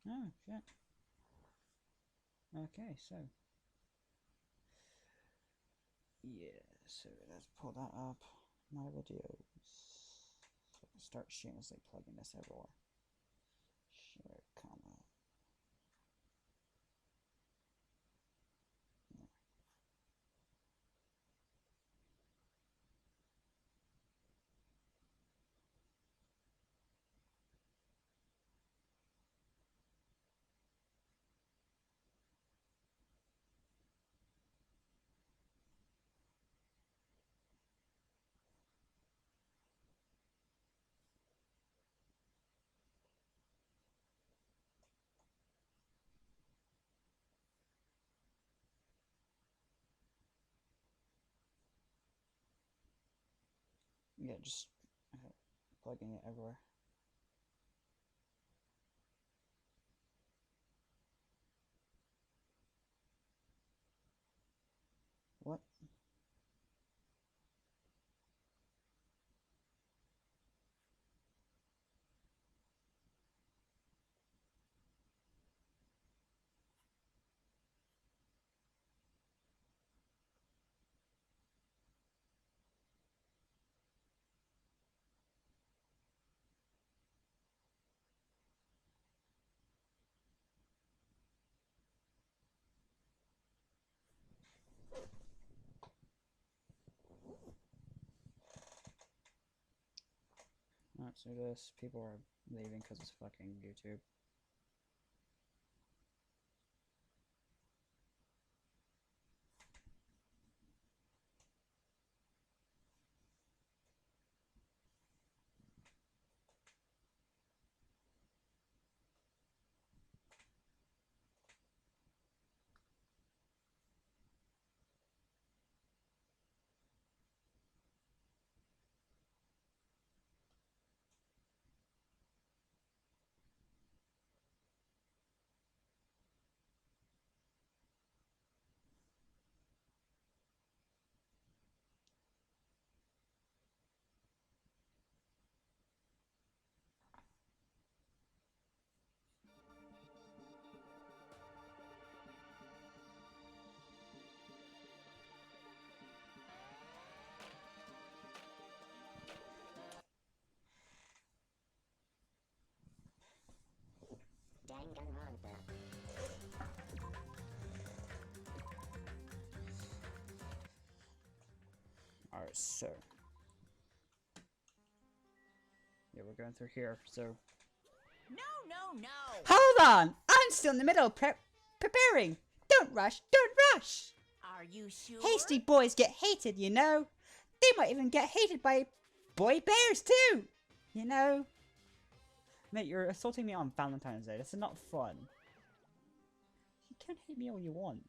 Oh, shit. Okay, so. Yeah, so let's pull that up. My videos. So I can start shamelessly plugging this everywhere. Share, comma. Yeah. Yeah, just plugging it everywhere. What? Alright, so this. People are leaving because it's fucking YouTube. Danganronpa. Alright, so. Yeah, we're going through here, so. No, no, no! Hold on! I'm still in the middle of preparing! Don't rush, don't rush! Are you sure? Hasty boys get hated, you know? They might even get hated by boy bears too! You know? Mate, you're assaulting me on Valentine's Day. This is not fun. You can hate me all you want.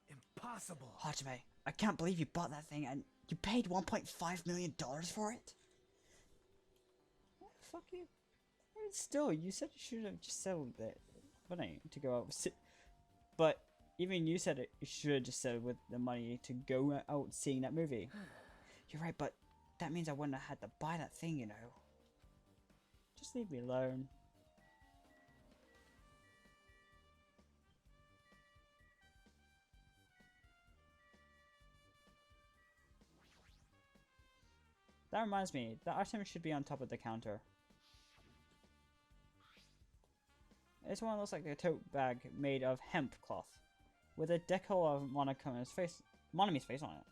Impossible. Hajime, I can't believe you bought that thing and you paid $1.5 million for it? What? Fuck you. Still, you said you should have just settled it. Money to go out. But even you said it, you should have just settled with the money to go out seeing that movie. You're right, but that means I wouldn't have had to buy that thing, you know? Just leave me alone. That reminds me, the item should be on top of the counter. This one looks like a tote bag made of hemp cloth, with a decal of Monami's face on it.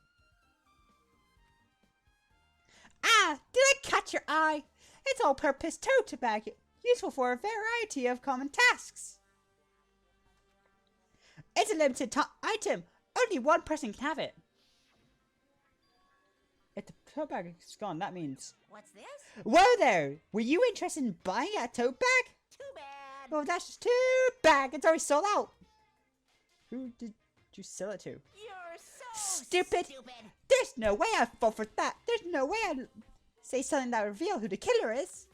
Ah! Did I catch your eye? It's all-purpose tote bag, useful for a variety of common tasks. It's a limited item. Only one person can have it. If the tote bag is gone, that means... What's this? Whoa there! Were you interested in buying a tote bag? Too bad. Well, that's just too bad. It's already sold out. Who did you sell it to? You're so Stupid. stupid. There's no way I'd fall for that. There's no way I'd say something that would reveal who the killer is.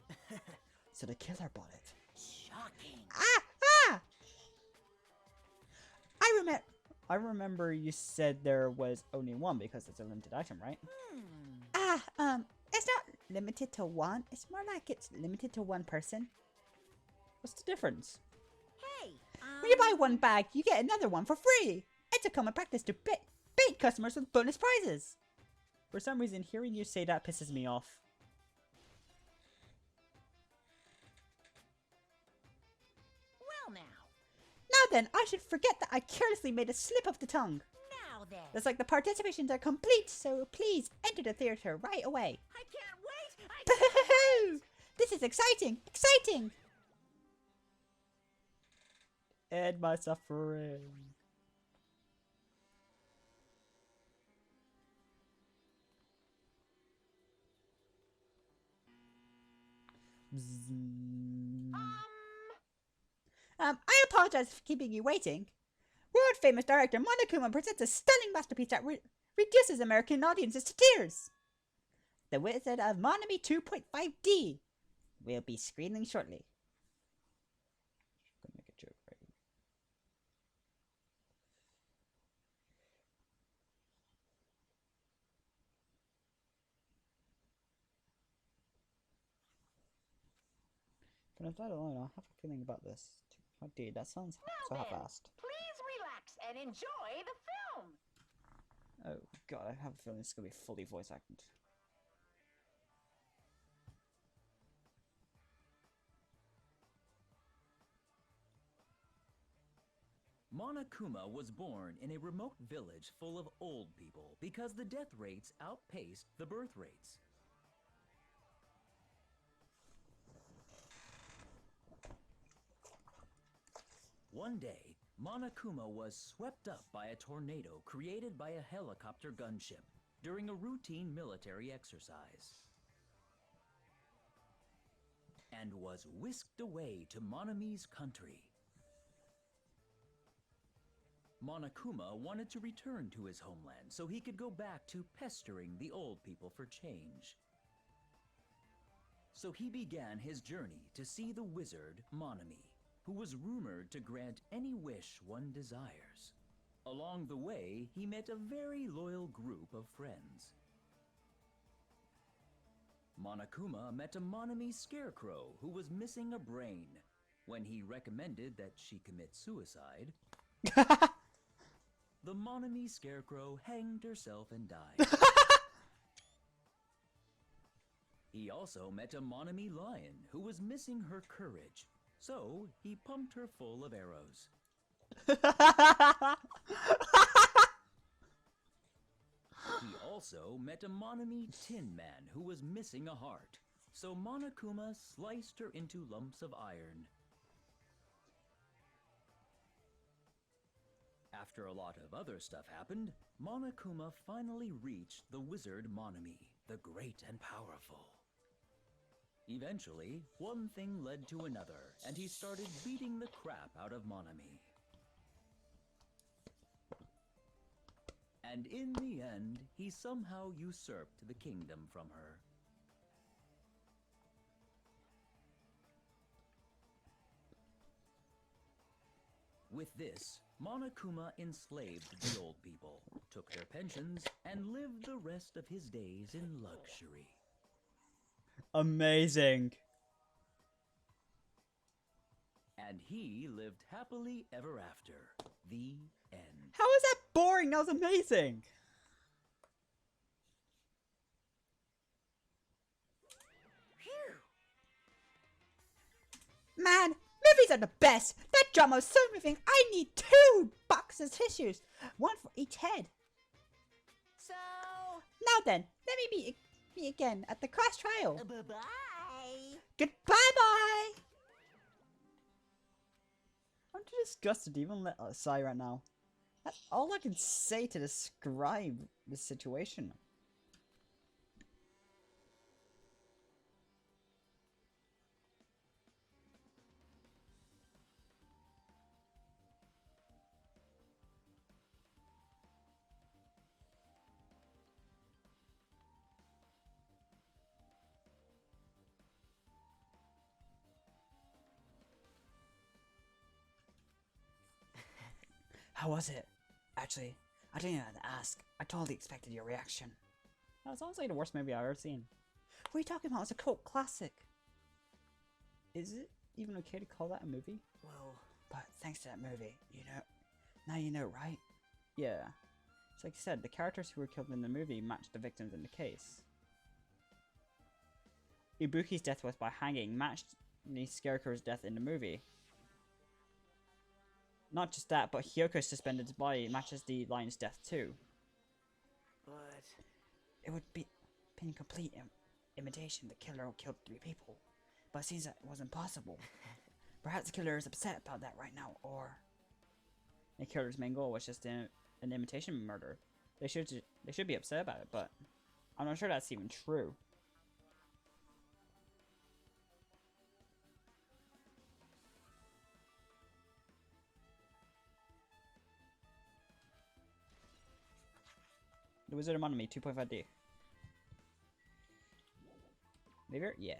So the killer bought it. Shocking. Ah! Ah! I remember you said there was only one because it's a limited item, right? Ah, it's not limited to one. It's more like it's limited to one person. What's the difference? Hey, When you buy one bag, you get another one for free. It's a common practice to bait customers with bonus prizes. For some reason, hearing you say that pisses me off. well now. Now then, I should forget that I carelessly made a slip of the tongue. Now then. Looks like the participations are complete, so please enter the theater right away. I can't wait. I can't Boo-hoo-hoo! This is exciting! Exciting! End my suffering. I apologize for keeping you waiting. World famous director Monokuma presents a stunning masterpiece that reduces American audiences to tears. The Wizard of Monami 2.5D will be screening shortly. Gonna make a joke, right? But if that alone, I'll have a feeling about this. Oh, dude, that sounds so half-assed. Please relax and enjoy the film. Oh god, I have a feeling it's gonna be fully voice acted. Monokuma was born in a remote village full of old people because the death rates outpaced the birth rates. One day, Monokuma was swept up by a tornado created by a helicopter gunship during a routine military exercise, and was whisked away to Monami's country. Monokuma wanted to return to his homeland so he could go back to pestering the old people for change. So he began his journey to see the wizard Monami, who was rumored to grant any wish one desires. Along the way, he met a very loyal group of friends. Monokuma met a Monami scarecrow who was missing a brain. When he recommended that she commit suicide, the Monami scarecrow hanged herself and died. He also met a Monami lion who was missing her courage, so he pumped her full of arrows. He also met a Monami tin man who was missing a heart, so Monokuma sliced her into lumps of iron. After a lot of other stuff happened, Monokuma finally reached the wizard Monami, the great and powerful. Eventually, one thing led to another, and he started beating the crap out of Monami. And in the end, he somehow usurped the kingdom from her. With this, Monokuma enslaved the old people, took their pensions, and lived the rest of his days in luxury. Amazing. And he lived happily ever after. The end. How is that boring? That was amazing. Phew. Man, movies are the best. That drama was so moving. I need 2 boxes of tissues, one for each head. So, Now then, let me meet again at the class trial. bye-bye. Goodbye-bye. I'm too disgusted to even let a sigh right now. That's all I can say to describe the situation. How was it? Actually, I didn't even ask. I totally expected your reaction. That sounds like the worst movie I've ever seen. What are you talking about? It's a cult classic. Is it? even okay to call that a movie? Well, but thanks to that movie, now you know, right? Yeah. It's like I said, the characters who were killed in the movie matched the victims in the case. Ibuki's death was by hanging, matched the Scarecrow's death in the movie. Not just that, but Hyoko's suspended body matches the lion's death too. But it would be in complete imitation. The killer killed 3 people, but it seems that it was impossible. Perhaps the killer is upset about that right now, or The killer's main goal was just an imitation murder. They should be upset about it, but I'm not sure that's even true. The Wizard of Monami 2.5D. Maybe? Yeah.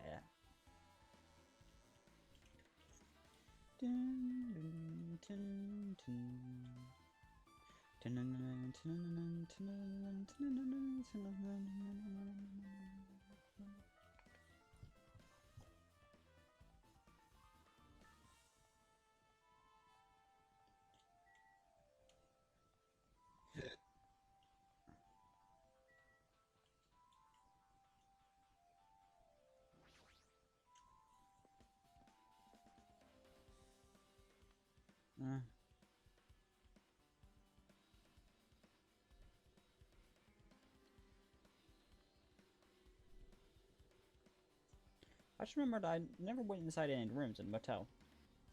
I just remembered I never went inside any rooms in the motel.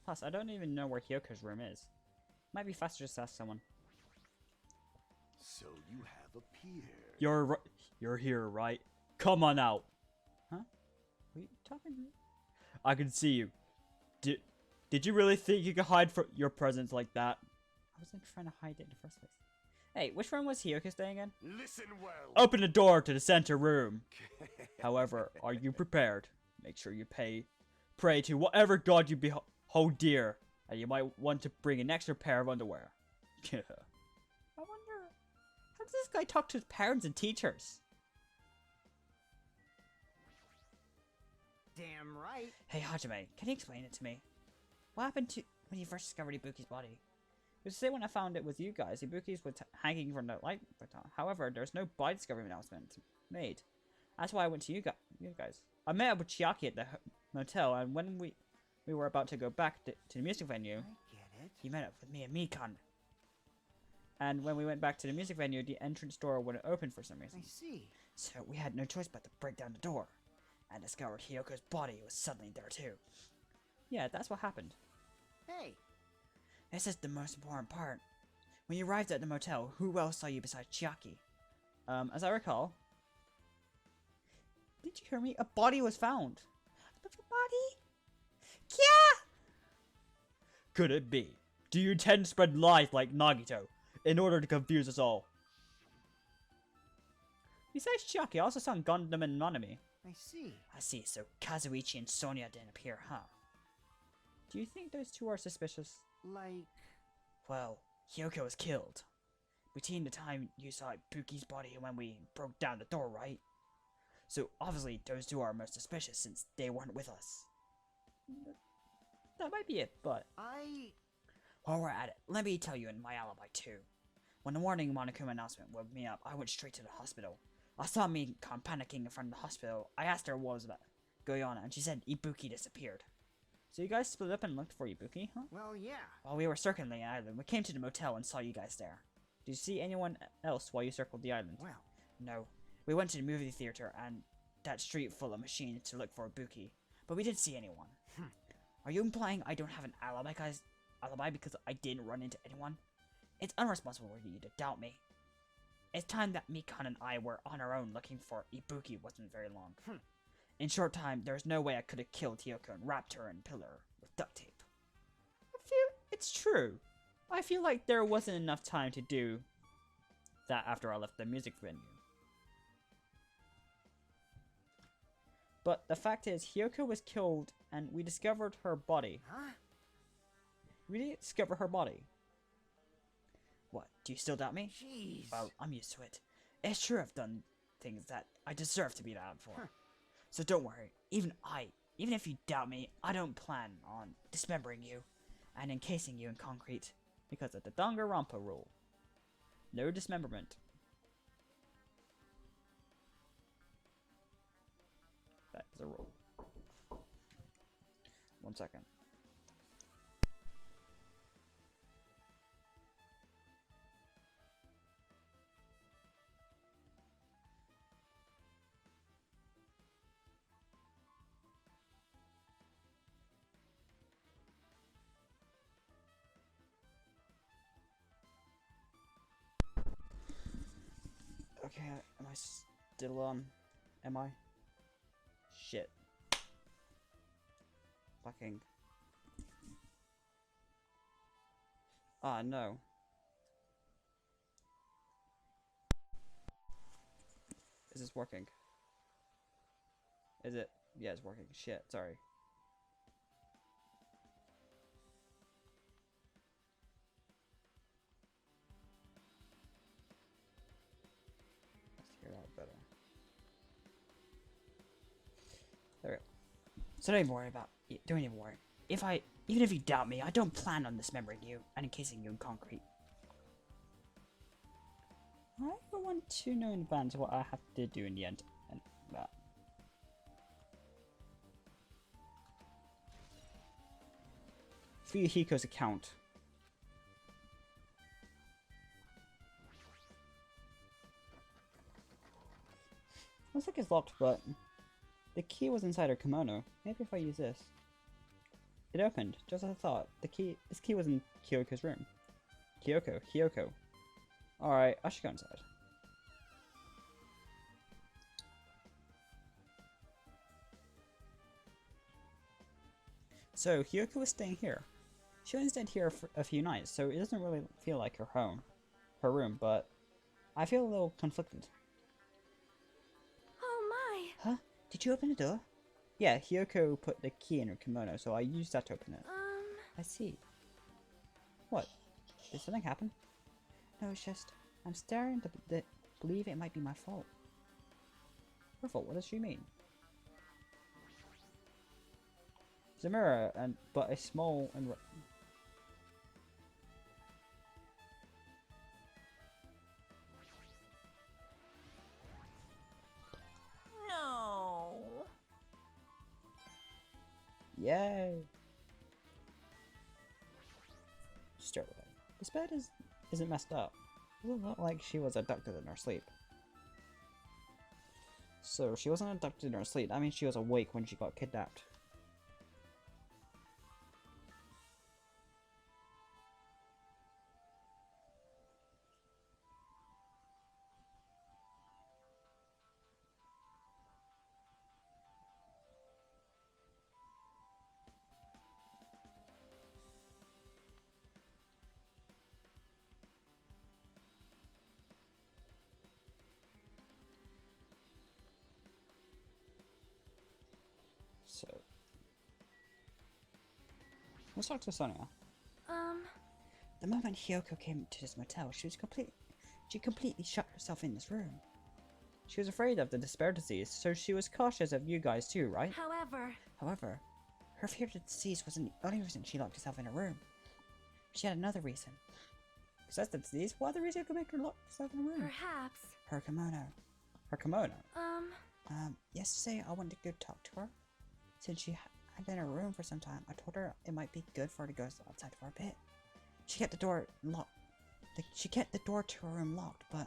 Plus, I don't even know where Hyoko's room is. Might be faster just to ask someone. So you have appeared. You're here, right? Come on out. Huh? What are you talking to? I can see you. Did you really think you could hide from your presence like that? I wasn't trying to hide it in the first place. Hey, which room was Hyoko staying in? Listen well. Open the door to the center room. However, are you prepared? Make sure you pray to whatever god you hold dear, and you might want to bring an extra pair of underwear. I wonder, how does this guy talk to his parents and teachers? damn right. Hey Hajime, can you explain it to me? What happened to when you first discovered Ibuki's body? It was the same when I found it with you guys. Ibuki's was hanging from the light. However, there's no body discovery announcement made. That's why I went to you guys. I met up with Chiaki at the motel, and when we were about to go back to the music venue, I get it. he met up with me and Mikan. And when we went back to the music venue, the entrance door wouldn't open for some reason. I see. So we had no choice but to break down the door, and discovered Hyoko's body was suddenly there too. Yeah, that's what happened. Hey, This is the most important part. When you arrived at the motel, who else saw you besides Chiaki? As I recall... Did you hear me? A body was found. A body? Kya! Could it be? Do you intend to spread lies like Nagito in order to confuse us all? Besides Chiaki, I also saw Gundam and Nanami. I see. I see, so Kazuichi and Sonia didn't appear, huh? Do you think those two are suspicious? Like, Well, Hyoko was killed. Between the time you saw Ibuki's body and when we broke down the door, right? So obviously those two are most suspicious since they weren't with us. That might be it, but... While we're at it, let me tell you in my alibi too. When the morning Monokuma announcement woke me up, I went straight to the hospital. I saw Mikan panicking in front of the hospital. I asked her what was going on, and she said Ibuki disappeared. So you guys split up and looked for Ibuki, huh? well, yeah. While we were circling the island, we came to the motel and saw you guys there. Did you see anyone else while you circled the island? Well, No. We went to the movie theater and that street full of machines to look for Ibuki, but we didn't see anyone. Are you implying I don't have an alibi because I didn't run into anyone? It's unresponsible for you to doubt me. It's time that Mikan and I were on our own looking for Ibuki wasn't very long. In short time, there's no way I could have killed Hyoko and wrapped her in a pillar with duct tape. I feel it's true. I feel like there wasn't enough time to do that after I left the music venue. But the fact is, Hyoko was killed and we discovered her body. huh? We didn't discover her body. What, do you still doubt me? Jeez. Well, I'm used to it. It's true I've done things that I deserve to be doubted for. So don't worry, even I Even if you doubt me, I don't plan on dismembering you and encasing you in concrete because of the Danganronpa rule. No dismemberment. That is a rule. 1 second. Okay, am I still on? Am I? Shit. Fucking. Ah, no. Is this working? Is it? Yeah, it's working. Shit, sorry. Let's hear that better. There we go. So don't even worry about it. Don't even worry. Even if you doubt me, I don't plan on dismembering you and encasing you in concrete. I don't want to know in advance what I have to do in the end. And that. For Hiko's account. Looks like it's locked, but the key was inside her kimono. Maybe if I use this. It opened, just as I thought. This key was in Kyoko's room. Hyoko. Alright, I should go inside. So, Hyoko was staying here. She only stayed here for a few nights, so it doesn't really feel like her room, but I feel a little conflicted. Oh my. Huh? Did you open the door? Yeah, Hyoko put the key in her kimono, so I used that to open it. I see. What? Did something happen? No, it's just I'm starting to believe it might be my fault. Her fault? What does she mean? There's a mirror, but a small and No. yay! Start with it. This bed isn't messed up. It doesn't look like she was abducted in her sleep. So she wasn't abducted in her sleep. That means she was awake when she got kidnapped. So let's talk to Sonia. The moment Hyoko came to this motel, she completely shut herself in this room. She was afraid of the despair disease, so she was cautious of you guys too, right? However, her fear of the disease wasn't the only reason she locked herself in her room. She had another reason. Besides the disease, what other reason could make her lock herself in a room? Perhaps. Her kimono. Her kimono? Yesterday I wanted to go talk to her. Since she had been in her room for some time, I told her it might be good for her to go outside for a bit. She kept the door locked. She kept the door to her room locked, but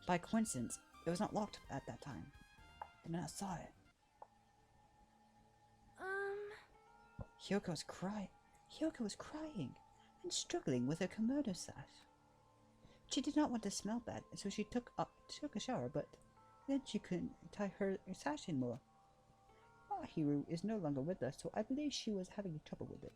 by coincidence, it was not locked at that time. And then I saw it. Hyoko was crying. Hyoko was crying and struggling with her kimono sash. She did not want to smell bad, so she took a shower, but then she couldn't tie her sash anymore. Mahiru is no longer with us, so I believe she was having trouble with it.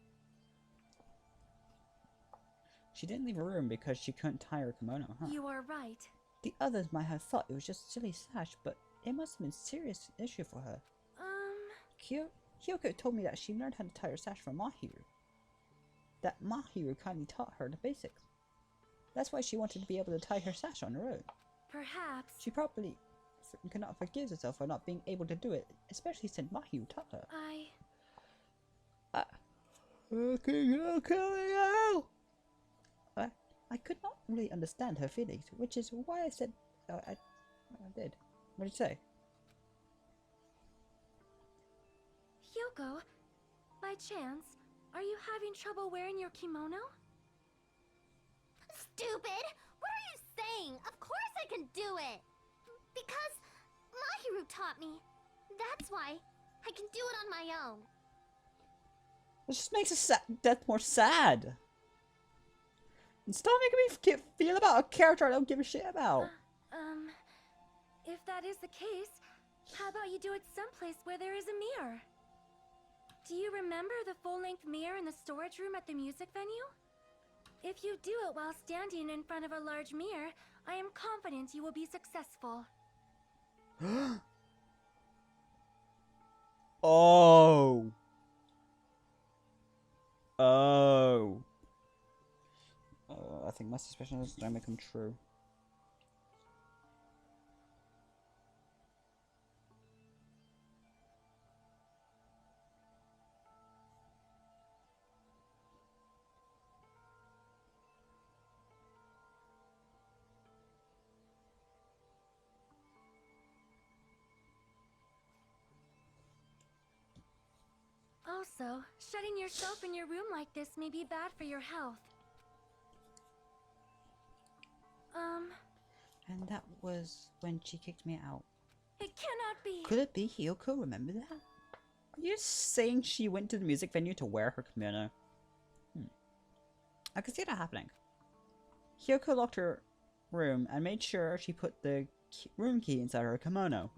She didn't leave her room because she couldn't tie her kimono, huh? You are right. The others might have thought it was just a silly sash, but it must have been a serious issue for her. Hyoko told me that she learned how to tie her sash from Mahiru. That Mahiru kindly taught her the basics. That's why she wanted to be able to tie her sash on her own. Perhaps. She probably cannot forgive herself for not being able to do it, especially since Mahiru taught her. I could not really understand her feelings, which is why I said I did. What did you say? Hyoko, by chance, are you having trouble wearing your kimono? Stupid! What are you saying? Of course I can do it! Because Mahiru taught me. That's why I can do it on my own. This just makes death more sad. And stop making me feel about a character I don't give a shit about. If that is the case, how about you do it someplace where there is a mirror? Do you remember the full-length mirror in the storage room at the music venue? If you do it while standing in front of a large mirror, I am confident you will be successful. Oh. Oh. I think my suspicions don't become true. Also, shutting yourself in your room like this may be bad for your health. And that was when she kicked me out. It cannot be. Could it be Hyoko? Remember that? Are you saying she went to the music venue to wear her kimono? I could see that happening. Hyoko locked her room and made sure she put the room key inside her kimono.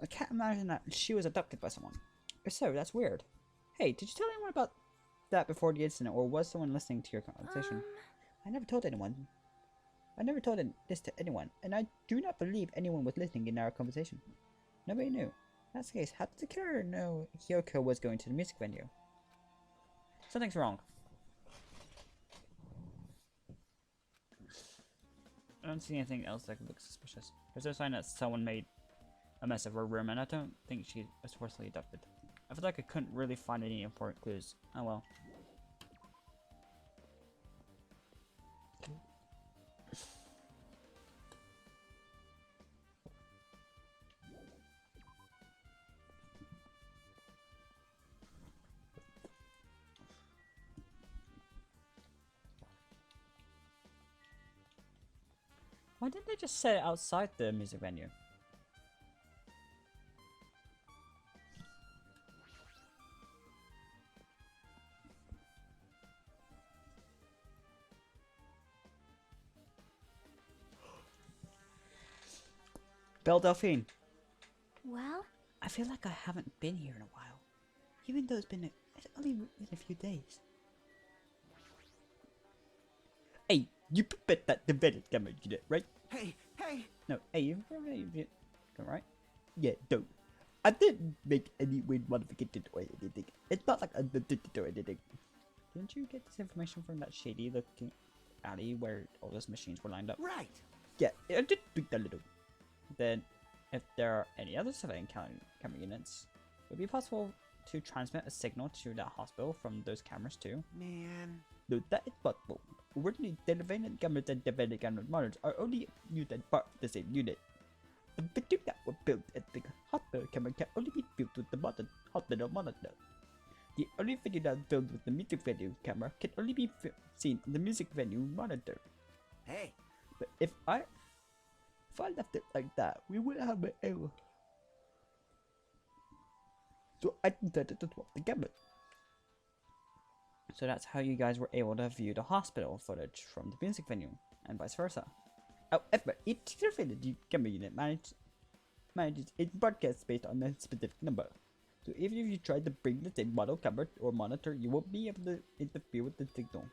I can't imagine that she was abducted by someone. If so, that's weird. Hey, did you tell anyone about that before the incident, or was someone listening to your conversation? I never told anyone. I never told this to anyone, and I do not believe anyone was listening in our conversation. Nobody knew. In that case, how did the killer know Hyoko was going to the music venue? Something's wrong. I don't see anything else that could look suspicious. There's no sign that someone made a mess of her room, and I don't think she was forcibly abducted. I feel like I couldn't really find any important clues. Oh well. Why didn't they just set it outside the music venue? Belle Delphine. Well, I feel like I haven't been here in a while, even though it's only been a few days. Hey, you bet that developed camera unit, right? Hey, hey! No, hey, you right? Yeah, don't. I didn't make any weird modification or anything. It's not like I did it or anything. Didn't you get this information from that shady looking alley where all those machines were lined up? Right! Yeah, I did tweak that a little. Then, if there are any other surveillance camera units, it would be possible to transmit a signal to that hospital from those cameras too. Man. No, that is possible. Originally, the surveillance cameras and surveillance camera monitors are only used as part of the same unit. The video that were built at the hospital camera can only be built with the hospital monitor. The only video that is filmed with the music venue camera can only be seen on the music venue monitor. Hey! But if I left it like that, we would have been able. So I decided to swap the camera. So that's how you guys were able to view the hospital footage from the music venue, and vice versa. However, each surveillance camera unit manages its broadcast based on a specific number. So even if you try to bring the same model camera or monitor, you won't be able to interfere with the signal.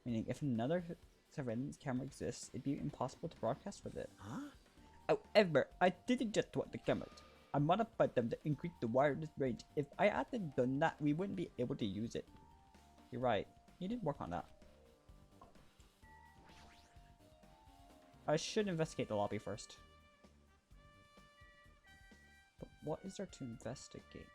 Meaning, if another surveillance camera exists, it'd be impossible to broadcast with it. Huh? However, I didn't just swap the cameras. I modified them to increase the wireless range. If I hadn't done that, we wouldn't be able to use it. You're right. You did work on that. I should investigate the lobby first. what is there to investigate?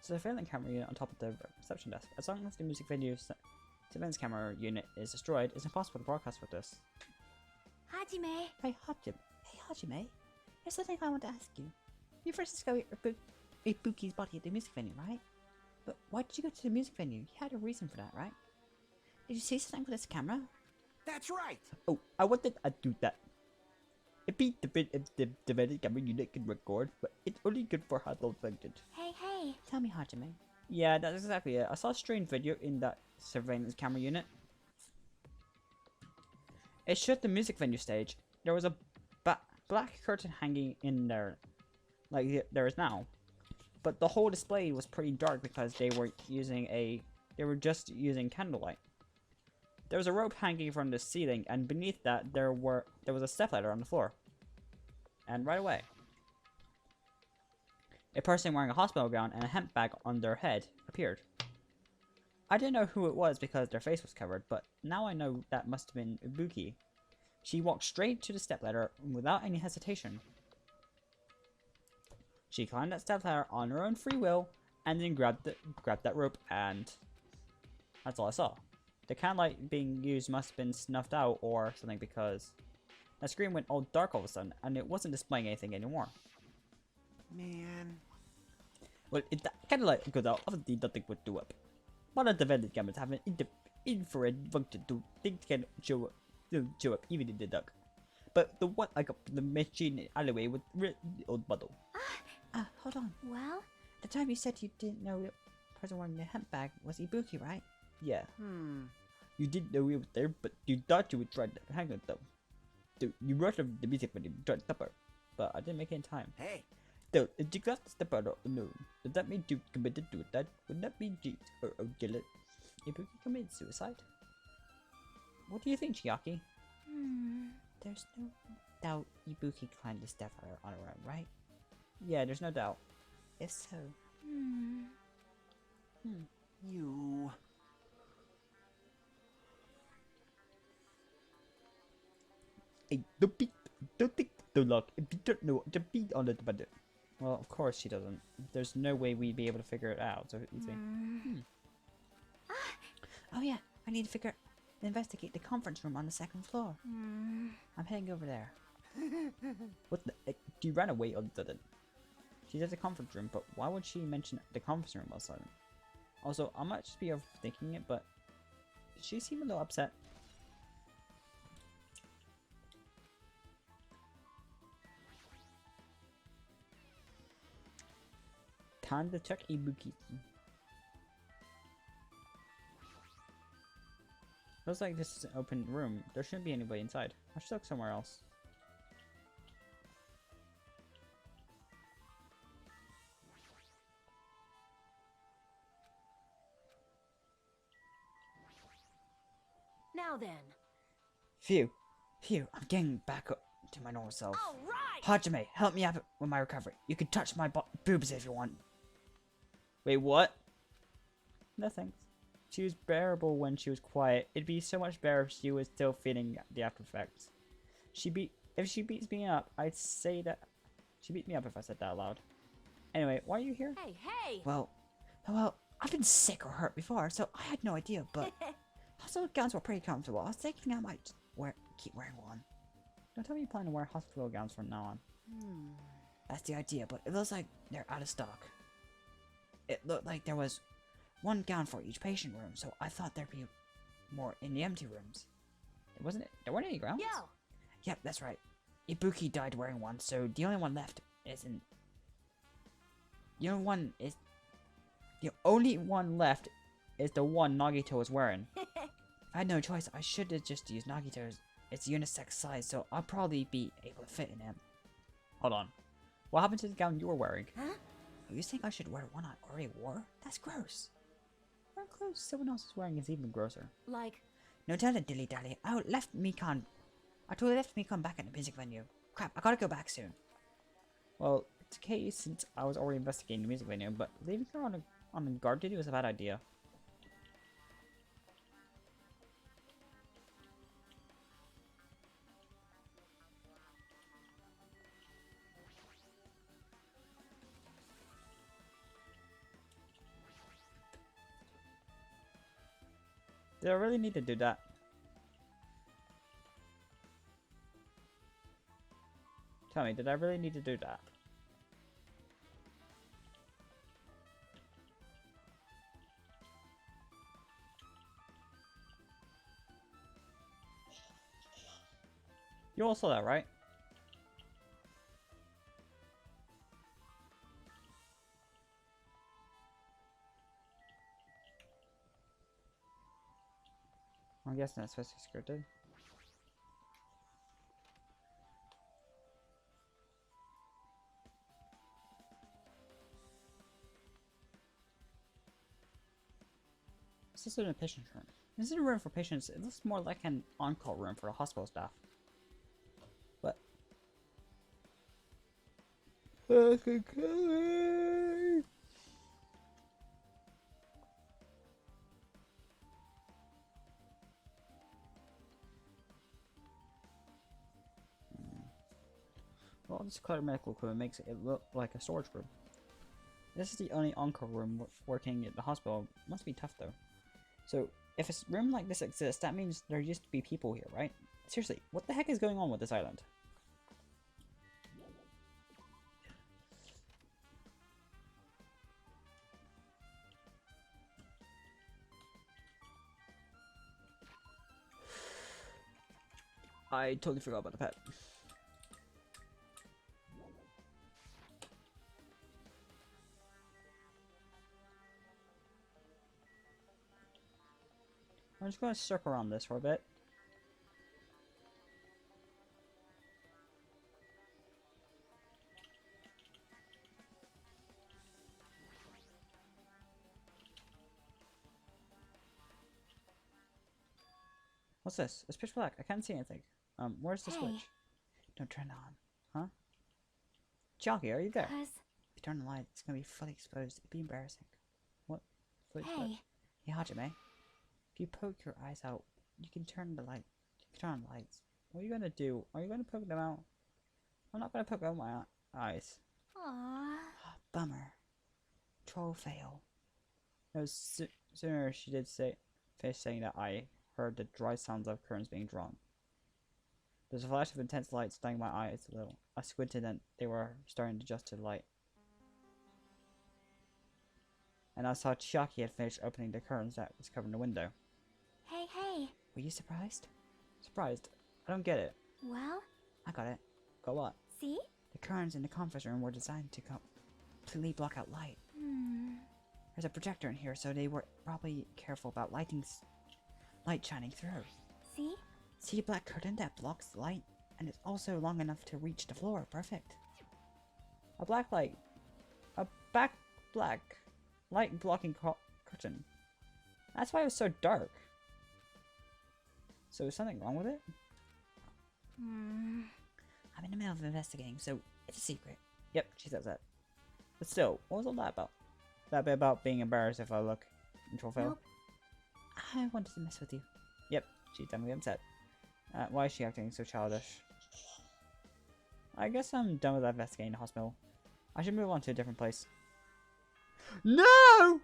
So the surveillance camera unit on top of the reception desk. As long as the music venue surveillance camera unit is destroyed, it's impossible to broadcast with this. Hajime. Hey, Hajime. There's something I want to ask you. You first discovered Ibuki's body at the music venue, right? But why did you go to the music venue? You had a reason for that, right? Did you see something with this camera? That's right. Oh, I wanted to do that. It beat the bit if the surveillance camera unit can record, but it's only good for household functions. Hey, hey. Tell me, Hajime. Yeah, that's exactly it. I saw a strange video in that surveillance camera unit. It showed the music venue stage. There was a black curtain hanging in there, like there is now. But the whole display was pretty dark because they were just using candlelight. There was a rope hanging from the ceiling, and beneath that there was a stepladder on the floor. And right away, a person wearing a hospital gown and a hemp bag on their head appeared. I didn't know who it was because their face was covered, but now I know that must have been Ibuki. She walked straight to the stepladder without any hesitation. She climbed that stepladder on her own free will, and then grabbed that rope, and that's all I saw. The candlelight being used must have been snuffed out or something because the screen went all dark all of a sudden, and it wasn't displaying anything anymore. Man. Well, if that candlelight goes out, obviously nothing would do up. One of the vending cameras have an infrared function to things can show up even in the dark. But the one I got from the machine alleyway was really old bottle. Hold on. Well, The time you said you didn't know the person wearing the hemp bag was Ibuki, right? Yeah. You didn't know it was there, but you thought you would try to hang it though. Dude, you rushed from the music when you tried to stop her, but I didn't make it in time. Hey. Though, if you got to step out alone, does that mean you committed suicide? Would that be cheat or guilt? Ibuki committed suicide? What do you think, Chiaki? There's no doubt Ibuki climbed the stepladder on her own, right? Yeah, there's no doubt. If so, You. Hey, don't think the luck if you don't know what to beat on it, but well, of course she doesn't. There's no way we'd be able to figure it out so easy. oh yeah, I need to investigate the conference room on the second floor. I'm heading over there. What the heck? You ran away all of a sudden. She's at the conference room, but why would she mention the conference room all of a sudden? Also, I might just be overthinking it, but she seemed a little upset. Time to check Ibuki. Looks like this is an open room. There shouldn't be anybody inside. I should look somewhere else. Now then. Phew, I'm getting back up to my normal self. All right. Hajime, help me out with my recovery. You can touch my boobs if you want. Wait, what? No thanks. She was bearable when she was quiet. It'd be so much better if she was still feeling the after effects. If she beats me up, I'd say that she beat me up if I said that aloud. Anyway, why are you here? Hey, hey. Well, I've been sick or hurt before, so I had no idea, but hospital gowns were pretty comfortable. I was thinking I might just keep wearing one. Don't tell me you plan to wear hospital gowns from now on. That's the idea, but it looks like they're out of stock. It looked like there was one gown for each patient room, so I thought there'd be more in the empty rooms. There weren't any gowns? Yo. Yep, that's right. Ibuki died wearing one, so the only one left isn't. The only one left is the one Nagito was wearing. If I had no choice, I should have just used Nagito's. It's unisex size, so I'll probably be able to fit in it. Hold on. What happened to the gown you were wearing? Huh? Oh, you think I should wear one I already wore? That's gross. Wearing clothes someone else is wearing is even grosser. Like. No telling, dilly dally. I totally left Mekon back at the music venue. Crap, I gotta go back soon. Well, it's okay since I was already investigating the music venue, but leaving her on a guard duty was a bad idea. Did I really need to do that? Tell me, did I really need to do that? You all saw that, right? I'm guessing that's supposed to be scripted. This is in a patient room. This isn't a room for patients. It looks more like an on-call room for the hospital staff. But well, this cluttered medical equipment makes it look like a storage room. This is the only on-call room working at the hospital. Must be tough though. So, if a room like this exists, that means there used to be people here, right? Seriously, what the heck is going on with this island? I totally forgot about the pet. I'm just going to circle around this for a bit. What's this? It's pitch black. I can't see anything. Where's the Hey. switch? Don't turn it on. Huh? Jockey, are you there? Cause, If you turn the light, it's gonna be fully exposed. It'd be embarrassing. What? Switch hey, switch. Hey, Hajime. If you poke your eyes out, you can turn the light. You can turn on the lights. What are you gonna do? Are you gonna poke them out? I'm not gonna poke out my eyes. aww. Bummer. Troll fail. No, sooner she did say, finish saying that I heard the dry sounds of curtains being drawn. There's a flash of intense light stunning my eyes a little. I squinted and they were starting to adjust to the light. And I saw Chiaki had finished opening the curtains that was covering the window. Hey, hey. Were you surprised? Surprised. I don't get it. Well, I got it. Got what? see? The curtains in the conference room were designed to completely block out light. There's a projector in here, so they were probably careful about light shining through. See? See a black curtain that blocks the light, and it's also long enough to reach the floor. Perfect. A black light. A black light blocking curtain. That's why it was so dark. So is something wrong with it? I'm in the middle of investigating, so it's a secret. Yep, she says that. But still, what was all that about? That bit about being embarrassed if I look in troll fail? Nope. I wanted to mess with you. Yep, she's definitely upset. Why is she acting so childish? I guess I'm done with investigating the hospital. I should move on to a different place. No!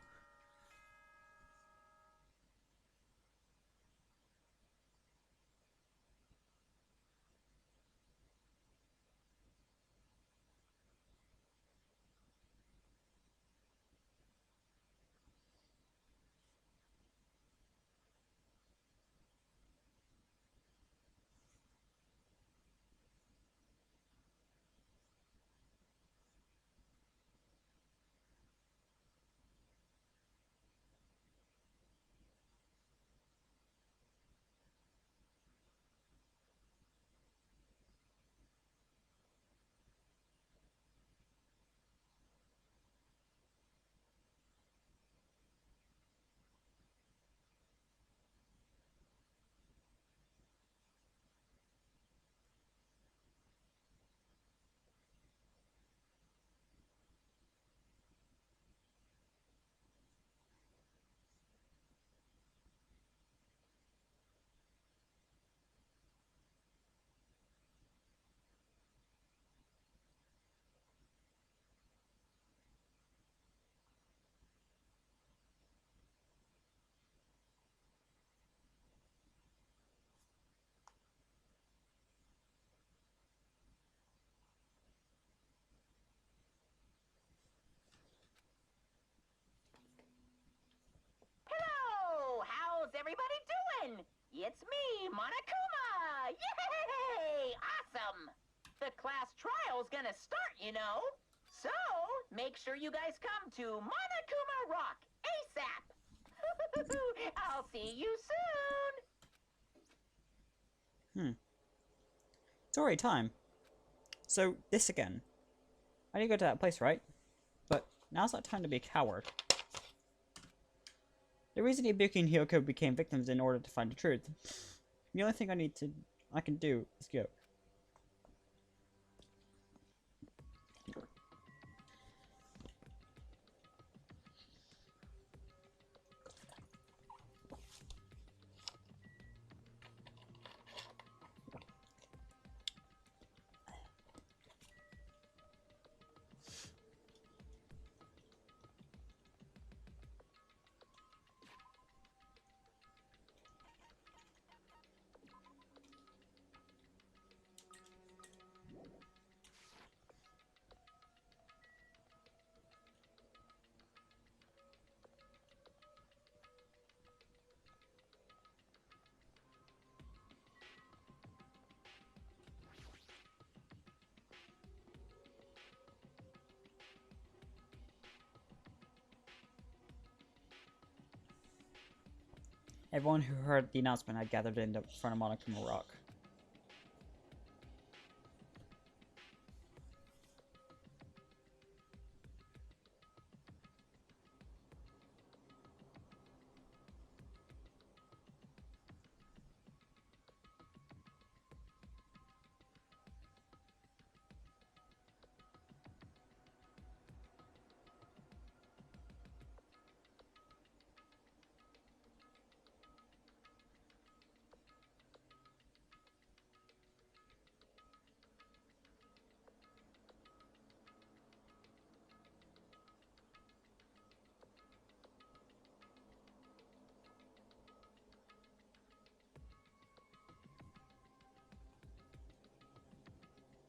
in! It's me, Monokuma! Yay! Awesome! The class trial's gonna start, you know. So, make sure you guys come to Monokuma Rock ASAP! I'll see you soon! It's already time. So, this again. I need to go to that place, right? But now's not time to be a coward. The reason Ibuki and Hyoko became victims in order to find the truth. The only thing I can do is go. Everyone who heard the announcement had gathered in the front of Monokuma Rock.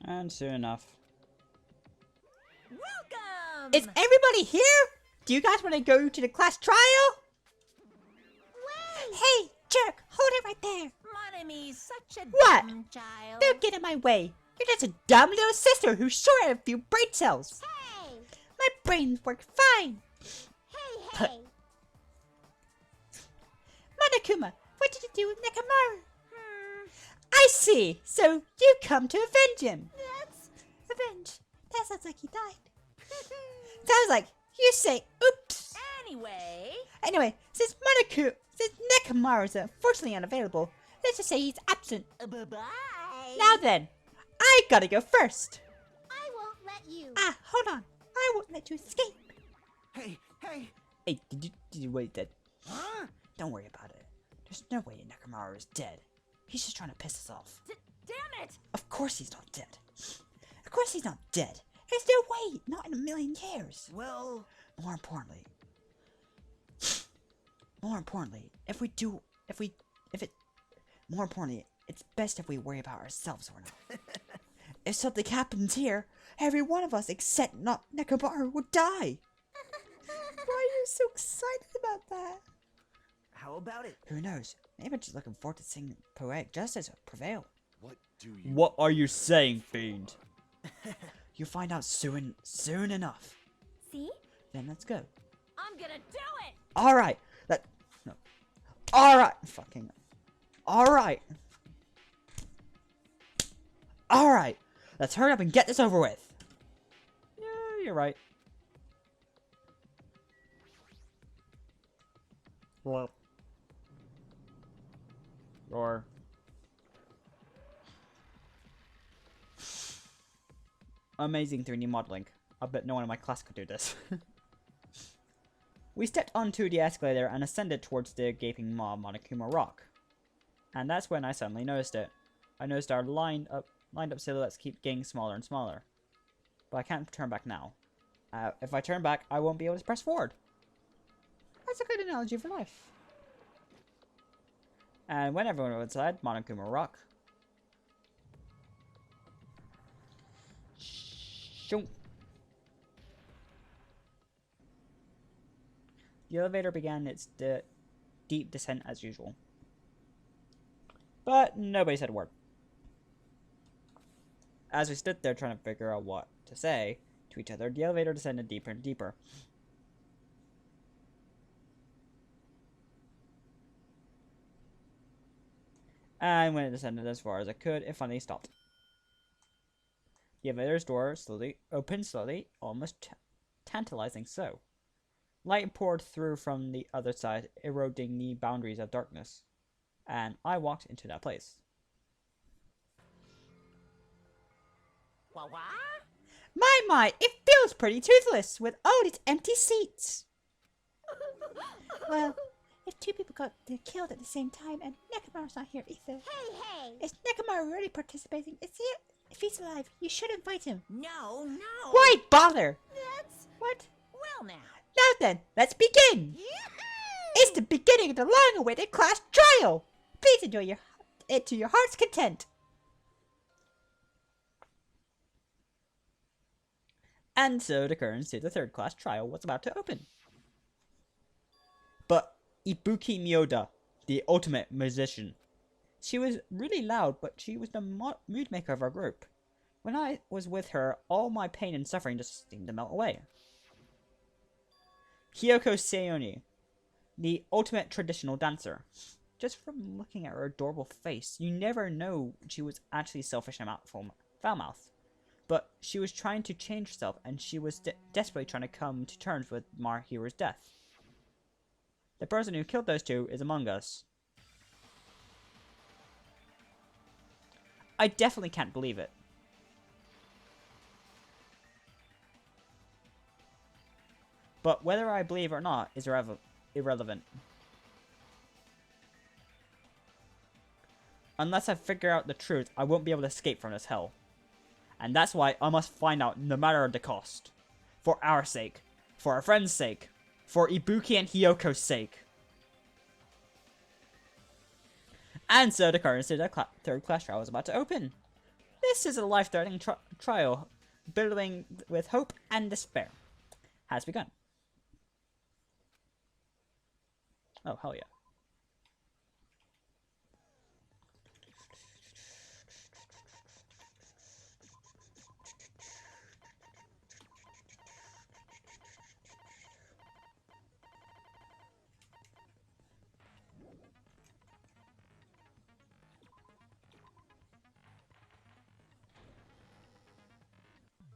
And soon enough. Welcome! Is everybody here? Do you guys want to go to the class trial? Wait! Hey, jerk, hold it right there. Monomi's such a What? dumb child. Don't get in my way. You're just a dumb little sister who's short of a few brain cells. Hey! My brains work fine. Hey, hey! Monokuma, what did you do with Nekomaru? I see. So you come to avenge him. That's... Avenge? That sounds like he died. Sounds like you say oops. Anyway, Since Nekomaru is unfortunately unavailable, let's just say he's absent. bye-bye. Now then, I gotta go first. I won't let you. Ah, hold on. I won't let you escape. Hey, hey! Hey, did you wait that? Huh? Don't worry about it. There's no way Nekomaru is dead. He's just trying to piss us off. Damn it! Of course he's not dead. Of course he's not dead. There's no way. Not in a million years. Well, More importantly, it's best if we worry about ourselves or not. If something happens here, every one of us except not Nekomaru will die. Why are you so excited about that? how about it? Who knows? Maybe I'm just looking forward to seeing poetic justice prevail. What do you... What are you saying, fiend? You'll find out soon enough. See? Then let's go. I'm gonna do it! Alright. No. Alright. Fucking. Alright. Alright. Let's hurry up and get this over with. Yeah, you're right. Well. Or. Amazing 3D modeling. I bet no one in my class could do this. We stepped onto the escalator and ascended towards the gaping maw of Monokuma Rock. And that's when I suddenly noticed it. I noticed our lined up silhouettes keep getting smaller and smaller. But I can't turn back now. If I turn back, I won't be able to press forward. That's a good analogy for life. And when everyone was inside Monokuma Rock. Shoom. The elevator began its deep descent as usual. But nobody said a word. As we stood there trying to figure out what to say to each other, the elevator descended deeper and deeper. And when it descended as far as it could, it finally stopped. The elevator's door opened slowly, almost tantalizing so. Light poured through from the other side, eroding the boundaries of darkness. And I walked into that place. My, it feels pretty toothless with all its empty seats. Well, if two people got killed at the same time and Nekomaru's not here either. Hey! Is Nekomaru really participating? Is he? If he's alive, you should invite him. No! Why bother? That's... What? well now. Now then, let's begin. It's the beginning of the long-awaited class trial. Please enjoy it to your heart's content. And so the curtains to the third class trial was about to open. But Ibuki Miyoda, the ultimate musician. She was really loud, but she was the mood maker of our group. When I was with her, all my pain and suffering just seemed to melt away. Hyoko Sayoni, the ultimate traditional dancer. Just from looking at her adorable face, you never know she was actually selfish and foul-mouthed. But she was trying to change herself, and she was desperately trying to come to terms with Mahiru's death. The person who killed those two is among us. I definitely can't believe it. But whether I believe or not is irrelevant. Unless I figure out the truth, I won't be able to escape from this hell. And that's why I must find out no matter the cost. For our sake. For our friends' sake. For Ibuki and Hyoko's sake. And so the current state of the third class trial was about to open. This is a life-threatening trial, billowing with hope and despair. Has begun. Oh, hell yeah.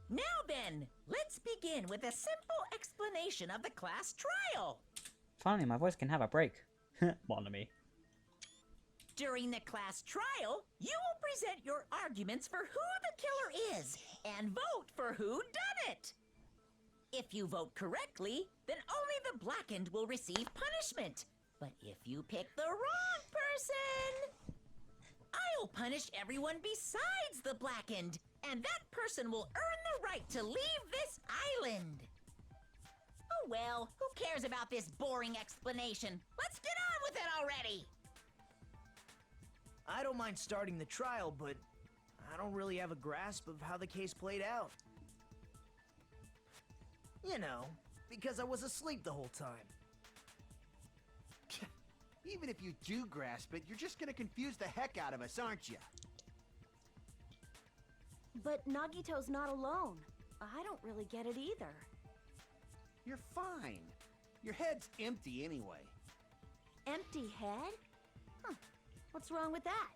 Now then, let's begin with a simple explanation of the class trial. Finally, my voice can have a break. Monami. During the class trial, you will present your arguments for who the killer is and vote for who done it. If you vote correctly, then only the blackened will receive punishment. But if you pick the wrong person, I'll punish everyone besides the blackened, and that person will earn the right to leave this island. Oh well, who cares about this boring explanation? Let's get on with it already! I don't mind starting the trial, but I don't really have a grasp of how the case played out. You know, because I was asleep the whole time. Even if you do grasp it, you're just gonna confuse the heck out of us, aren't you? But Nagito's not alone. I don't really get it either. You're fine. Your head's empty anyway. Empty head? Huh. What's wrong with that?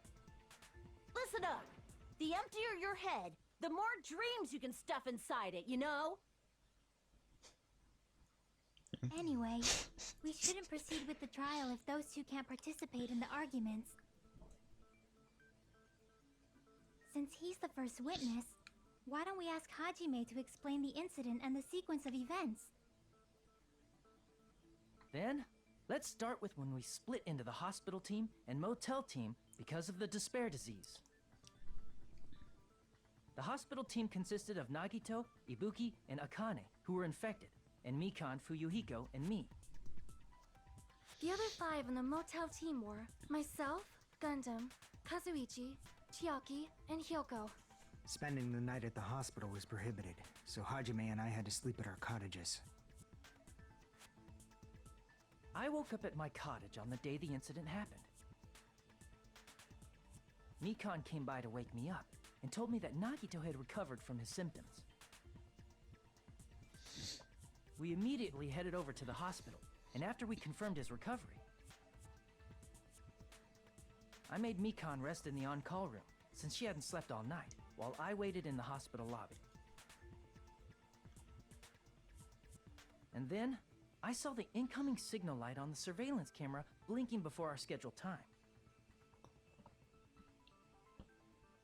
Listen up. The emptier your head, the more dreams you can stuff inside it, you know? Anyway, we shouldn't proceed with the trial if those two can't participate in the arguments. Since he's the first witness, why don't we ask Hajime to explain the incident and the sequence of events? Then, let's start with when we split into the hospital team and motel team because of the despair disease. The hospital team consisted of Nagito, Ibuki, and Akane, who were infected, and Mikan, Fuyuhiko, and me. The other 5 in the motel team were myself, Gundam, Kazuichi, Chiaki, and Hyoko. Spending the night at the hospital was prohibited, so Hajime and I had to sleep at our cottages. I woke up at my cottage on the day the incident happened. Mikan came by to wake me up and told me that Nagito had recovered from his symptoms. We immediately headed over to the hospital, and after we confirmed his recovery, I made Mikan rest in the on-call room, since she hadn't slept all night, while I waited in the hospital lobby. And then, I saw the incoming signal light on the surveillance camera blinking before our scheduled time.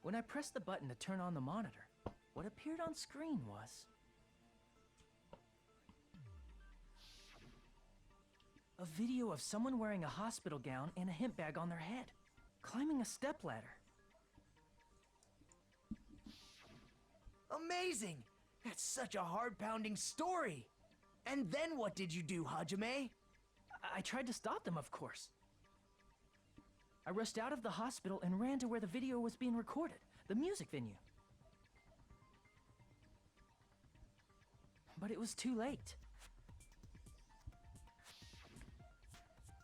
When I pressed the button to turn on the monitor, what appeared on screen was a video of someone wearing a hospital gown and a hemp bag on their head, climbing a stepladder. Amazing! That's such a heart-pounding story! And then what did you do, Hajime? I tried to stop them, of course. I rushed out of the hospital and ran to where the video was being recorded, the music venue. But it was too late.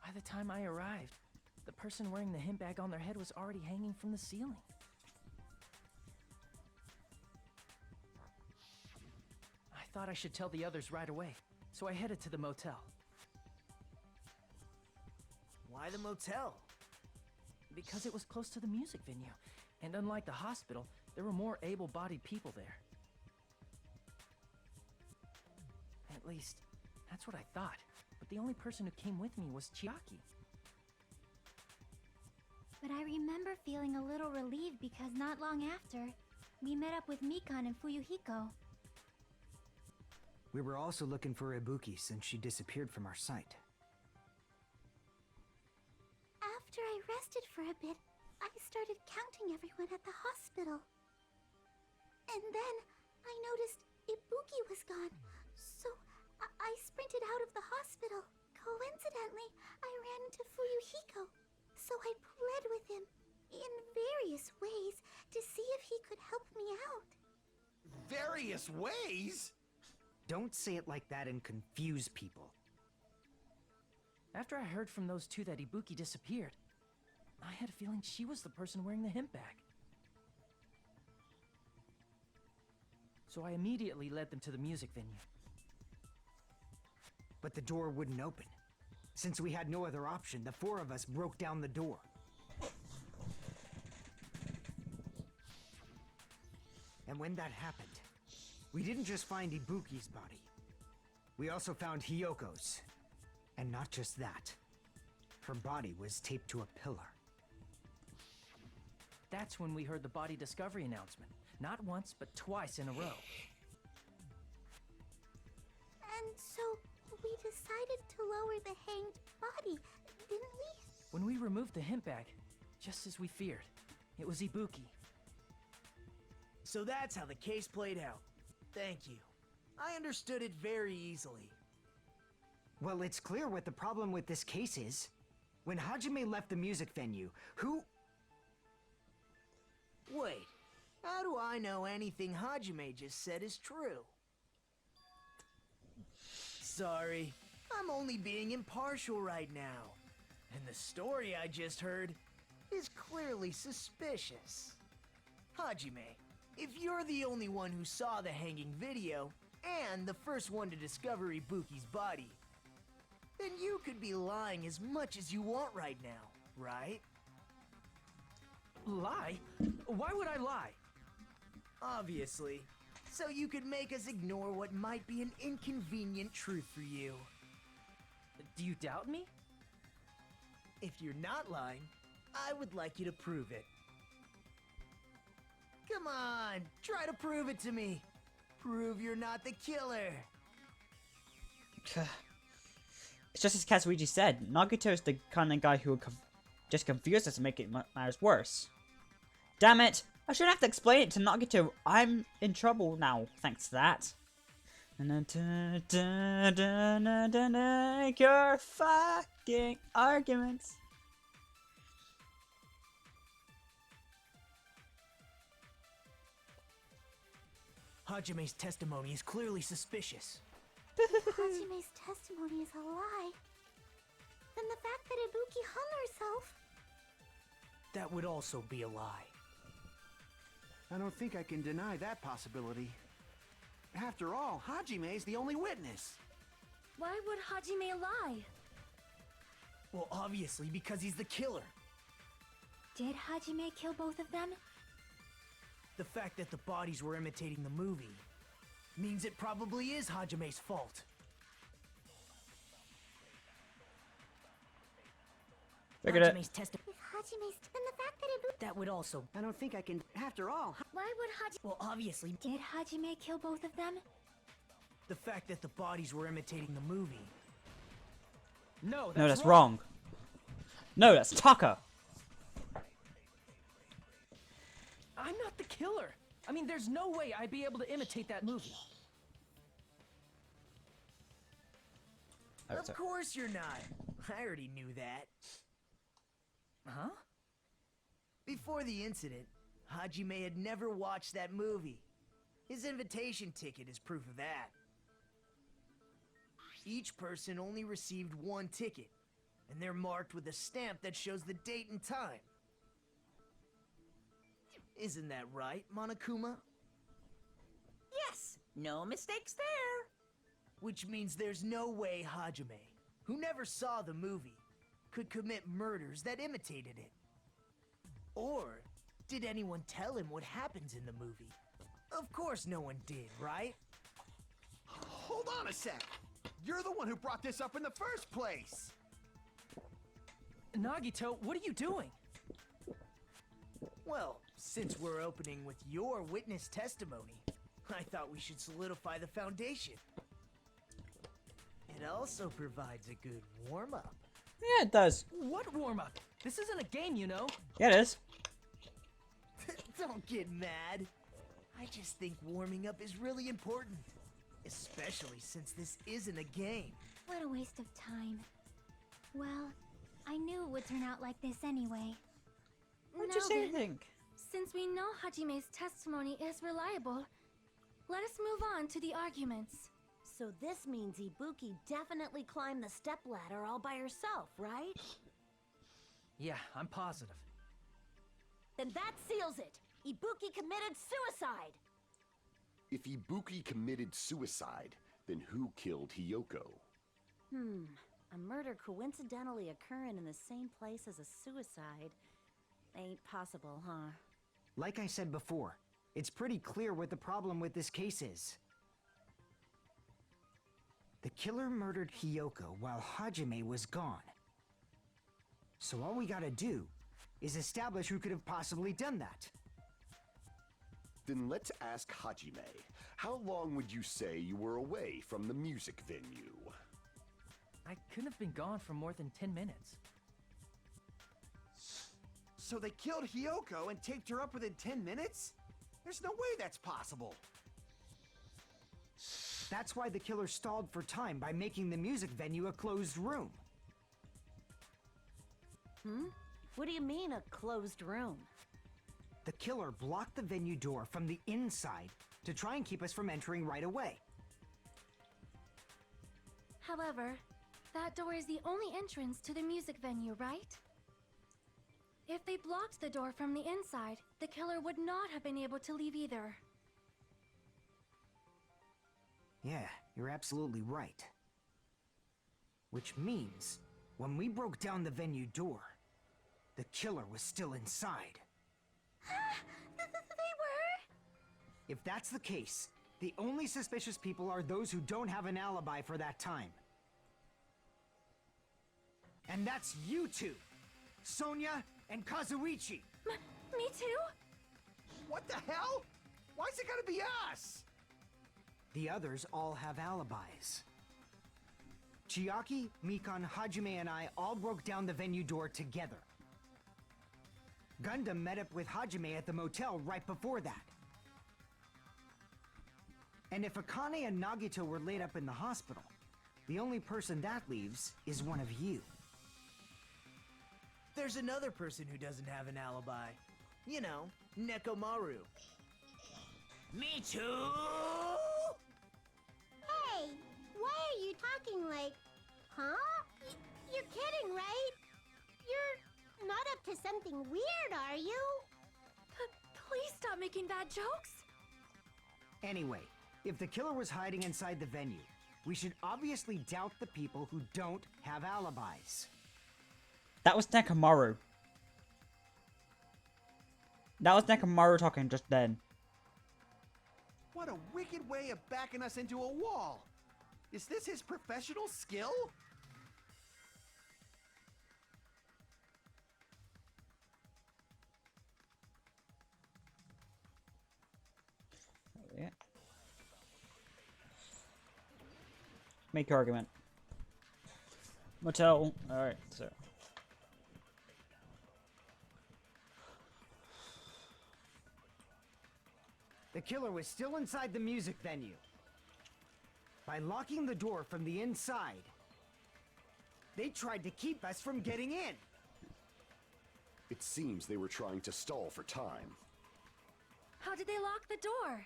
By the time I arrived, the person wearing the hemp bag on their head was already hanging from the ceiling. I thought I should tell the others right away, so I headed to the motel. Why the motel? Because it was close to the music venue, and unlike the hospital, there were more able-bodied people there. At least, that's what I thought, but the only person who came with me was Chiaki. But I remember feeling a little relieved because not long after, we met up with Mikan and Fuyuhiko. We were also looking for Ibuki since she disappeared from our sight. After I rested for a bit, I started counting everyone at the hospital. And then I noticed Ibuki was gone, so I sprinted out of the hospital. Coincidentally, I ran into Fuyuhiko, so I pled with him in various ways to see if he could help me out. Various ways? Don't say it like that and confuse people. After I heard from those two that Ibuki disappeared, I had a feeling she was the person wearing the hemp bag. So I immediately led them to the music venue. But the door wouldn't open. Since we had no other option, the four of us broke down the door. And when that happened, we didn't just find Ibuki's body. We also found Hyoko's. And not just that. Her body was taped to a pillar. That's when we heard the body discovery announcement. Not once, but twice in a row. And so we decided to lower the hanged body, didn't we? When we removed the hemp bag, just as we feared, it was Ibuki. So that's how the case played out. Thank you. I understood it very easily. Well, it's clear what the problem with this case is. When Hajime left the music venue, who... Wait, how do I know anything Hajime just said is true? Sorry, I'm only being impartial right now. And the story I just heard is clearly suspicious. Hajime, if you're the only one who saw the hanging video, and the first one to discover Ibuki's body, then you could be lying as much as you want right now, right? Lie? Why would I lie? Obviously. So you could make us ignore what might be an inconvenient truth for you. Do you doubt me? If you're not lying, I would like you to prove it. Come on, try to prove it to me. Prove you're not the killer. It's just as Kazuichi said, Nagito is the kind of guy who would just confuse us and make it matters worse. Damn it! I shouldn't have to explain it to Nagito. I'm in trouble now, thanks to that. Your fucking arguments. Hajime's testimony is clearly suspicious. Hajime's testimony is a lie. Then the fact that Ibuki hung herself... that would also be a lie. I don't think I can deny that possibility. After all, Hajime is the only witness. Why would Hajime lie? Well, obviously because he's the killer. Did Hajime kill both of them? The fact that the bodies were imitating the movie means it probably is Hajime's fault. Figured it. Hajime's testimony. If Hajime's and the fact that Ibuki That would also. I don't think I can. After all, Why would Hajime... Well, obviously, Did Hajime kill both of them? the fact that the bodies were imitating the movie. No, No, that's wrong. No, that's Taka. I'm not the killer. I mean, there's no way I'd be able to imitate that movie. Of course you're not. I already knew that. Huh? Before the incident, Hajime had never watched that movie. His invitation ticket is proof of that. Each person only received one ticket, and they're marked with a stamp that shows the date and time. Isn't that right, Monokuma? Yes, no mistakes there. Which means there's no way Hajime, who never saw the movie, could commit murders that imitated it. Or did anyone tell him what happens in the movie? Of course no one did, right? hold on a sec. You're the one who brought this up in the first place. Nagito, what are you doing? Well, since we're opening with your witness testimony, I thought we should solidify the foundation. It also provides a good warm-up. Yeah, it does. What warm-up? This isn't a game, you know. Yeah, it is. Don't get mad. I just think warming up is really important. Especially since this isn't a game. What a waste of time. Well, I knew it would turn out like this anyway. What'd Now you say you then, think? Since we know Hajime's testimony is reliable, let us move on to the arguments. So this means Ibuki definitely climbed the stepladder all by herself, right? Yeah, I'm positive. Then that seals it. Ibuki committed suicide. If Ibuki committed suicide, then who killed Hyoko? A murder coincidentally occurring in the same place as a suicide. Ain't possible, huh? Like I said before, it's pretty clear what the problem with this case is. The killer murdered Hyoko while Hajime was gone. So all we gotta do is establish who could have possibly done that. Then let's ask Hajime. How long would you say you were away from the music venue? I couldn't have been gone for more than 10 minutes. So they killed Hyoko and taped her up within 10 minutes? There's no way that's possible. That's why the killer stalled for time by making the music venue a closed room. What do you mean, a closed room? The killer blocked the venue door from the inside to try and keep us from entering right away. However, that door is the only entrance to the music venue, right? If they blocked the door from the inside, the killer would not have been able to leave either. Yeah, you're absolutely right. Which means, when we broke down the venue door, the killer was still inside. They were? If that's the case, the only suspicious people are those who don't have an alibi for that time. And that's you two, Sonia and Kazuichi. Me too? What the hell? Why's it gotta be us? The others all have alibis. Chiaki, Mikan, Hajime, and I all broke down the venue door together. Gundam met up with Hajime at the motel right before that. And if Akane and Nagito were laid up in the hospital, the only person that leaves is one of you. There's another person who doesn't have an alibi. You know, Nekomaru. Me too! Hey, why are you talking like, huh? You're kidding, right? You're Not up to something weird, are you? Please stop making bad jokes. Anyway, if the killer was hiding inside the venue, we should obviously doubt the people who don't have alibis. That was Nekamaru. That was Nekamaru talking just then. What a wicked way of backing us into a wall! Is this his professional skill? Yeah. Make your argument. Motel. Alright, so. The killer was still inside the music venue. By locking the door from the inside, they tried to keep us from getting in. It seems they were trying to stall for time. How did they lock the door?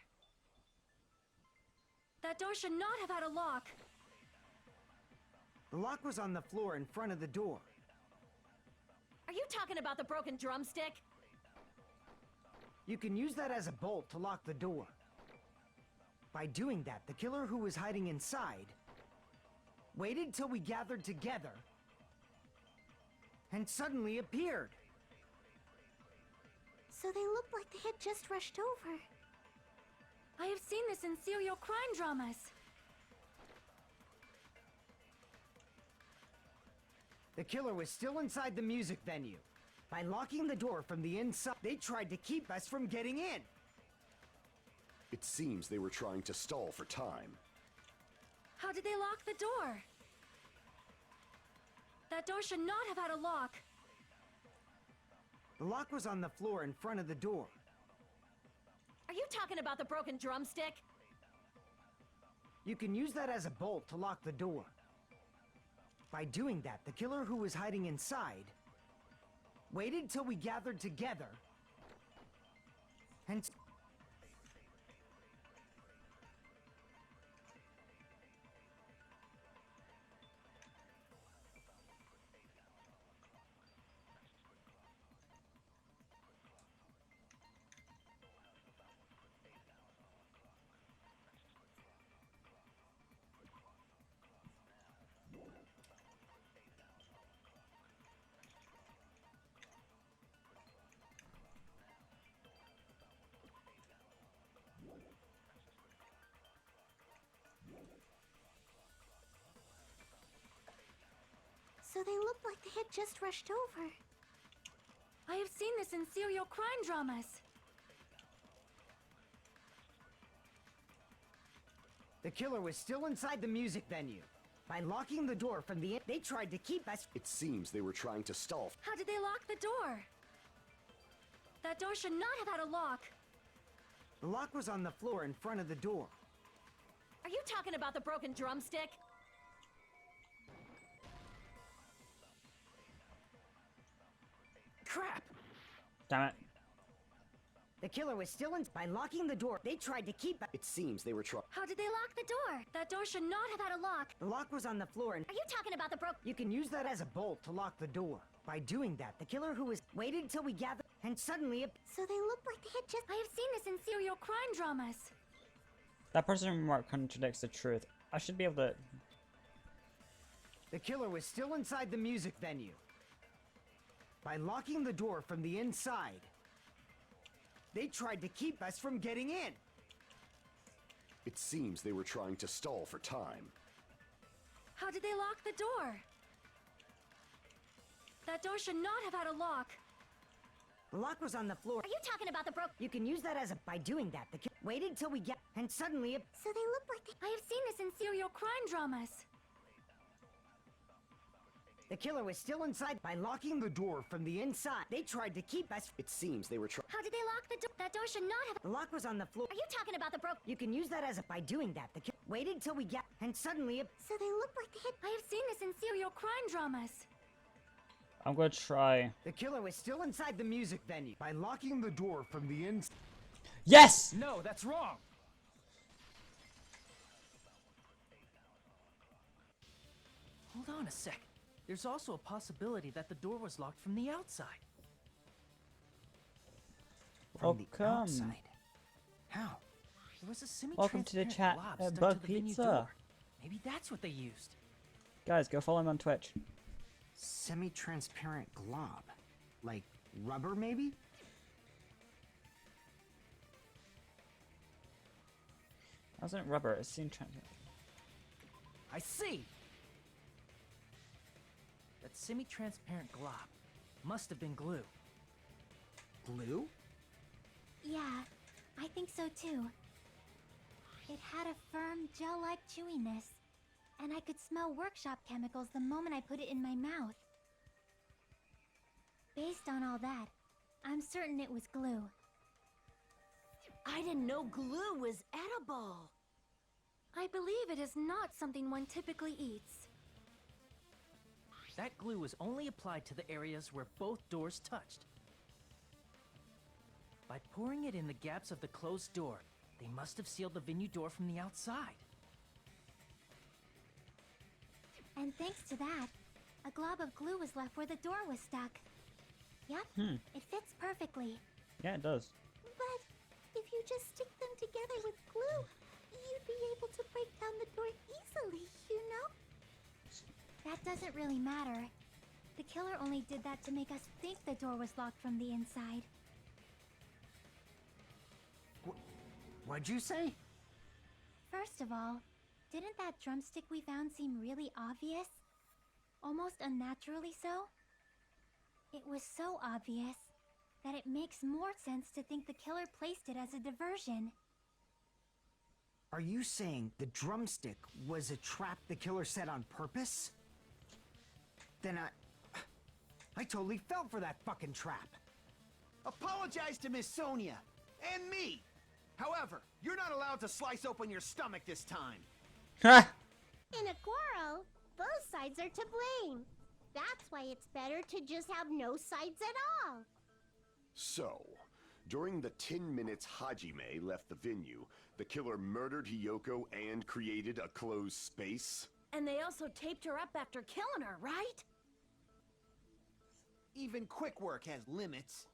That door should not have had a lock. The lock was on the floor in front of the door. Are you talking about the broken drumstick? You can use that as a bolt to lock the door. By doing that, the killer who was hiding inside waited till we gathered together and suddenly appeared. So they looked like they had just rushed over. I have seen this in serial crime dramas. The killer was still inside the music venue. By locking the door from the inside, they tried to keep us from getting in. It seems they were trying to stall for time. How did they lock the door? That door should not have had a lock. The lock was on the floor in front of the door. Are you talking about the broken drumstick? You can use that as a bolt to lock the door. By doing that, the killer who was hiding inside waited till we gathered together and... So they looked like they had just rushed over. I have seen this in serial crime dramas. The killer was still inside the music venue. By locking the door from the... They tried to keep us... It seems they were trying to stall. How did they lock the door? That door should not have had a lock. The lock was on the floor in front of the door. Are you talking about the broken drumstick? Crap! Damn it. The killer was still in... By locking the door, they tried to keep us... It seems they were trying. How did they lock the door? That door should not have had a lock. The lock was on the floor and... Are you talking about the You can use that as a bolt to lock the door. By doing that, the killer who was... Waited till we gathered and suddenly... So they looked like they had just... I have seen this in serial crime dramas. That person remark contradicts the truth. I should be able to... The killer was still inside the music venue. By locking the door from the inside, they tried to keep us from getting in. It seems they were trying to stall for time. How did they lock the door? That door should not have had a lock. The lock was on the floor. Are you talking about the You can use that as a... By doing that, the killer waited till we get... And suddenly... So they looked like they... I have seen this in serial crime dramas. The killer was still inside. By locking the door from the inside, they tried to keep us... It seems they were trying. How did they lock the door? That door should not have... The lock was on the floor. Are you talking about the You can use that as a... By doing that, the killer waited till we get... And suddenly... So they looked like they had... I have seen this in serial crime dramas. I'm gonna try. The killer was still inside the music venue. By locking the door from the inside... Yes! No, that's wrong! Hold on a sec. There's also a possibility that the door was locked from the outside. From the Welcome. outside. How? There was a semi-transparent Welcome to the chat, glob stuck Bug to the venue Pizza. door. Maybe that's what they used. Guys, go follow him on Twitch. Semi-transparent glob. Like rubber, maybe? That wasn't rubber, it's semi-transparent. I see! That semi-transparent glob must have been glue. Glue? Yeah, I think so too. It had a firm, gel-like chewiness, and I could smell workshop chemicals the moment I put it in my mouth. Based on all that, I'm certain it was glue. I didn't know glue was edible. I believe it is not something one typically eats. That glue was only applied to the areas where both doors touched. By pouring it in the gaps of the closed door, they must have sealed the venue door from the outside. And thanks to that, a glob of glue was left where the door was stuck. Yep, it fits perfectly. Yeah, it does. But if you just stick them together with glue, you'd be able to break down the door easily, you know? That doesn't really matter. The killer only did that to make us think the door was locked from the inside. What'd you say? First of all, didn't that drumstick we found seem really obvious? Almost unnaturally so? It was so obvious that it makes more sense to think the killer placed it as a diversion. Are you saying the drumstick was a trap the killer set on purpose? Then I totally fell for that fucking trap. Apologize to Miss Sonia and me. However, you're not allowed to slice open your stomach this time. Ha! In a quarrel, both sides are to blame. That's why it's better to just have no sides at all. So, during the 10 minutes Hajime left the venue, the killer murdered Hyoko and created a closed space? And they also taped her up after killing her, right? Even quick work has limits.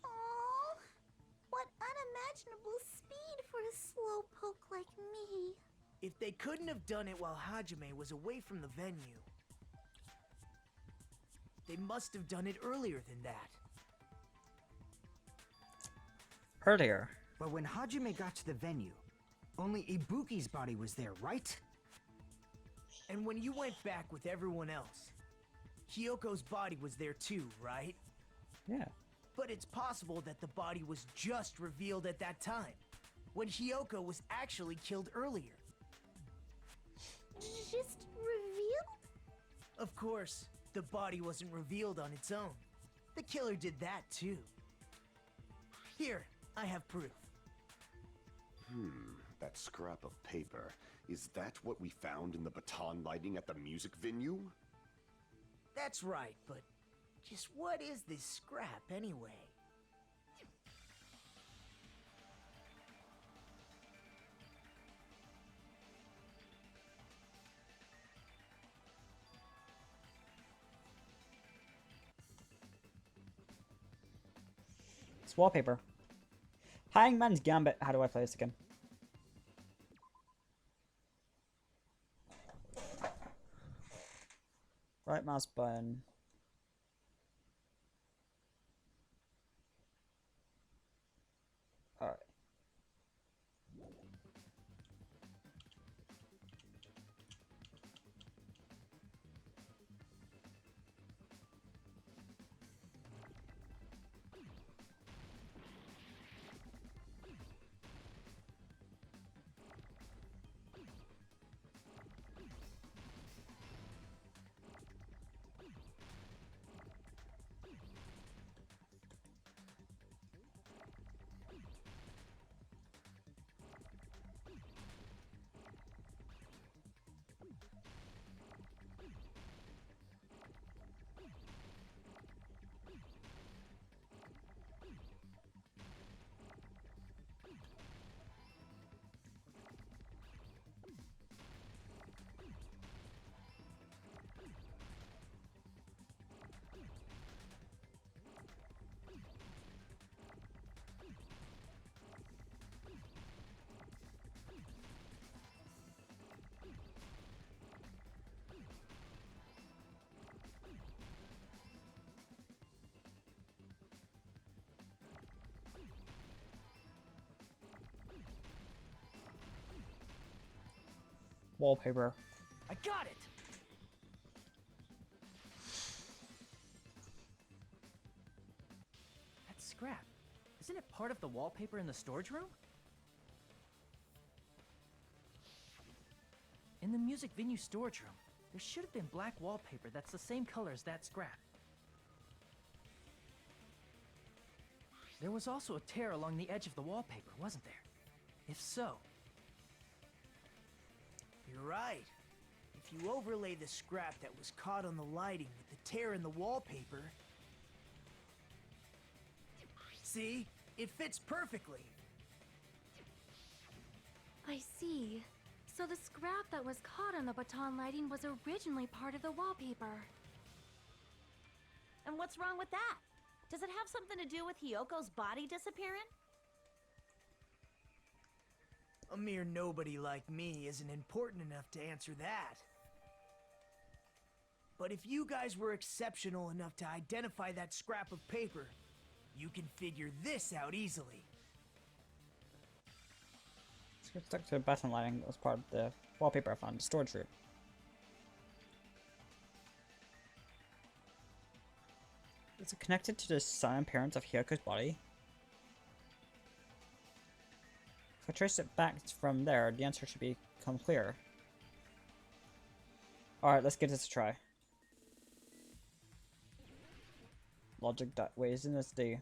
Oh, what unimaginable speed for a slowpoke like me. If they couldn't have done it while Hajime was away from the venue, they must have done it earlier than that. Earlier. But when Hajime got to the venue, only Ibuki's body was there, right? And when you went back with everyone else, Hyoko's body was there too, right? Yeah. But it's possible that the body was just revealed at that time, when Hyoko was actually killed earlier. Just revealed? Of course, the body wasn't revealed on its own. The killer did that too. Here, I have proof. That scrap of paper. Is that what we found in the baton lighting at the music venue? That's right, but just what is this scrap anyway? It's wallpaper. Hangman's Gambit. How do I play this again? Right mouse button. Alright. wallpaper. I got it! That scrap. Isn't it part of the wallpaper in the storage room? In the music venue storage room, there should have been black wallpaper that's the same color as that scrap. There was also a tear along the edge of the wallpaper, wasn't there? If so... You're right. If you overlay the scrap that was caught on the lighting with the tear in the wallpaper... See? It fits perfectly. I see. So the scrap that was caught on the baton lighting was originally part of the wallpaper. And what's wrong with that? Does it have something to do with Hyoko's body disappearing? A mere nobody like me isn't important enough to answer that. But if you guys were exceptional enough to identify that scrap of paper, you can figure this out easily. Let's get stuck to the button lighting that was part of the wallpaper I found in the storage room. Is it connected to the silent appearance of Hyoko's body? If I trace it back from there, the answer should become clear. Alright, let's give this a try. Logic that weighs in this D.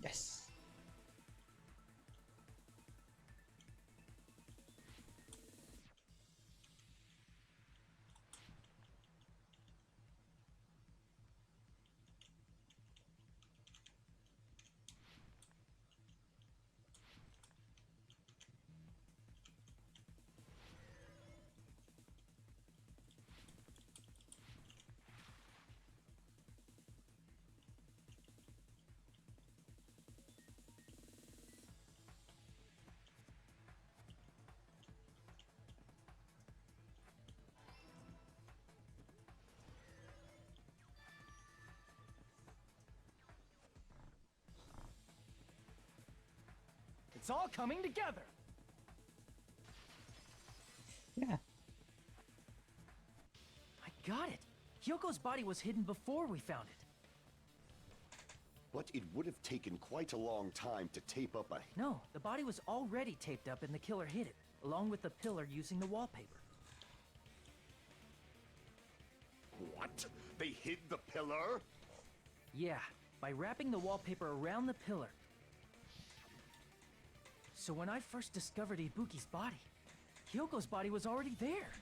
Yes. It's all coming together! Yeah. I got it! Hyoko's body was hidden before we found it. But it would have taken quite a long time to tape up a... No, the body was already taped up and the killer hid it, along with the pillar using the wallpaper. What? They hid the pillar? Yeah, by wrapping the wallpaper around the pillar. So when I first discovered Ibuki's body, Hyoko's body was already there.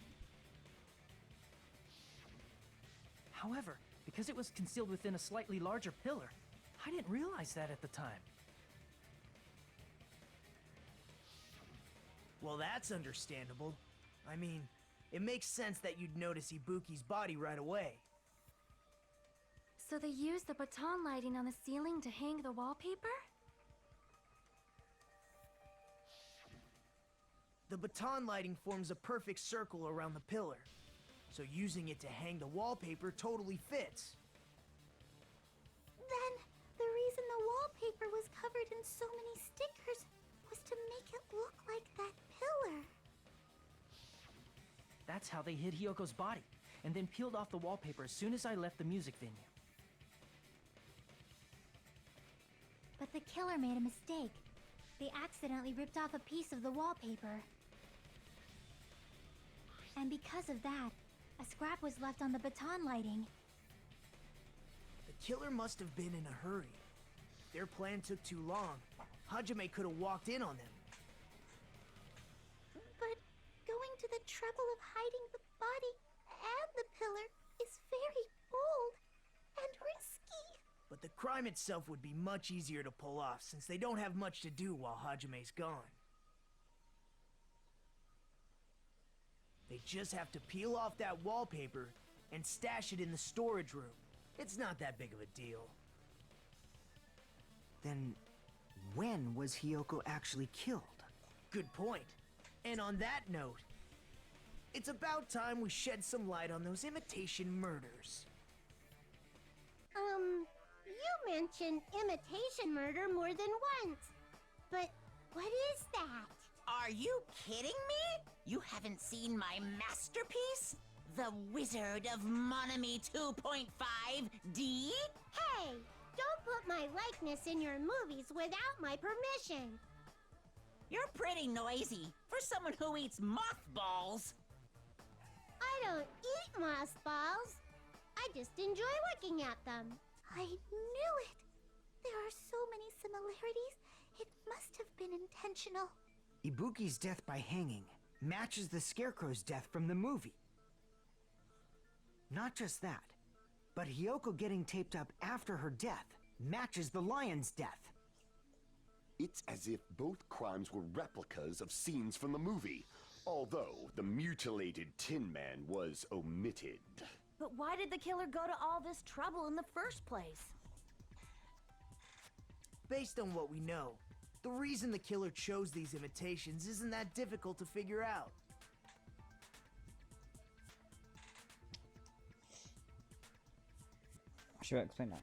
However, because it was concealed within a slightly larger pillar, I didn't realize that at the time. Well, that's understandable. I mean, it makes sense that you'd notice Ibuki's body right away. So they used the baton lighting on the ceiling to hang the wallpaper? The baton lighting forms a perfect circle around the pillar, so using it to hang the wallpaper totally fits. Then, the reason the wallpaper was covered in so many stickers was to make it look like that pillar. That's how they hid Hyoko's body, and then peeled off the wallpaper as soon as I left the music venue. But the killer made a mistake. They accidentally ripped off a piece of the wallpaper. And because of that, a scrap was left on the baton lighting. The killer must have been in a hurry. Their plan took too long. Hajime could have walked in on them. But going to the trouble of hiding the body and the pillar is very bold and risky. But the crime itself would be much easier to pull off since they don't have much to do while Hajime's gone. They just have to peel off that wallpaper and stash it in the storage room. It's not that big of a deal. Then, when was Hyoko actually killed? Good point. And on that note, it's about time we shed some light on those imitation murders. You mentioned imitation murder more than once. But what is that? Are you kidding me? You haven't seen my masterpiece? The Wizard of Monami 2.5D? Hey, don't put my likeness in your movies without my permission. You're pretty noisy for someone who eats mothballs. I don't eat mothballs. I just enjoy looking at them. I knew it. There are so many similarities. It must have been intentional. Ibuki's death by hanging matches the Scarecrow's death from the movie. Not just that, but Hyoko getting taped up after her death matches the lion's death. It's as if both crimes were replicas of scenes from the movie, although the mutilated Tin Man was omitted. But why did the killer go to all this trouble in the first place? Based on what we know, the reason the killer chose these imitations isn't that difficult to figure out. Should I explain that?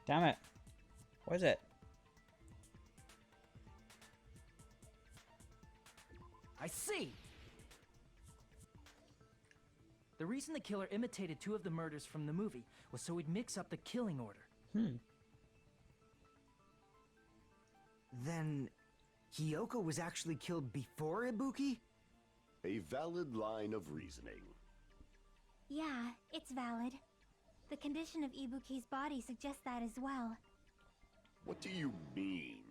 Damn it. What is it? I see! The reason the killer imitated two of the murders from the movie was so he'd mix up the killing order. Then, Hyoko was actually killed before Ibuki? A valid line of reasoning. Yeah, it's valid. The condition of Ibuki's body suggests that as well. What do you mean?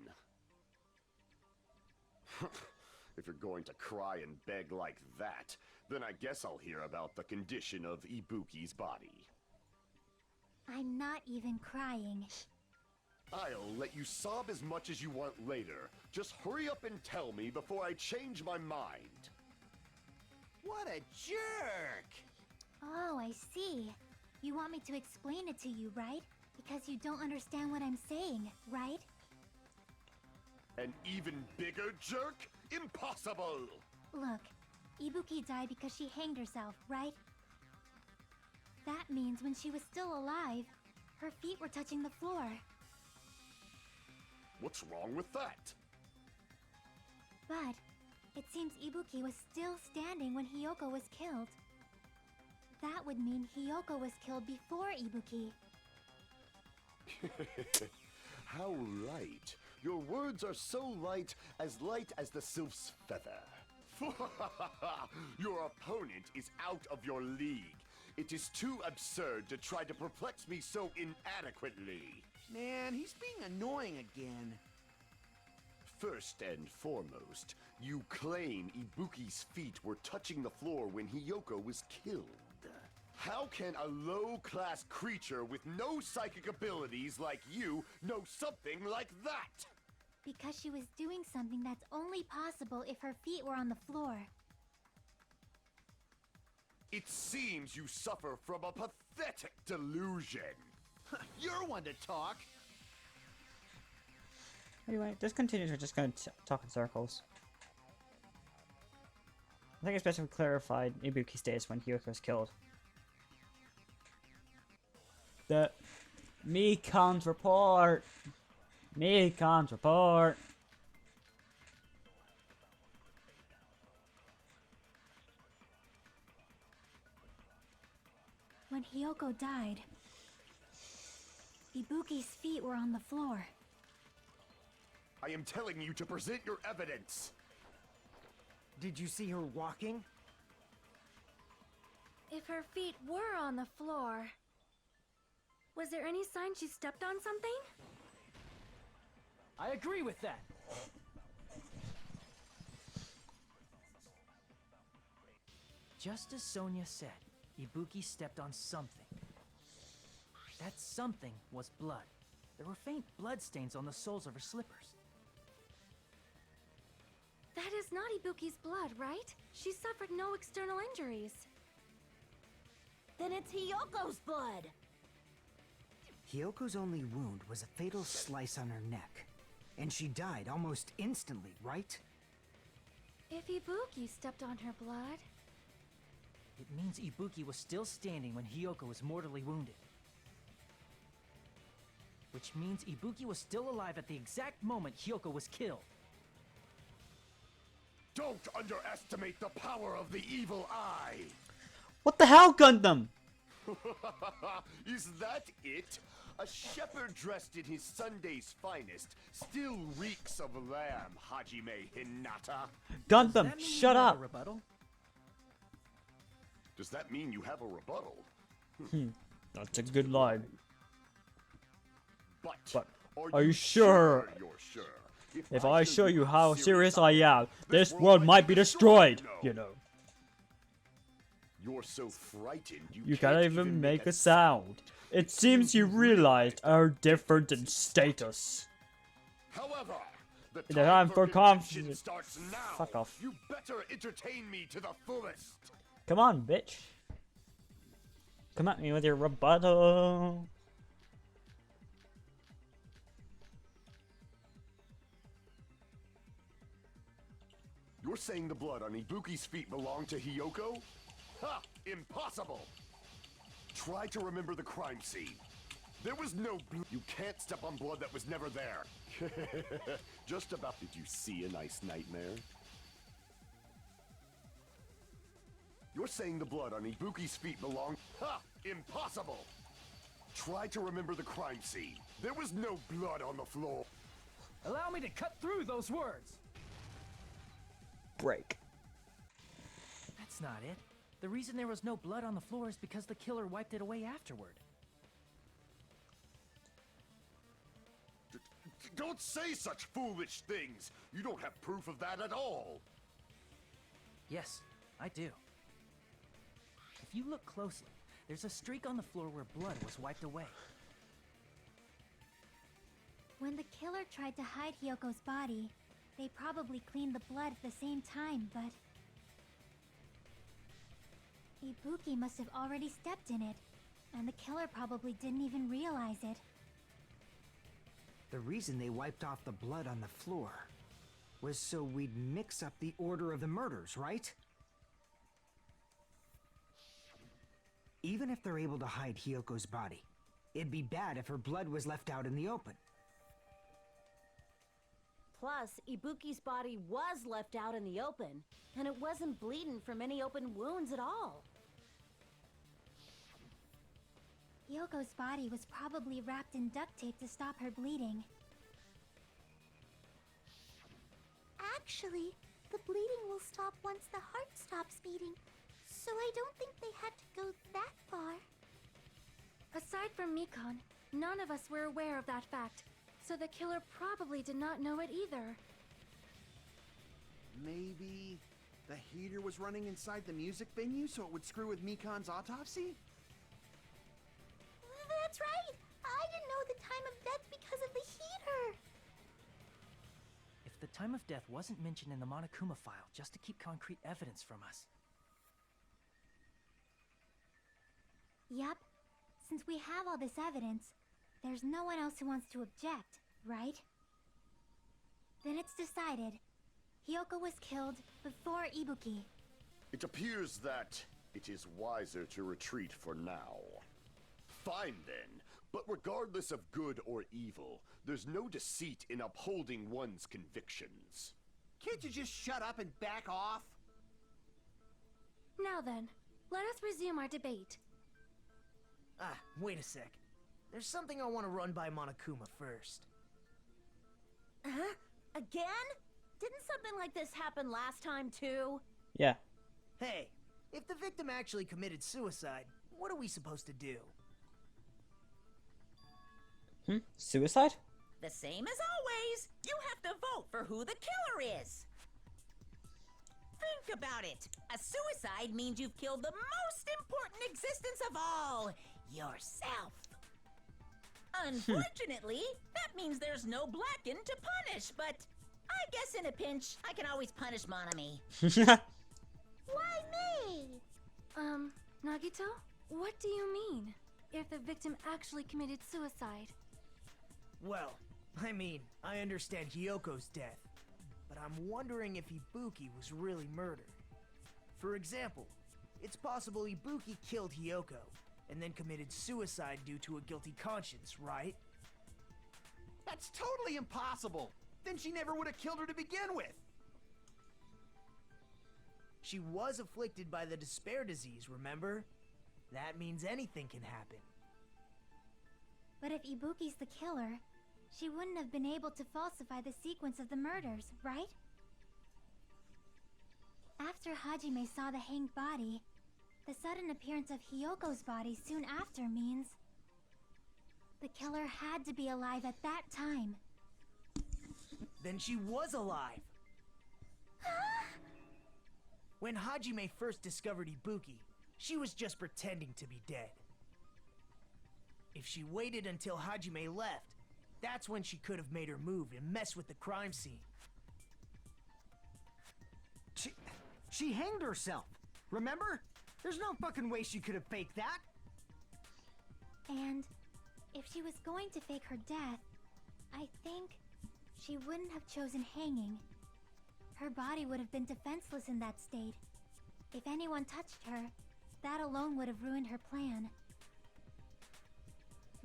If you're going to cry and beg like that, then I guess I'll hear about the condition of Ibuki's body. I'm not even crying. I'll let you sob as much as you want later. Just hurry up and tell me before I change my mind. What a jerk! Oh, I see. You want me to explain it to you, right? Because you don't understand what I'm saying, right? An even bigger jerk? Impossible! Look, Ibuki died because she hanged herself, right? That means when she was still alive, her feet were touching the floor. What's wrong with that? But it seems Ibuki was still standing when Hyoko was killed. That would mean Hyoko was killed before Ibuki. How light. Your words are so light as the sylph's feather. Your opponent is out of your league. It is too absurd to try to perplex me so inadequately. Man, he's being annoying again. First and foremost, you claim Ibuki's feet were touching the floor when Hyoko was killed. How can a low-class creature with no psychic abilities like you know something like that? Because she was doing something that's only possible if her feet were on the floor. It seems you suffer from a pathetic delusion. You're one to talk. Anyway, this continues. We're just gonna talk in circles. I think it's best if we clarified Ibuki's status when Hyoko was killed. The Mikan's report. Mikan's report. When Hyoko died, Ibuki's feet were on the floor. I am telling you to present your evidence. Did you see her walking? If her feet were on the floor, was there any sign she stepped on something? I agree with that. Just as Sonia said, Ibuki stepped on something. That something was blood. There were faint bloodstains on the soles of her slippers. That is not Ibuki's blood, right? She suffered no external injuries. Then it's Hyoko's blood. Hyoko's only wound was a fatal slice on her neck. And she died almost instantly, right? If Ibuki stepped on her blood... It means Ibuki was still standing when Hyoko was mortally wounded. Which means Ibuki was still alive at the exact moment Hyoko was killed. Don't underestimate the power of the evil eye. What the hell, Gundam? Is that it? A shepherd dressed in his Sunday's finest still reeks of lamb, Hajime Hinata. Gundam, Does that mean shut you have up. a rebuttal? Does that mean you have a rebuttal? That's a good line. But are you sure? You're sure. If I show you how serious I am, this world might be destroyed, you know. You're so frightened You can't even make a sound. It seems you realized our difference in status. However, the The time time for for convention conf- starts now. Fuck off. You better entertain me to the fullest. Come on, bitch. Come at me with your rebuttal. You're saying the blood on Ibuki's feet belonged to Hyoko? Ha! Impossible! Try to remember the crime scene. There was no blood. You can't step on blood that was never there. Just about. Did you see a nice nightmare? You're saying the blood on Ibuki's feet belonged. Ha! Impossible! Try to remember the crime scene. There was no blood on the floor. Allow me to cut through those words! Break. That's not it. The reason there was no blood on the floor is because the killer wiped it away afterward. Don't say such foolish things! You don't have proof of that at all! Yes, I do. If you look closely, there's a streak on the floor where blood was wiped away. When the killer tried to hide Hyoko's body, they probably cleaned the blood at the same time, but... Ibuki must have already stepped in it, and the killer probably didn't even realize it. The reason they wiped off the blood on the floor was so we'd mix up the order of the murders, right? Even if they're able to hide Hyoko's body, it'd be bad if her blood was left out in the open. Plus, Ibuki's body was left out in the open, and it wasn't bleeding from any open wounds at all. Hyoko's body was probably wrapped in duct tape to stop her bleeding. Actually, the bleeding will stop once the heart stops beating, so I don't think they had to go that far. Aside from Mikan, none of us were aware of that fact, so the killer probably did not know it either. Maybe the heater was running inside the music venue so it would screw with Mikan's autopsy? That's right! I didn't know the time of death because of the heater! the time of death wasn't mentioned in the Monokuma file just to keep concrete evidence from us. Yup. Since we have all this evidence, there's no one else who wants to object, right? Then it's decided. Hyoko was killed before Ibuki. It appears that it is wiser to retreat for now. Fine then, but regardless of good or evil, there's no deceit in upholding one's convictions. Can't you just shut up and back off? Now then, let us resume our debate. Ah, wait a sec. There's something I want to run by Monokuma first. Huh? Again? Didn't something like this happen last time too? Yeah. Hey, if the victim actually committed suicide, what are we supposed to do? Suicide? The same as always. You have to vote for who the killer is. Think about it. A suicide means you've killed the most important existence of all, yourself. Unfortunately, that means there's no Blacken to punish, but I guess in a pinch, I can always punish Monami. Why me? Nagito? What do you mean? If the victim actually committed suicide? Well, I mean, I understand Hyoko's death, but I'm wondering if Ibuki was really murdered. For example, it's possible Ibuki killed Hyoko, and then committed suicide due to a guilty conscience, right? That's totally impossible! Then she never would have killed her to begin with! She was afflicted by the despair disease, remember? That means anything can happen. But if Ibuki's the killer, she wouldn't have been able to falsify the sequence of the murders, right? After Hajime saw the hanged body, the sudden appearance of Hyoko's body soon after means the killer had to be alive at that time. Then she was alive! When Hajime first discovered Ibuki, she was just pretending to be dead. If she waited until Hajime left, that's when she could have made her move and mess with the crime scene. She hanged herself, remember? There's no fucking way she could have faked that. And if she was going to fake her death, I think she wouldn't have chosen hanging. Her body would have been defenseless in that state. If anyone touched her, that alone would have ruined her plan.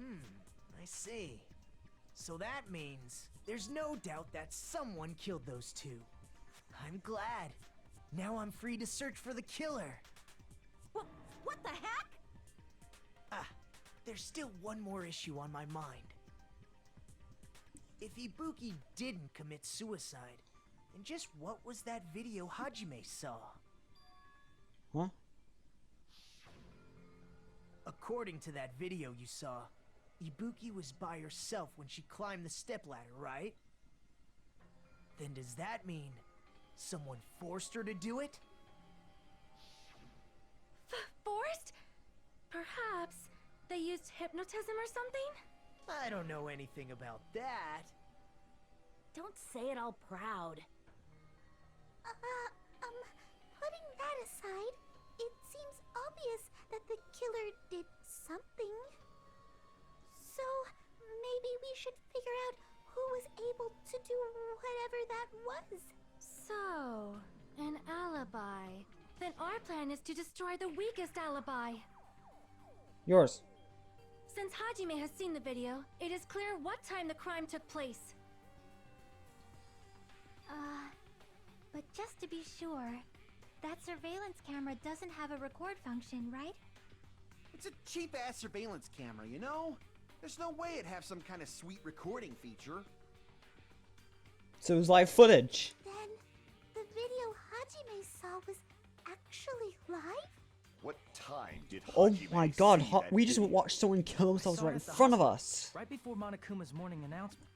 I see. So that means there's no doubt that someone killed those two. I'm glad. Now I'm free to search for the killer. What the heck? Ah, there's still one more issue on my mind. If Ibuki didn't commit suicide, then just what was that video Hajime saw? What? According to that video you saw, Ibuki was by herself when she climbed the stepladder, right? Then does that mean someone forced her to do it? Forced? Perhaps they used hypnotism or something? I don't know anything about that. Don't say it all proud. Putting that aside, it seems obvious that the killer did something. So, maybe we should figure out who was able to do whatever that was. So, an alibi. Then our plan is to destroy the weakest alibi. Yours. Since Hajime has seen the video, it is clear what time the crime took place. But just to be sure, that surveillance camera doesn't have a record function, right? It's a cheap-ass surveillance camera, you know? There's no way it'd have some kind of sweet recording feature. So it was live footage. Then, the video Hajime saw was actually live? What time did Oh Hajime my god, see that we just video? watched someone kill I themselves saw it right in at the front of hospital, us. right before Monokuma's morning announcement.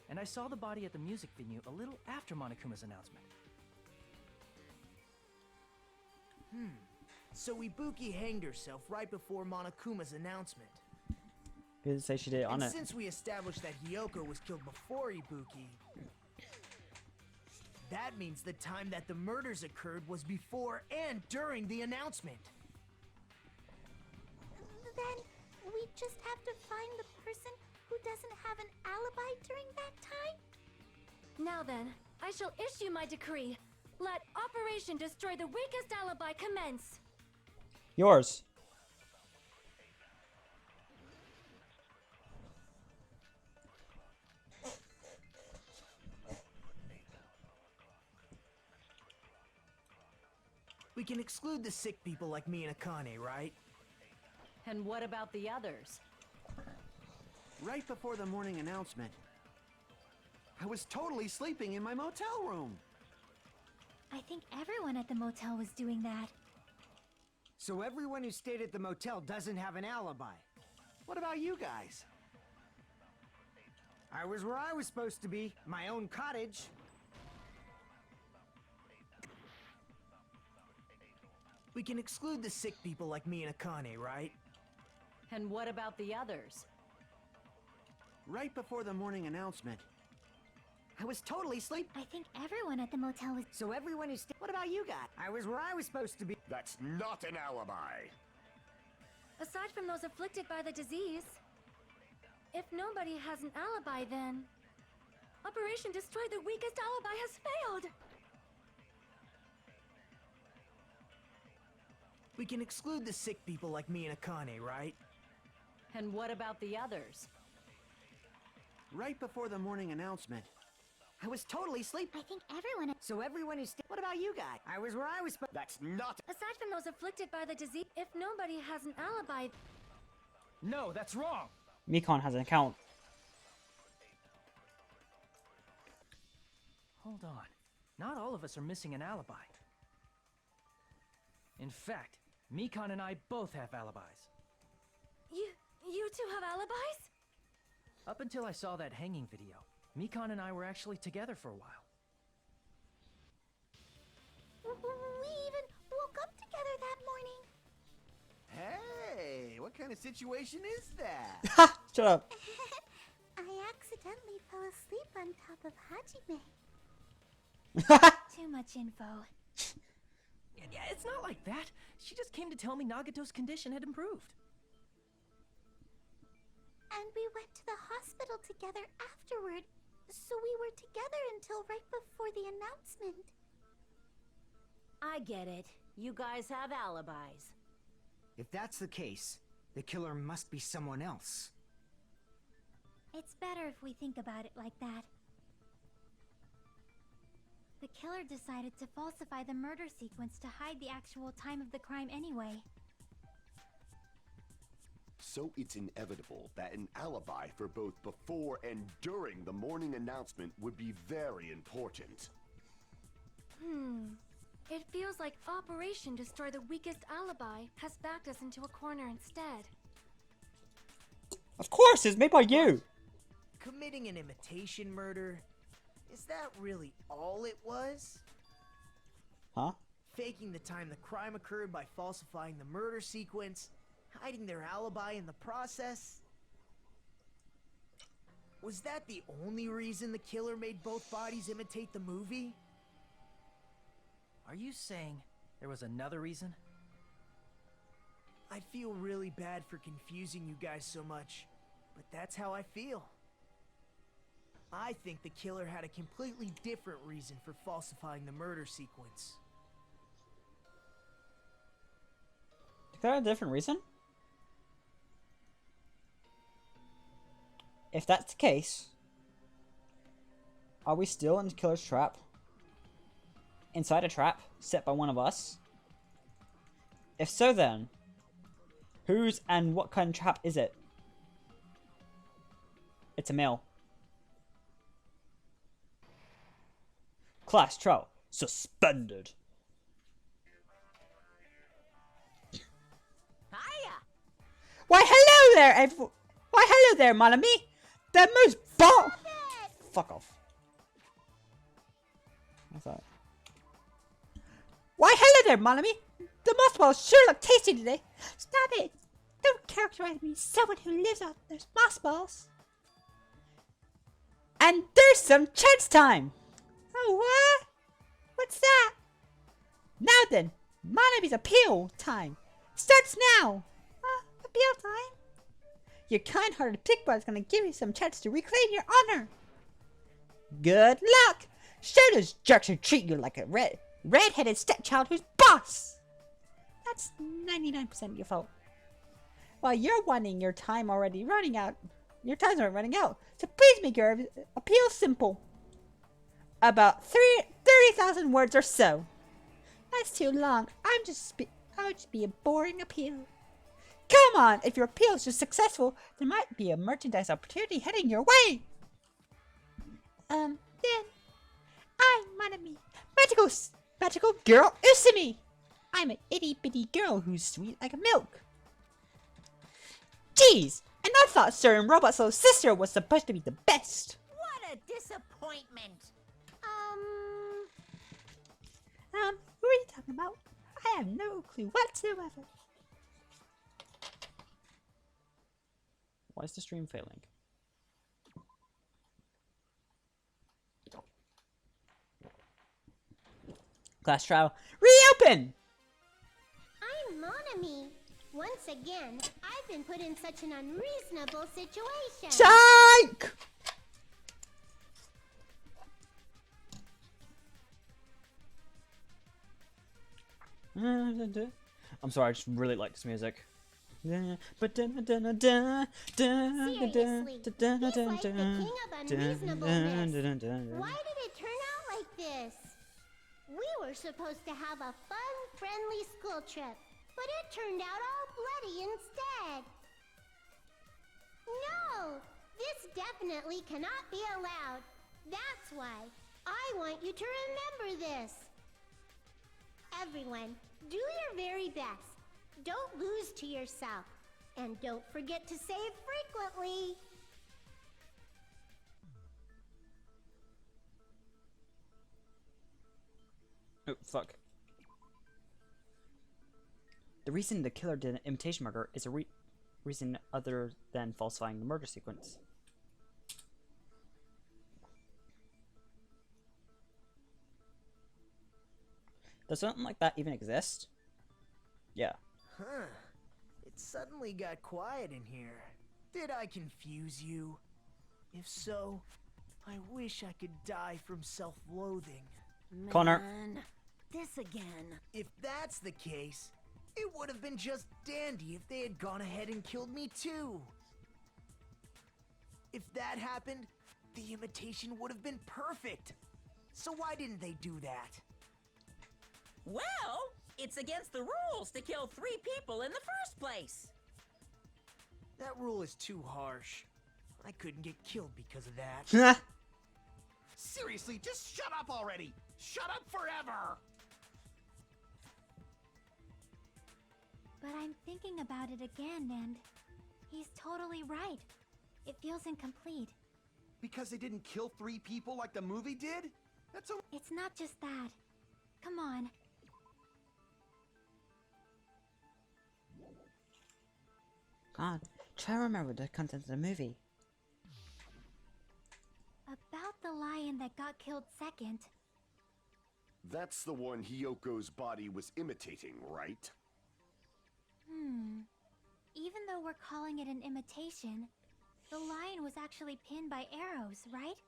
And I saw the body at the music venue a little after Monokuma's announcement. So Ibuki hanged herself right before Monokuma's announcement. Didn't say she did it on And it. since we established that Hyoko was killed before Ibuki, that means the time that the murders occurred was before and during the announcement. Then we just have to find the person who doesn't have an alibi during that time? Now then, I shall issue my decree. Let Operation Destroy the Weakest Alibi commence. Yours. We can exclude the sick people like me and Akane, right? And what about the others? Right before the morning announcement, I was totally sleeping in my motel room. I think everyone at the motel was doing that. So everyone who stayed at the motel doesn't have an alibi. What about you guys? I was where I was supposed to be, my own cottage. We can exclude the sick people like me and Akane, right? And what about the others? Right before the morning announcement, I was totally sleeping. I think everyone at the motel was. So everyone who stayed. What about you guys? I was where I was supposed to be. That's not an alibi. Aside from those afflicted by the disease, if nobody has an alibi, then Operation Destroy the Weakest Alibi has failed. We can exclude the sick people like me and Akane, right? And what about the others? Right before the morning announcement, I was totally sleeping. I think everyone. So everyone who stayed. What about you guys? I was where I was supposed. That's not. Aside from those afflicted by the disease, if nobody has an alibi, No, that's wrong. Mikon has an account. Hold on. Not all of us are missing an alibi. In fact, Mikon and I both have alibis. you two have alibis? Up until I saw that hanging video, Mikon and I were actually together for a while. We even woke up together that morning. Hey, what kind of situation is that? Ha! Shut up. I accidentally fell asleep on top of Hajime. Too much info. Yeah, it's not like that. She just came to tell me Nagato's condition had improved. And we went to the hospital together afterward. So we were together until right before the announcement. I get it. You guys have alibis. If that's the case, the killer must be someone else. It's better if we think about it like that. The killer decided to falsify the murder sequence to hide the actual time of the crime anyway. So it's inevitable that an alibi for both before and during the morning announcement would be very important. It feels like Operation Destroy the Weakest Alibi has backed us into a corner instead. Of course, it's made by you. Committing an imitation murder? Is that really all it was? Huh? Faking the time the crime occurred by falsifying the murder sequence, hiding their alibi in the process? Was that the only reason the killer made both bodies imitate the movie? Are you saying there was another reason? I feel really bad for confusing you guys so much, but that's how I feel. I think the killer had a completely different reason for falsifying the murder sequence. Is there a different reason? If that's the case, are we still in the killer's trap? Inside a trap set by one of us? If so, then whose and what kind of trap is it? It's a male. Class trial suspended. Hiya! Why, hello there, Why, hello there, mon ami. The most bomb. Fuck off. What's that? Why, hello there, mon ami. The mothballs sure look tasty today. Stop it. Don't characterize me as someone who lives out their moss balls. And there's some chance time! Oh, what? What's that? Now then, Monami's appeal time starts now! Appeal time? Your kind-hearted pickbot is gonna give you some chance to reclaim your honor! Good luck! Show those jerks who treat you like a red-headed stepchild who's boss! That's 99% your fault. While you're wanting your time already running out, your time's already running out, so please make your appeal simple. About 30,000 words or so. That's too long. I would just be a boring appeal. Come on, if your appeal is just successful, there might be a merchandise opportunity heading your way. Then I'm Manami, magical girl Usumi. I'm an itty bitty girl who's sweet like milk. Jeez, and I thought certain Robot's little sister was supposed to be the best. What a disappointment! Who are you talking about? I have no clue whatsoever. Why is the stream failing? Class trial reopen! I'm Monami. Once again, I've been put in such an unreasonable situation. Psych! I'm sorry, I just really like this music. Seriously, he's like the king of unreasonableness. Why did it turn out like this? We were supposed to have a fun, friendly school trip, but it turned out all bloody instead. No! This definitely cannot be allowed. That's why I want you to remember this. Everyone, do your very best. Don't lose to yourself. And don't forget to save frequently. Oh, fuck. The reason the killer did an imitation murder is a reason other than falsifying the murder sequence. Does something like that even exist? Yeah. Huh. It suddenly got quiet in here. Did I confuse you? If so, I wish I could die from self-loathing. Connor. Man, this again. If that's the case, it would have been just dandy if they had gone ahead and killed me too. If that happened, the imitation would have been perfect. So why didn't they do that? Well, it's against the rules to kill 3 people in the first place. That rule is too harsh. I couldn't get killed because of that. Seriously, just shut up already! Shut up forever! But I'm thinking about it again, and he's totally right. It feels incomplete. Because they didn't kill 3 people like the movie did? That's a... It's not just that. Come on. God, try to remember the content of the movie. About the lion that got killed second. That's the one Hyoko's body was imitating, right? Even though we're calling it an imitation, the lion was actually pinned by arrows, right?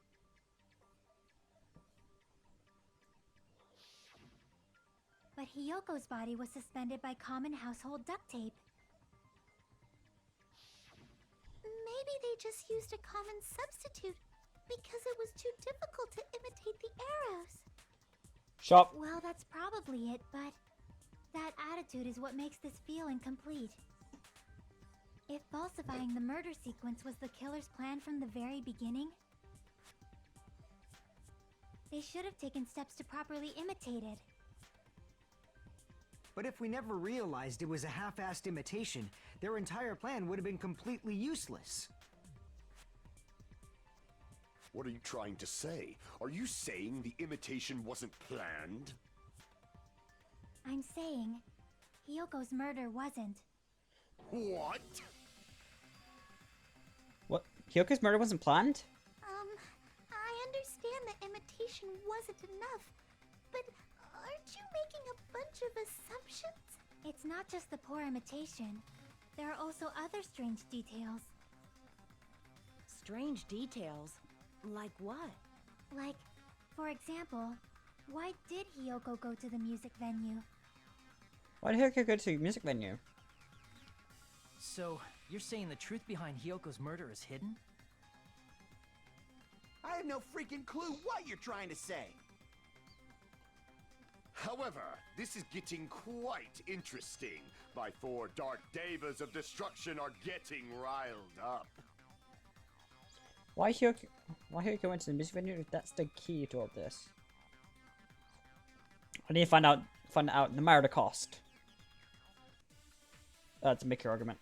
But Hyoko's body was suspended by common household duct tape. Maybe they just used a common substitute because it was too difficult to imitate the arrows. Shop. Well, that's probably it, but that attitude is what makes this feel incomplete. If falsifying the murder sequence was the killer's plan from the very beginning, they should have taken steps to properly imitate it. But if we never realized it was a half-assed imitation, their entire plan would have been completely useless. What are you trying to say? Are you saying the imitation wasn't planned? I'm saying, Hyoko's murder wasn't. What? What? Hyoko's murder wasn't planned? I understand that imitation wasn't enough, but aren't you making a bunch of assumptions? It's not just the poor imitation. There are also other strange details. Strange details? Like what? Like, for example, why did Hyoko go to the music venue? Why did Hyoko go to the music venue? So, you're saying the truth behind Hyoko's murder is hidden? I have no freaking clue what you're trying to say. However, this is getting quite interesting. My 4 dark devas of destruction are getting riled up. Why Hyoko went to the music venue? That's the key to all this. I need to find out no matter the cost. That's a make your argument.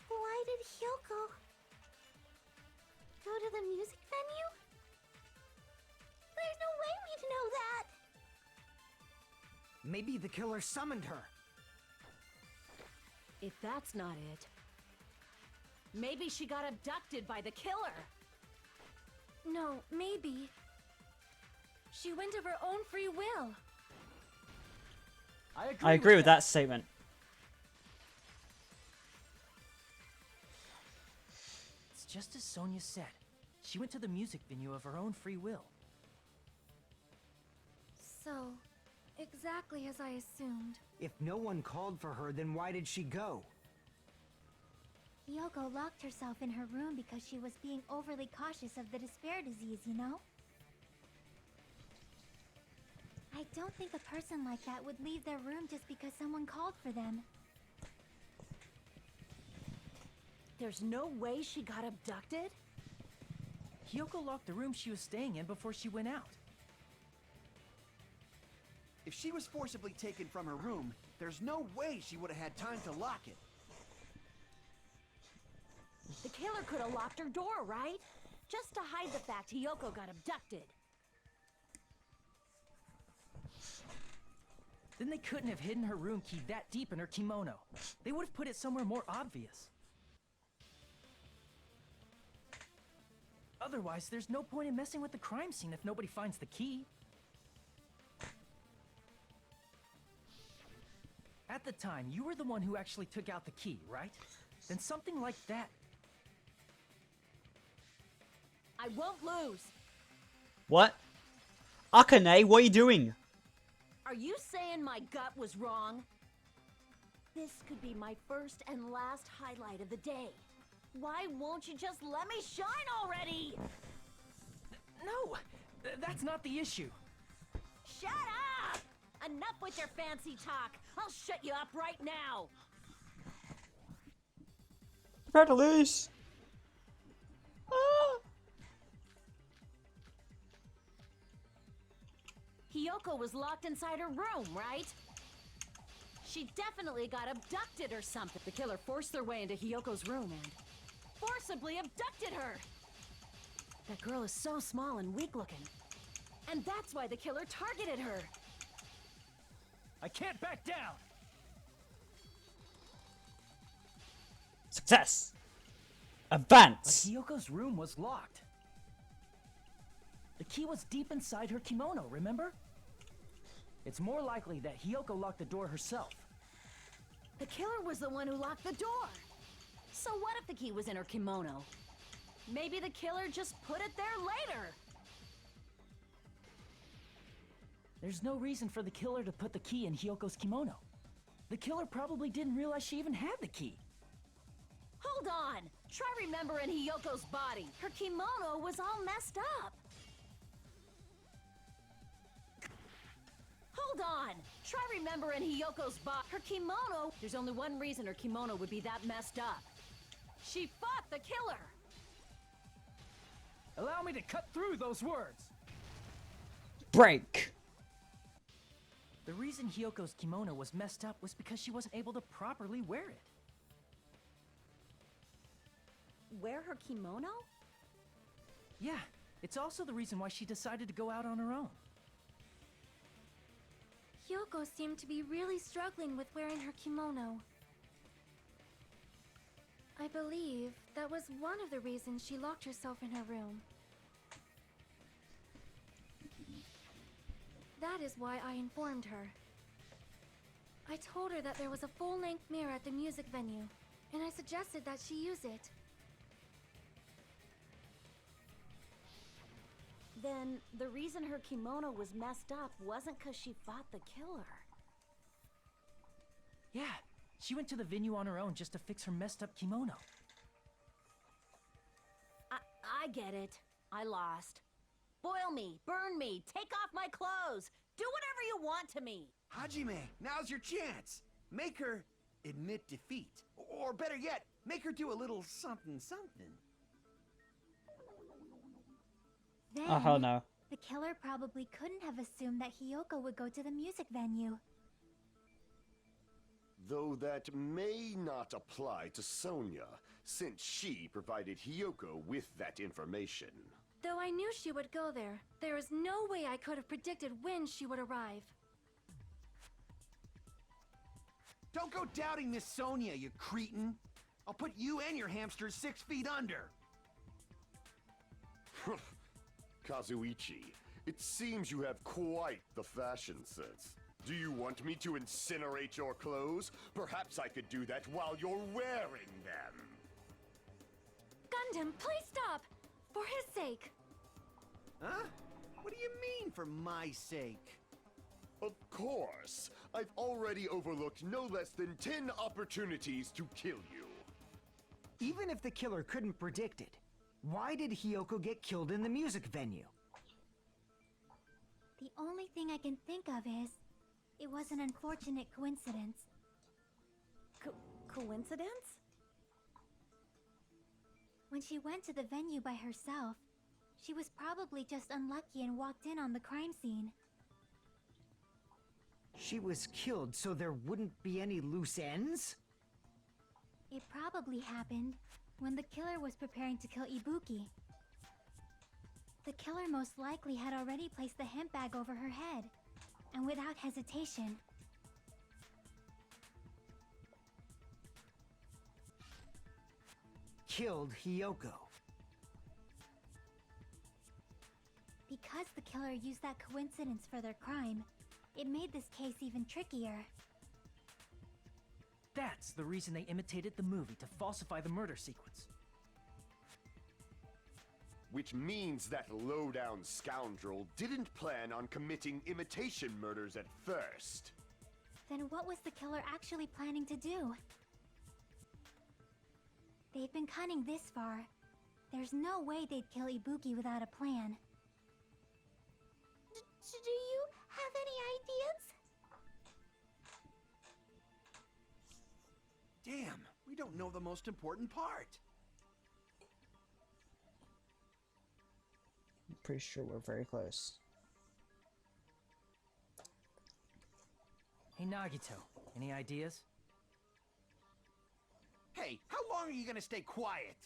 Why did Hyoko go to the music venue? There's no way we'd know that! Maybe the killer summoned her. If that's not it, maybe she got abducted by the killer. No, maybe. She went of her own free will. I agree with that statement. It's just as Sonia said. She went to the music venue of her own free will. So, exactly as I assumed. If no one called for her, then why did she go? Hyoko locked herself in her room because she was being overly cautious of the despair disease, you know? I don't think a person like that would leave their room just because someone called for them. There's no way she got abducted? Hyoko locked the room she was staying in before she went out. If she was forcibly taken from her room, there's no way she would have had time to lock it. The killer could have locked her door, right? Just to hide the fact Hyoko got abducted. Then they couldn't have hidden her room key that deep in her kimono. They would have put it somewhere more obvious. Otherwise, there's no point in messing with the crime scene if nobody finds the key. At the time, you were the one who actually took out the key, right? Then something like that. I won't lose. What? Akane, what are you doing? Are you saying my gut was wrong? This could be my first and last highlight of the day. Why won't you just let me shine already? No, that's not the issue. Shut up! Enough with your fancy talk. I'll shut you up right now. Prepare to lose. Ah. Hyoko was locked inside her room, right? She definitely got abducted or something. The killer forced their way into Hyoko's room and forcibly abducted her. That girl is so small and weak looking. And that's why the killer targeted her. I can't back down! Success. But Advance. Hyoko's room was locked. The key was deep inside her kimono, remember? It's more likely that Hyoko locked the door herself. The killer was the one who locked the door. So what if the key was in her kimono? Maybe the killer just put it there later. There's no reason for the killer to put the key in Hyoko's kimono. The killer probably didn't realize she even had the key. Hold on. Try remembering Hyoko's body. Her kimono was all messed up. Hold on. Try remembering Hyoko's body. Her kimono... There's only one reason her kimono would be that messed up. She fought the killer. Allow me to cut through those words. Break. The reason Hyoko's kimono was messed up was because she wasn't able to properly wear it. wear her kimono? Yeah, it's also the reason why she decided to go out on her own. Hyoko seemed to be really struggling with wearing her kimono. I believe that was one of the reasons she locked herself in her room. That is why I informed her. I told her that there was a full-length mirror at the music venue, and I suggested that she use it. Then the reason her kimono was messed up wasn't because she fought the killer. Yeah, she went to the venue on her own just to fix her messed up kimono. I get it. I lost. Boil me, burn me, take off my clothes, do whatever you want to me. Hajime, now's your chance. Make her admit defeat. Or better yet, make her do a little something something. Then, Oh, hell no. the killer probably couldn't have assumed that Hyoko would go to the music venue. Though that may not apply to Sonia, since she provided Hyoko with that information. Though I knew she would go there, there is no way I could have predicted when she would arrive. Don't go doubting Miss Sonia, you cretin. I'll put you and your hamsters 6 feet under. Kazuichi, it seems you have quite the fashion sense. Do you want me to incinerate your clothes? Perhaps I could do that while you're wearing them. Gundam, please stop! For his sake! Huh? What do you mean, for my sake? Of course. I've already overlooked no less than 10 opportunities to kill you. Even if the killer couldn't predict it, why did Hyoko get killed in the music venue? The only thing I can think of is, it was an unfortunate coincidence. Coincidence? When she went to the venue by herself, she was probably just unlucky and walked in on the crime scene. She was killed so there wouldn't be any loose ends? It probably happened when the killer was preparing to kill Ibuki. The killer most likely had already placed the hemp bag over her head, and without hesitation, Killed Hyoko. because the killer used that coincidence for their crime, it made this case even trickier. That's the reason they imitated the movie to falsify the murder sequence. Which means that low-down scoundrel didn't plan on committing imitation murders at first. Then what was the killer actually planning to do? They've been cunning this far. There's no way they'd kill Ibuki without a plan. Do you have any ideas? Damn, we don't know the most important part. I'm pretty sure we're very close. Hey Nagito, any ideas? Hey, how long are you gonna stay quiet?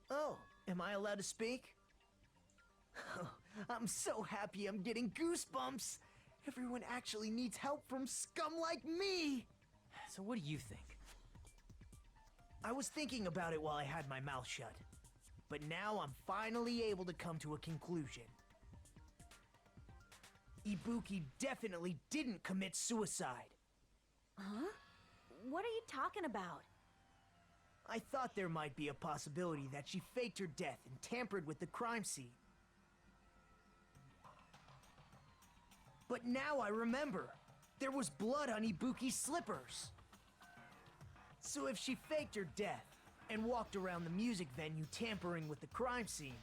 Oh, am I allowed to speak? I'm so happy I'm getting goosebumps. Everyone actually needs help from scum like me. So what do you think? I was thinking about it while I had my mouth shut. But now I'm finally able to come to a conclusion. Ibuki definitely didn't commit suicide. Huh? What are you talking about? I thought there might be a possibility that she faked her death and tampered with the crime scene. But now I remember. There was blood on Ibuki's slippers. So if she faked her death and walked around the music venue tampering with the crime scene,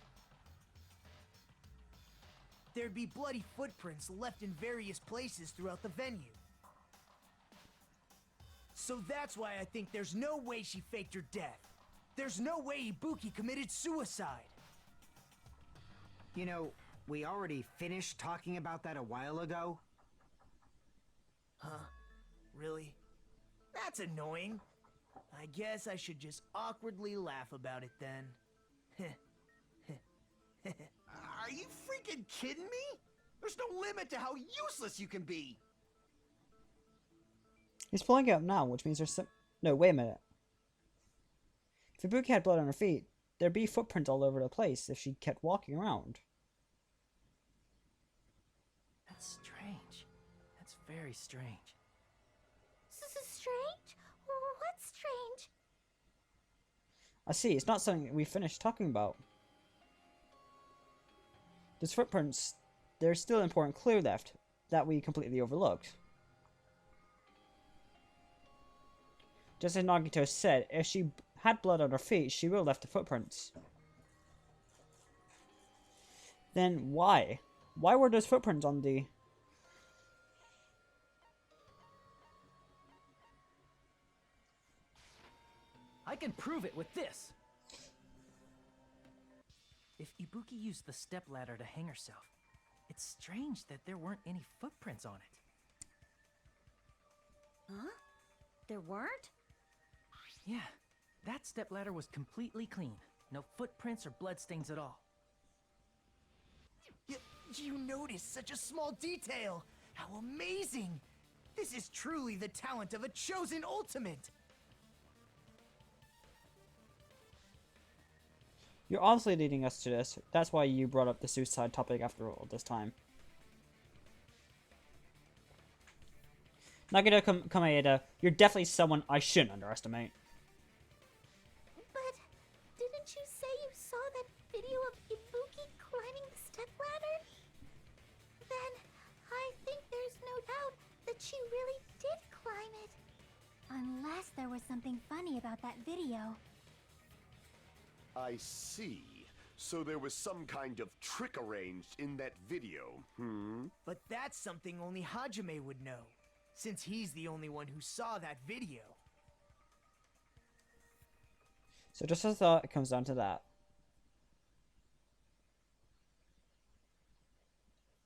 there'd be bloody footprints left in various places throughout the venue. So that's why I think there's no way she faked her death. There's no way Ibuki committed suicide. You know, we already finished talking about that a while ago. Huh? Really? That's annoying. I guess I should just awkwardly laugh about it then. Are you freaking kidding me? There's no limit to how useless you can be. He's pulling it up now, which means there's some... No, wait a minute. If Ibuki had blood on her feet, there'd be footprints all over the place if she kept walking around. That's strange. That's very strange. Strange? What's strange? I see, it's not something we finished talking about. Those footprints, there's still an important clue left that we completely overlooked. Just as Nagito said, if she had blood on her feet, she would have left the footprints. Then why? Why were those footprints on the... I can prove it with this! If Ibuki used the stepladder to hang herself, it's strange that there weren't any footprints on it. Huh? There weren't? Yeah, that stepladder was completely clean. No footprints or bloodstains at all. You noticed such a small detail! How amazing! This is truly the talent of a chosen ultimate! You're obviously leading us to this. That's why you brought up the suicide topic after all this time. Nagito Kameda, you're definitely someone I shouldn't underestimate. But didn't you say you saw that video of Ibuki climbing the stepladder? Then I think there's no doubt that she really did climb it. Unless there was something funny about that video. I see. So there was some kind of trick arranged in that video, But that's something only Hajime would know, since he's the only one who saw that video. So just as I thought, it comes down to that.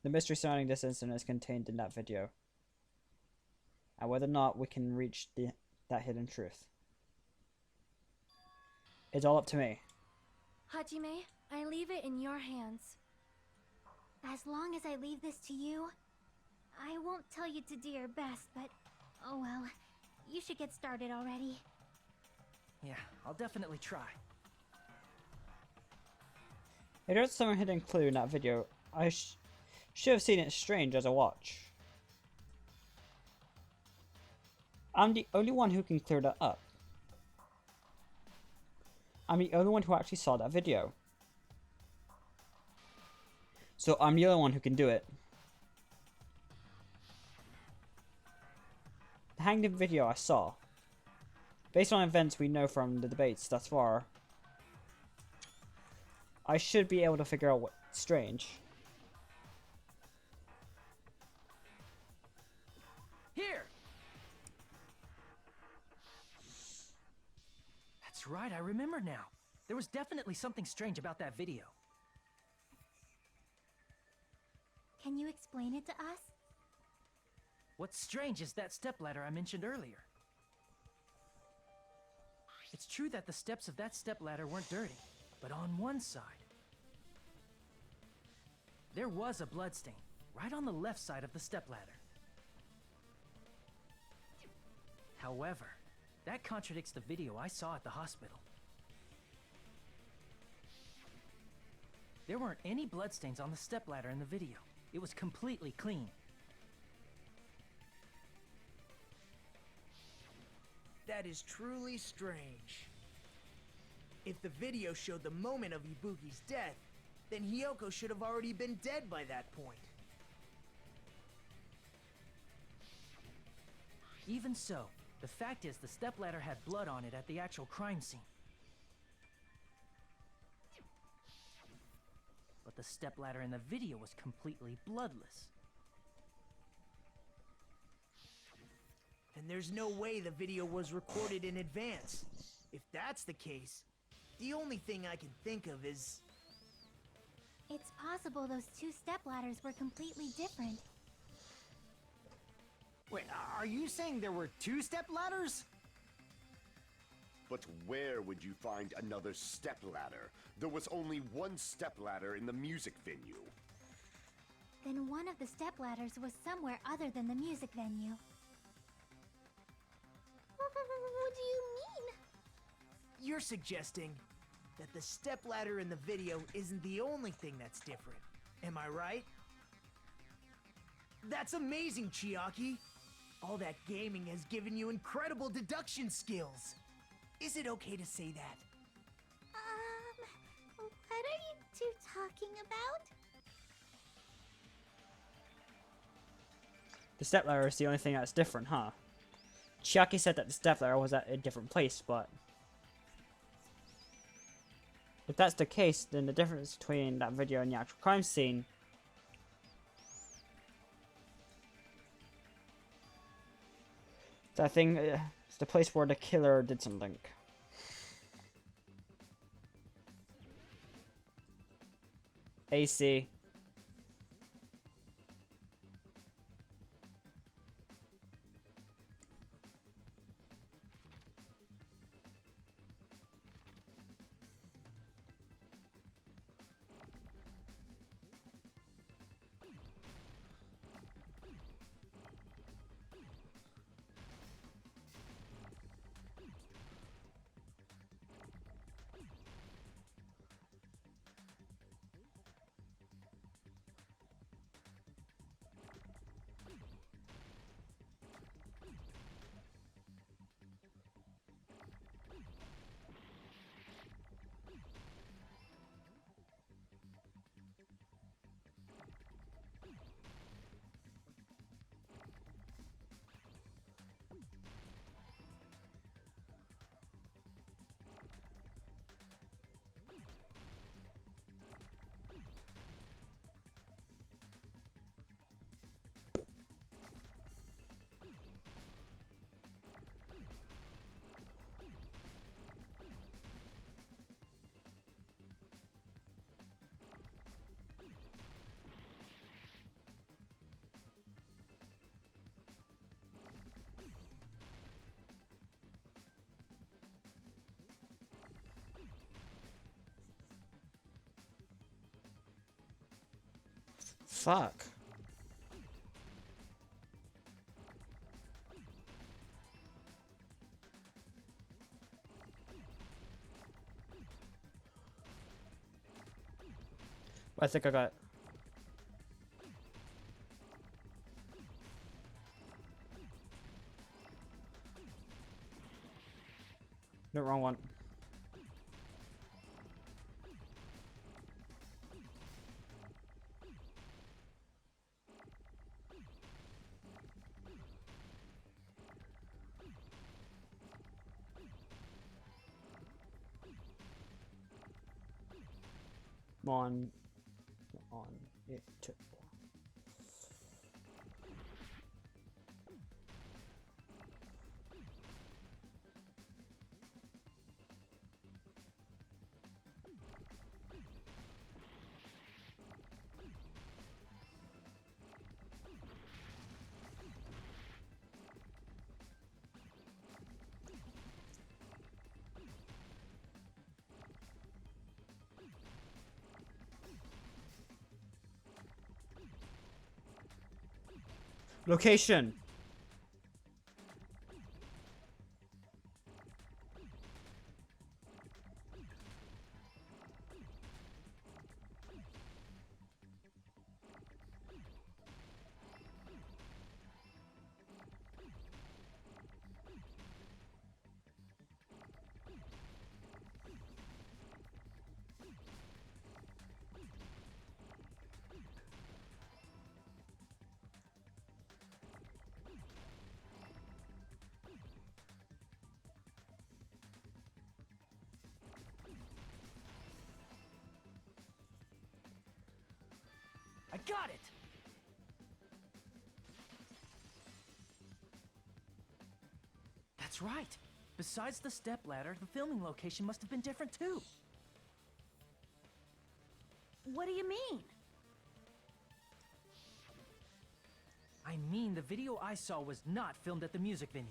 The mystery surrounding this incident is contained in that video. And whether or not we can reach that hidden truth. It's all up to me. Hajime, I leave it in your hands. As long as I leave this to you, I won't tell you to do your best, but oh well. You should get started already. Yeah, I'll definitely try. If there's some hidden clue in that video, I should have seen it strange as I watch. I'm the only one who can clear that up. I'm the only one who actually saw that video. So I'm the only one who can do it. The hanged video I saw, based on events we know from the debates thus far, I should be able to figure out what's strange. Here! That's right, I remember now. There was definitely something strange about that video. Can you explain it to us? What's strange is that stepladder I mentioned earlier. It's true that the steps of that stepladder weren't dirty, but on one side, there was a bloodstain, right on the left side of the stepladder. However, that contradicts the video I saw at the hospital. There weren't any bloodstains on the stepladder in the video. It was completely clean. That is truly strange. If the video showed the moment of Ibuki's death, then Hyoko should have already been dead by that point. Even so, the fact is the stepladder had blood on it at the actual crime scene. But the stepladder in the video was completely bloodless. And there's no way the video was recorded in advance. If that's the case, the only thing I can think of is... It's possible those two stepladders were completely different. Wait, are you saying there were two stepladders? But where would you find another stepladder? There was only one stepladder in the music venue. Then one of the stepladders was somewhere other than the music venue. What do you mean? You're suggesting that the stepladder in the video isn't the only thing that's different. Am I right? That's amazing, Chiaki! All that gaming has given you incredible deduction skills. Is it okay to say that? What are you two talking about? The stepladder is the only thing that's different, huh? Chiaki said that the stepladder was at a different place, but if that's the case, then the difference between that video and the actual crime scene that thing is the place where the killer did something. AC. Fuck. I think I got it. No, wrong one. On it too. Location. I got it! That's right. Besides the stepladder, the filming location must have been different too. What do you mean? I mean, the video I saw was not filmed at the music venue.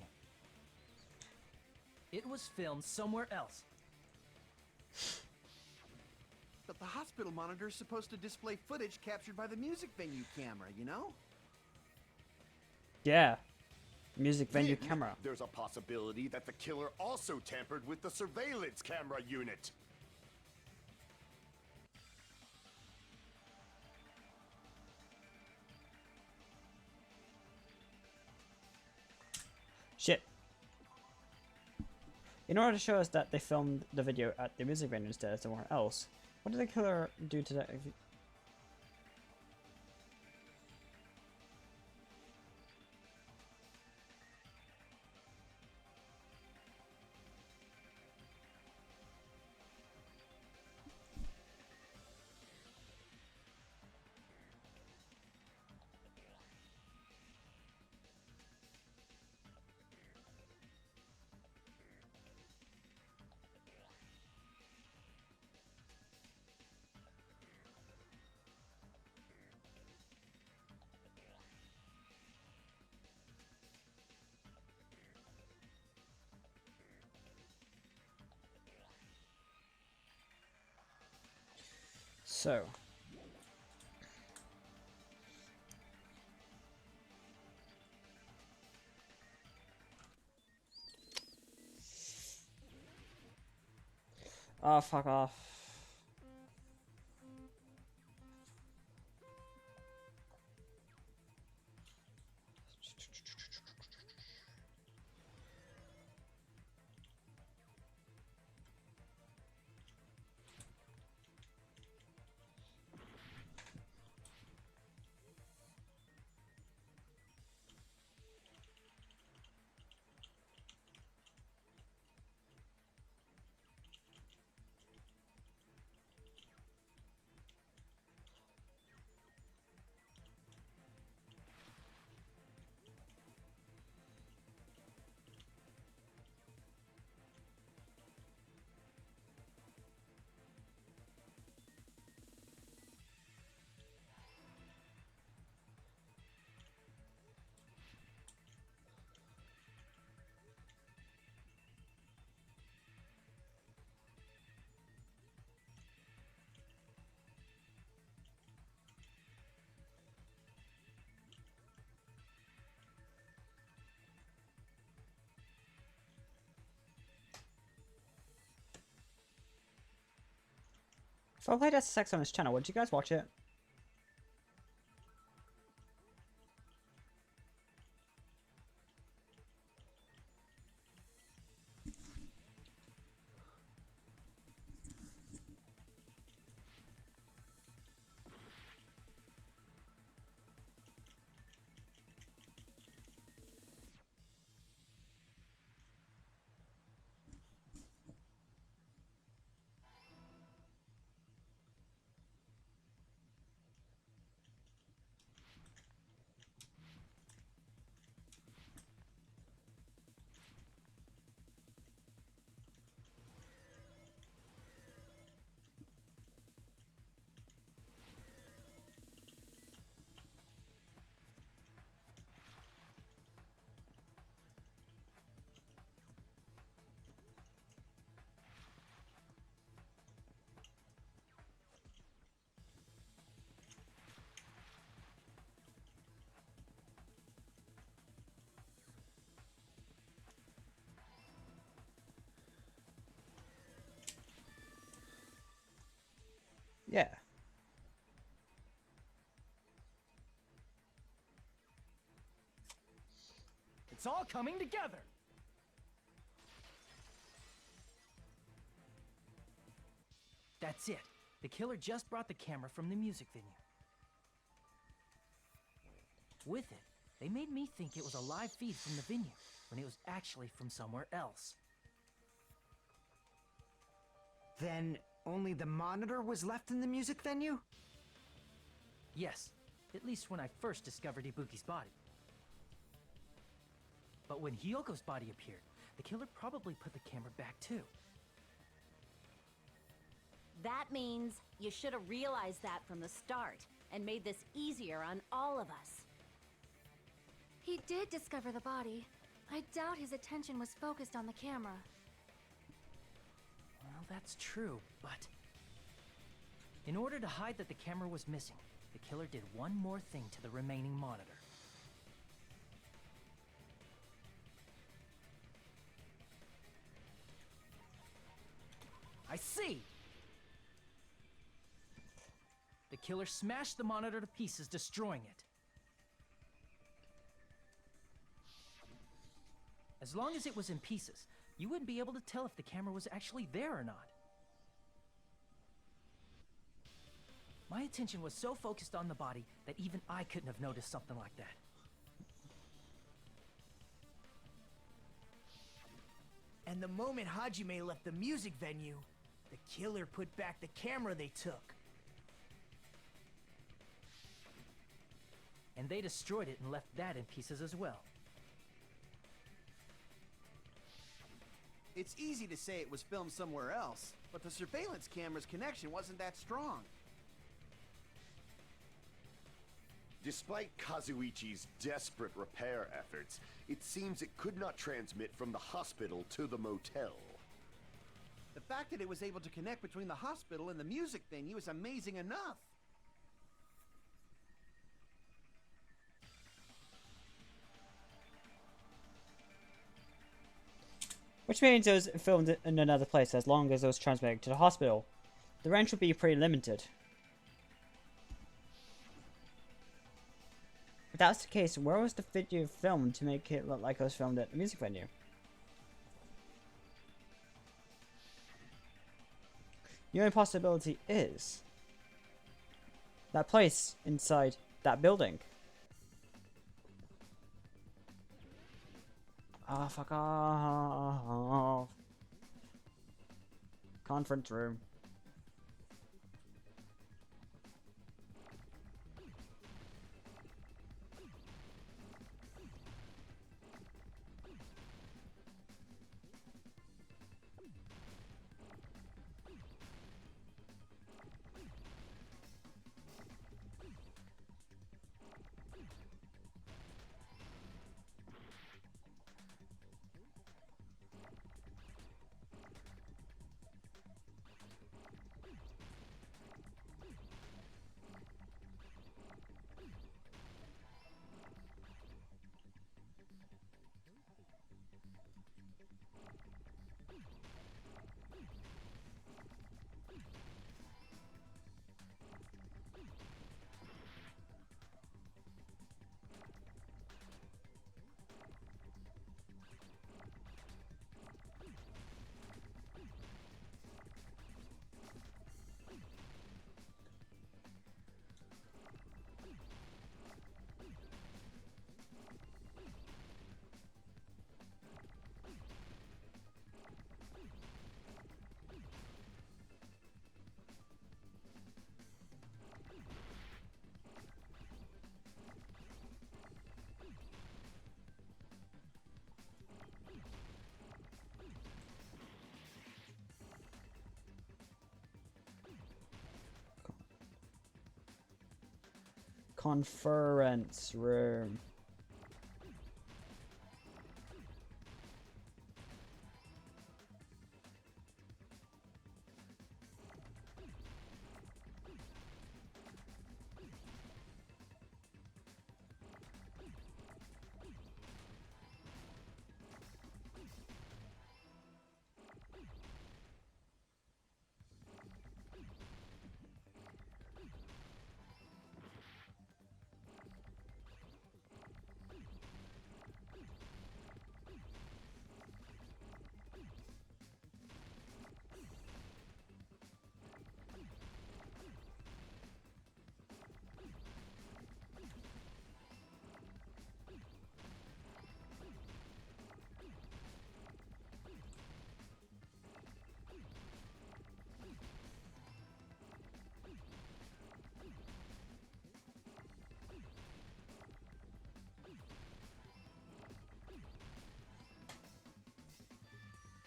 It was filmed somewhere else. But the hospital monitor is supposed to display footage captured by the music venue camera, you know? Yeah. Music venue Then, camera. There's a possibility that the killer also tampered with the surveillance camera unit. Shit. In order to show us that they filmed the video at the music venue instead of somewhere else, what did the killer do to that? So. Oh, fuck off. If I played SSX on his channel, would you guys watch it? Yeah. It's all coming together. That's it. The killer just brought the camera from the music venue. With it, they made me think it was a live feed from the venue, when it was actually from somewhere else. Then only the monitor was left in the music venue? Yes, at least when I first discovered Ibuki's body. But when Hyoko's body appeared, the killer probably put the camera back too. That means you should have realized that from the start and made this easier on all of us. He did discover the body. I doubt his attention was focused on the camera. Well, that's true, but... In order to hide that the camera was missing, the killer did one more thing to the remaining monitor. I see! The killer smashed the monitor to pieces, destroying it. As long as it was in pieces, you wouldn't be able to tell if the camera was actually there or not. My attention was so focused on the body that even I couldn't have noticed something like that. And the moment Hajime left the music venue, the killer put back the camera they took. And they destroyed it and left that in pieces as well. It's easy to say it was filmed somewhere else, but the surveillance camera's connection wasn't that strong. Despite Kazuichi's desperate repair efforts, it seems it could not transmit from the hospital to the motel. The fact that it was able to connect between the hospital and the music venue is amazing enough. Which means it was filmed in another place as long as it was transmitted to the hospital. The range would be pretty limited. If that's the case, where was the video filmed to make it look like it was filmed at the music venue? The only possibility is that place inside that building. Ah, fuck off. Conference room. Conference room.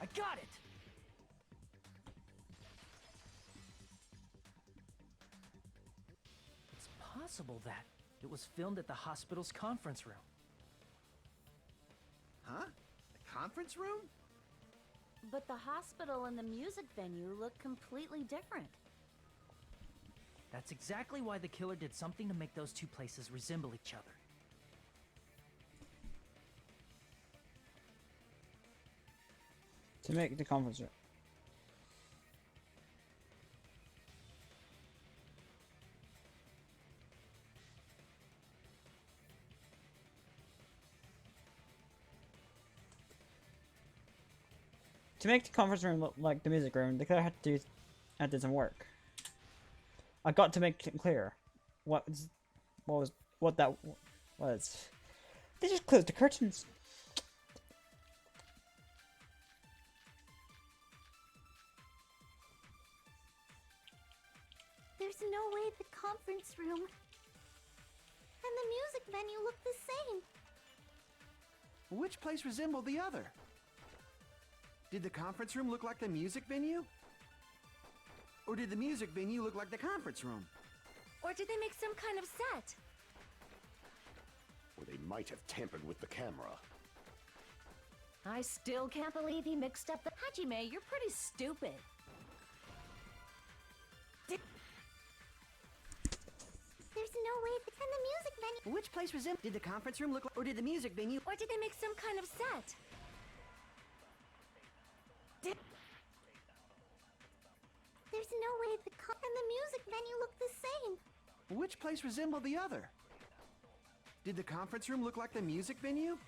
I got it! It's possible that it was filmed at the hospital's conference room. Huh? The conference room? But the hospital and the music venue look completely different. That's exactly why the killer did something to make those two places resemble each other. To make the conference room. To make the conference room look like the music room, the killer had to do some work. I got to make it clear what that was. They just closed the curtains. There's no way the conference room and the music venue look the same. Which place resembled the other? Did the conference room look like the music venue? Or did the music venue look like the conference room? Or did they make some kind of set? Or they might have tampered with the camera. I still can't believe he mixed up the... Hajime, you're pretty stupid. There's no way and the music venue. Which place resembled? Did the conference room look like, or did the music venue? Or did they make some kind of set? There's no way and the music venue look the same. Which place resembled the other? Did the conference room look like the music venue?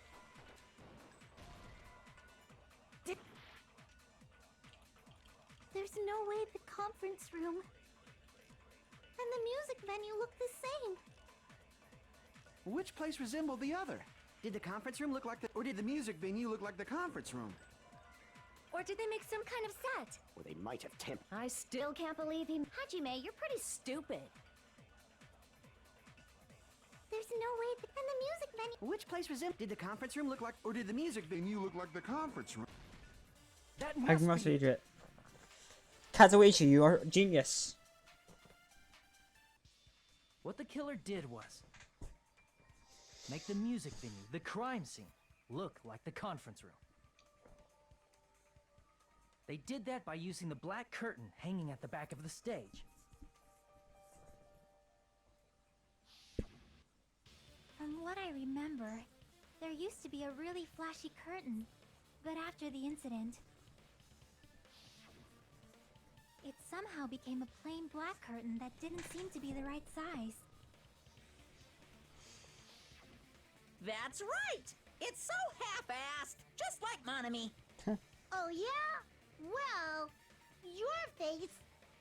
There's no way the conference room and the music venue look the same. Which place resembled the other? Did the conference room look like the... Or did the music venue look like the conference room? Or did they make some kind of set? Or they might have tampered. I still can't believe he... Hajime, you're pretty stupid. There's no way and the music venue. Which place resembled? Did the conference room look like, or did the music venue look like the conference room? That I must be it. Kazuichi, you are a genius. What the killer did was make the music venue, the crime scene, look like the conference room. They did that by using the black curtain hanging at the back of the stage. From what I remember, there used to be a really flashy curtain, but after the incident, it somehow became a plain black curtain that didn't seem to be the right size. That's right! It's so half-assed, just like Monami. Oh yeah? Well, your face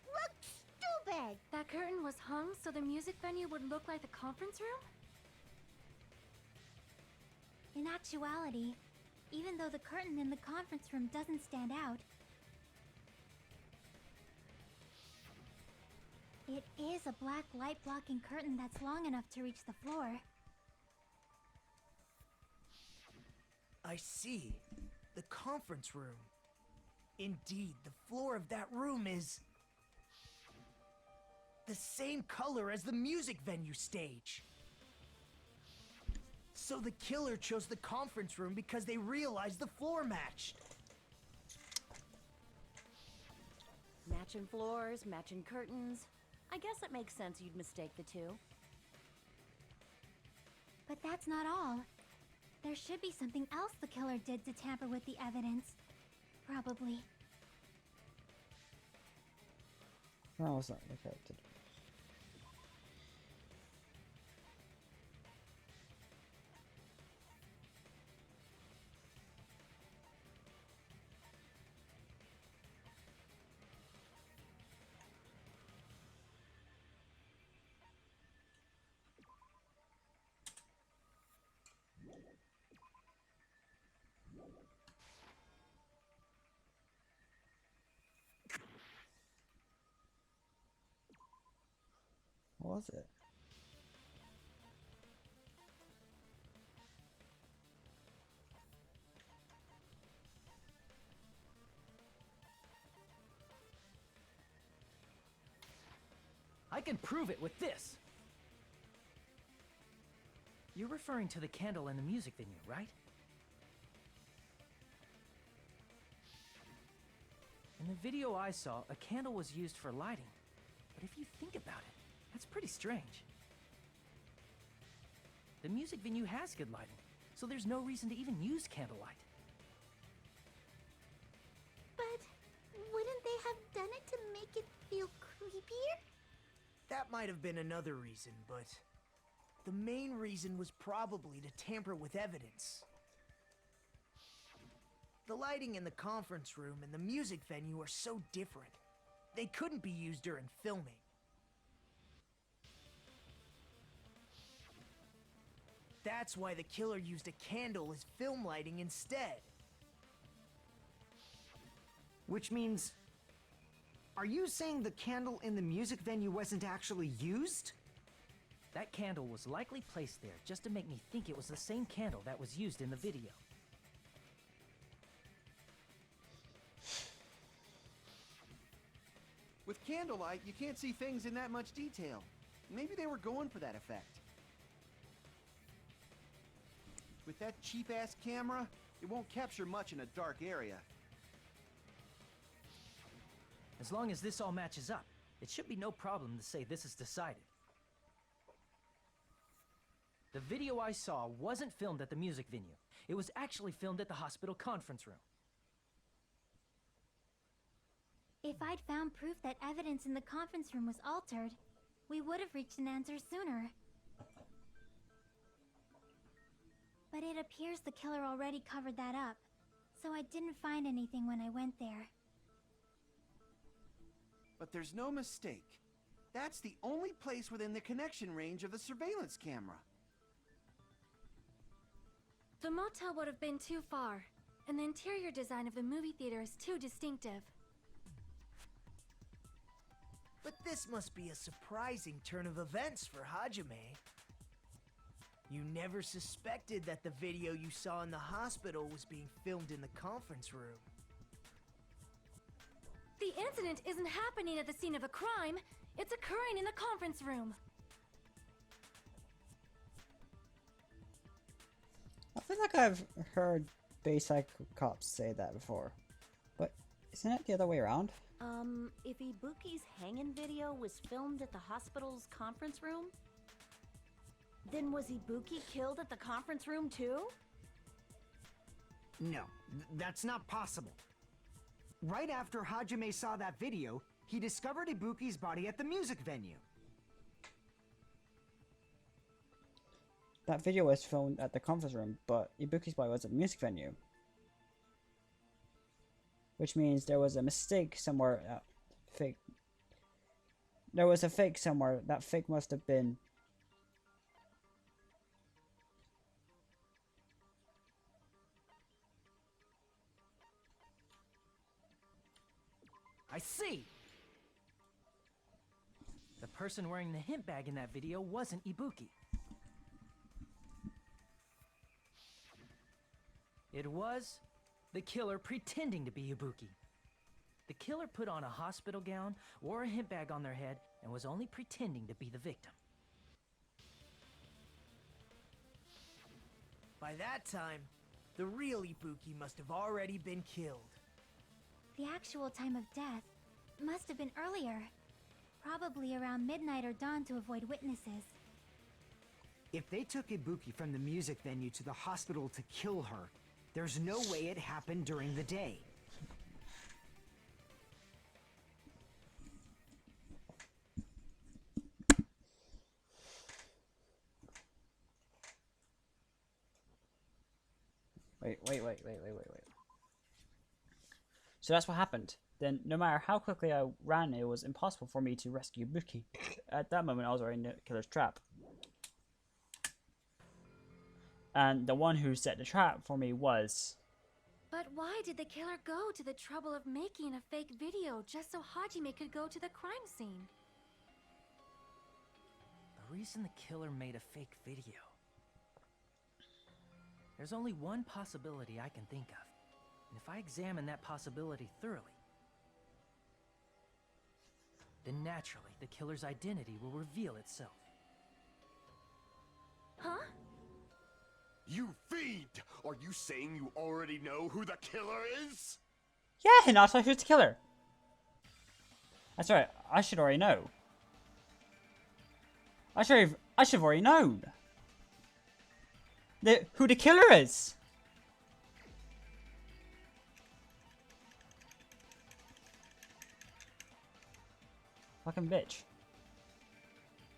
looks stupid. That curtain was hung so the music venue would look like the conference room? In actuality, even though the curtain in the conference room doesn't stand out, it is a black light-blocking curtain that's long enough to reach the floor. I see. The conference room. Indeed, the floor of that room is the same color as the music venue stage. So the killer chose the conference room because they realized the floor matched. Matching floors, matching curtains. I guess it makes sense you'd mistake the two. But that's not all. There should be something else the killer did to tamper with the evidence. Probably. No, it's not the character. What was it? I can prove it with this! You're referring to the candle in the music venue, right? In the video I saw, a candle was used for lighting. But if you think about it, that's pretty strange. The music venue has good lighting, so there's no reason to even use candlelight. But wouldn't they have done it to make it feel creepier? That might have been another reason, but the main reason was probably to tamper with evidence. The lighting in the conference room and the music venue are so different. They couldn't be used during filming. That's why the killer used a candle as film lighting instead. Which means... Are you saying the candle in the music venue wasn't actually used? That candle was likely placed there just to make me think it was the same candle that was used in the video. With candlelight, you can't see things in that much detail. Maybe they were going for that effect. With that cheap-ass camera, it won't capture much in a dark area. As long as this all matches up, it should be no problem to say this is decided. The video I saw wasn't filmed at the music venue. It was actually filmed at the hospital conference room. If I'd found proof that evidence in the conference room was altered, we would have reached an answer sooner. But it appears the killer already covered that up, so I didn't find anything when I went there. But there's no mistake. That's the only place within the connection range of the surveillance camera. The motel would have been too far, and the interior design of the movie theater is too distinctive. But this must be a surprising turn of events for Hajime. You never suspected that the video you saw in the hospital was being filmed in the conference room. The incident isn't happening at the scene of a crime, it's occurring in the conference room. I feel like I've heard Bayside cops say that before, but isn't it the other way around? If Ibuki's hanging video was filmed at the hospital's conference room, then was Ibuki killed at the conference room too? No, that's not possible. Right after Hajime saw that video, he discovered Ibuki's body at the music venue. That video was filmed at the conference room, but Ibuki's body was at the music venue. Which means there was a mistake somewhere. Fake. There was a fake somewhere. That fake must have been. I see! The person wearing the hint bag in that video wasn't Ibuki. It was the killer pretending to be Ibuki. The killer put on a hospital gown, wore a hint bag on their head, and was only pretending to be the victim. By that time, the real Ibuki must have already been killed. The actual time of death must have been earlier. Probably around midnight or dawn to avoid witnesses. If they took Ibuki from the music venue to the hospital to kill her, there's no way it happened during the day. Wait. So that's what happened. Then, no matter how quickly I ran, it was impossible for me to rescue Ibuki. At that moment, I was already in the killer's trap. And the one who set the trap for me was... But why did the killer go to the trouble of making a fake video just so Hajime could go to the crime scene? The reason the killer made a fake video. There's only one possibility I can think of. And if I examine that possibility thoroughly, then naturally the killer's identity will reveal itself. Huh? You fiend! Are you saying you already know who the killer is? Yeah, Hinata, who's the killer? That's right. I should already know. I should have already known. Who the killer is. Fucking bitch.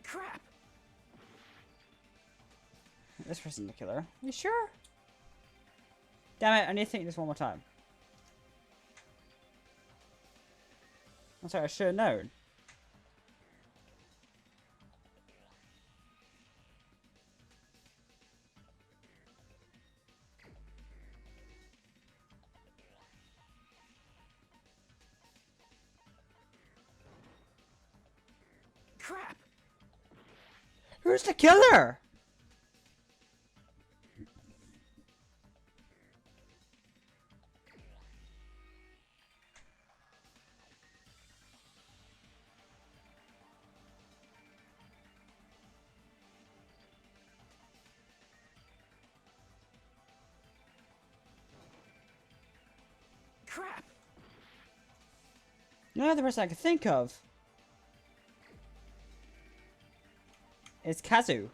Crap! This person's the killer. You sure? Damn it, I need to think this one more time. I'm sorry, I should have known. Crap! Who's the killer? Crap! The only other person I can think of is Kazu.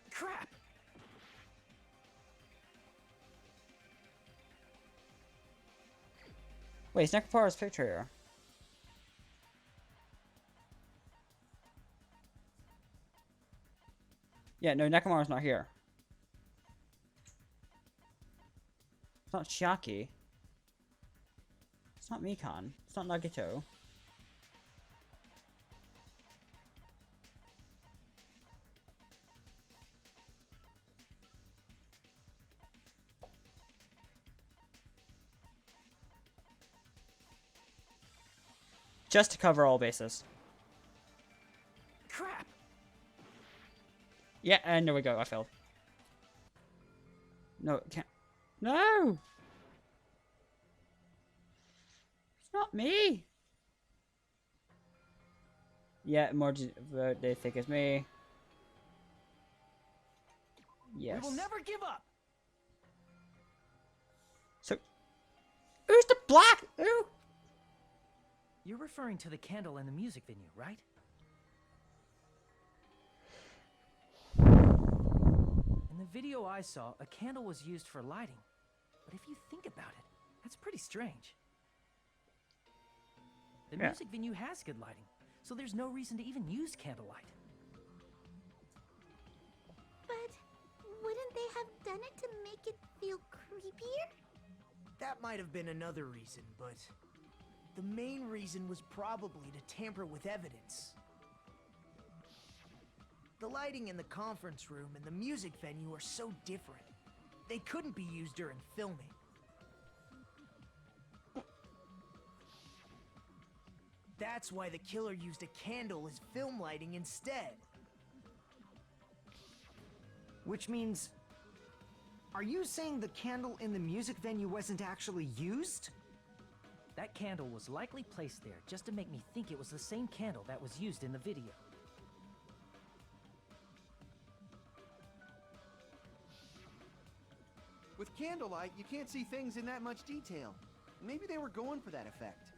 Crap! Wait, it's Nakamura's picture here. Yeah, no, Nakamura's not here. It's not Chiaki. It's not Mikan. It's not Nagito. Just to cover all bases. Crap! Yeah, and there we go. I failed. No, it can't. No! It's not me! Yeah, more they think it's me. Yes. We will never give up! So, who's the black? Who? You're referring to the candle in the music venue, right? In the video I saw, a candle was used for lighting. But if you think about it, that's pretty strange. The Yeah. music venue has good lighting, so there's no reason to even use candlelight. But wouldn't they have done it to make it feel creepier? That might have been another reason, but the main reason was probably to tamper with evidence. The lighting in the conference room and the music venue are so different. They couldn't be used during filming. That's why the killer used a candle as film lighting instead. Which means... Are you saying the candle in the music venue wasn't actually used? That candle was likely placed there just to make me think it was the same candle that was used in the video. With candlelight, you can't see things in that much detail. Maybe they were going for that effect.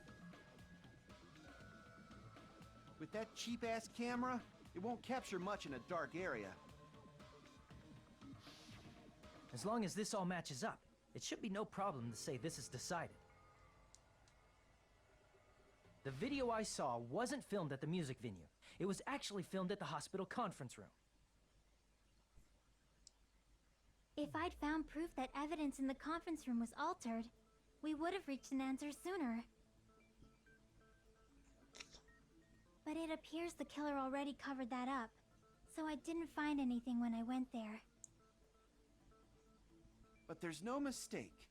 With that cheap-ass camera, it won't capture much in a dark area. As long as this all matches up, it should be no problem to say this is decided. The video I saw wasn't filmed at the music venue. It was actually filmed at the hospital conference room. If I'd found proof that evidence in the conference room was altered, we would have reached an answer sooner. But it appears the killer already covered that up, so I didn't find anything when I went there. But there's no mistake.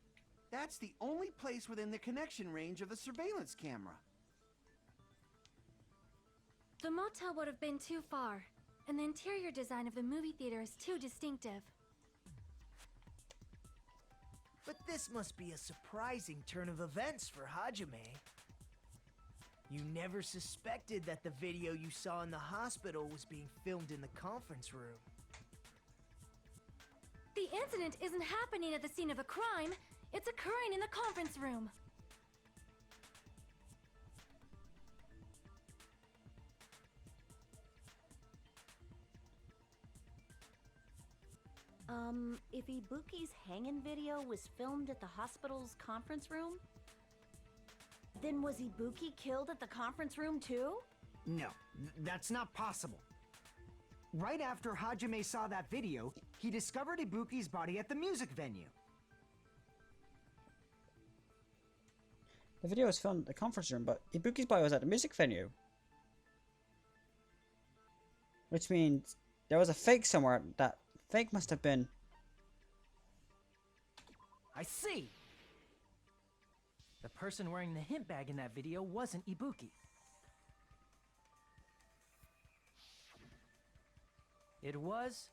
That's the only place within the connection range of the surveillance camera. The motel would have been too far, and the interior design of the movie theater is too distinctive. But this must be a surprising turn of events for Hajime. You never suspected that the video you saw in the hospital was being filmed in the conference room. The incident isn't happening at the scene of a crime, it's occurring in the conference room. If Ibuki's hanging video was filmed at the hospital's conference room, then was Ibuki killed at the conference room too? No, that's not possible. Right after Hajime saw that video, he discovered Ibuki's body at the music venue. The video was filmed at the conference room, but Ibuki's body was at the music venue. Which means there was a fake somewhere. That fake must have been... I see! The person wearing the hint bag in that video wasn't Ibuki. It was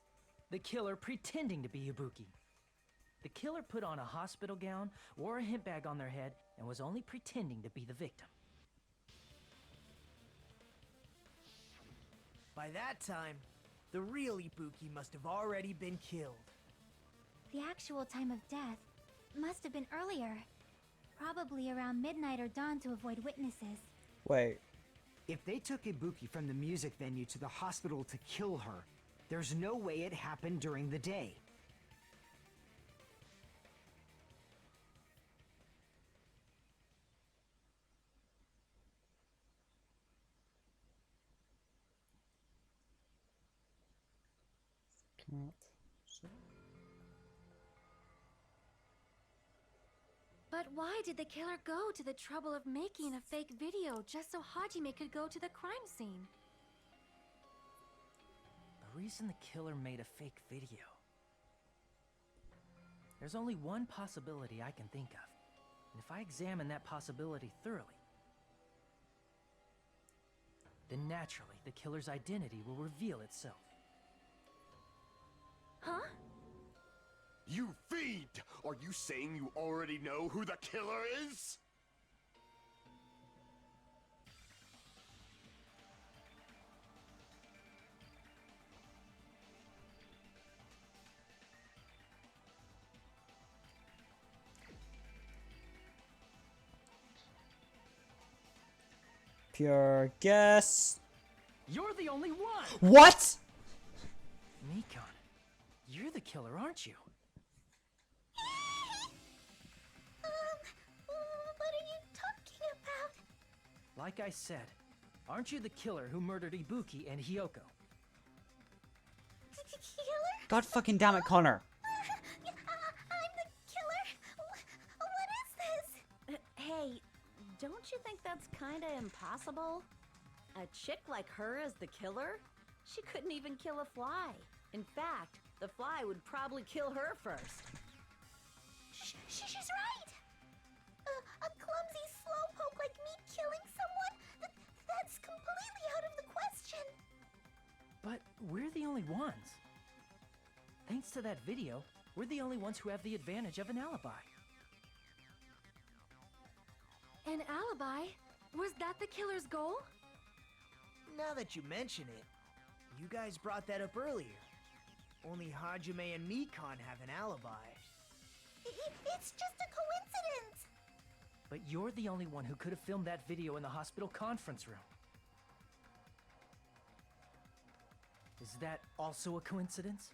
the killer pretending to be Ibuki. The killer put on a hospital gown, wore a hint bag on their head, and was only pretending to be the victim. By that time, the real Ibuki must have already been killed. The actual time of death must have been earlier. Probably around midnight or dawn to avoid witnesses. Wait. If they took Ibuki from the music venue to the hospital to kill her, there's no way it happened during the day. But why did the killer go to the trouble of making a fake video just so Hajime could go to the crime scene? The reason the killer made a fake video. There's only one possibility I can think of. And if I examine that possibility thoroughly, then naturally the killer's identity will reveal itself. Huh? You fiend! Are you saying you already know who the killer is? Pure guess. You're the only one! What? Nikon, you're the killer, aren't you? What are you talking about? Like I said, aren't you the killer who murdered Ibuki and Hyoko? Killer? God fucking damn it, Connor. I'm the killer? What is this? Hey, don't you think that's kinda impossible? A chick like her as the killer? She couldn't even kill a fly. In fact, the fly would probably kill her first. She's right! A clumsy slowpoke like me killing someone? That's completely out of the question! But we're the only ones. Thanks to that video, we're the only ones who have the advantage of an alibi. An alibi? Was that the killer's goal? Now that you mention it, you guys brought that up earlier. Only Hajime and Mikon have an alibi. It's just a coincidence! But you're the only one who could have filmed that video in the hospital conference room. Is that also a coincidence?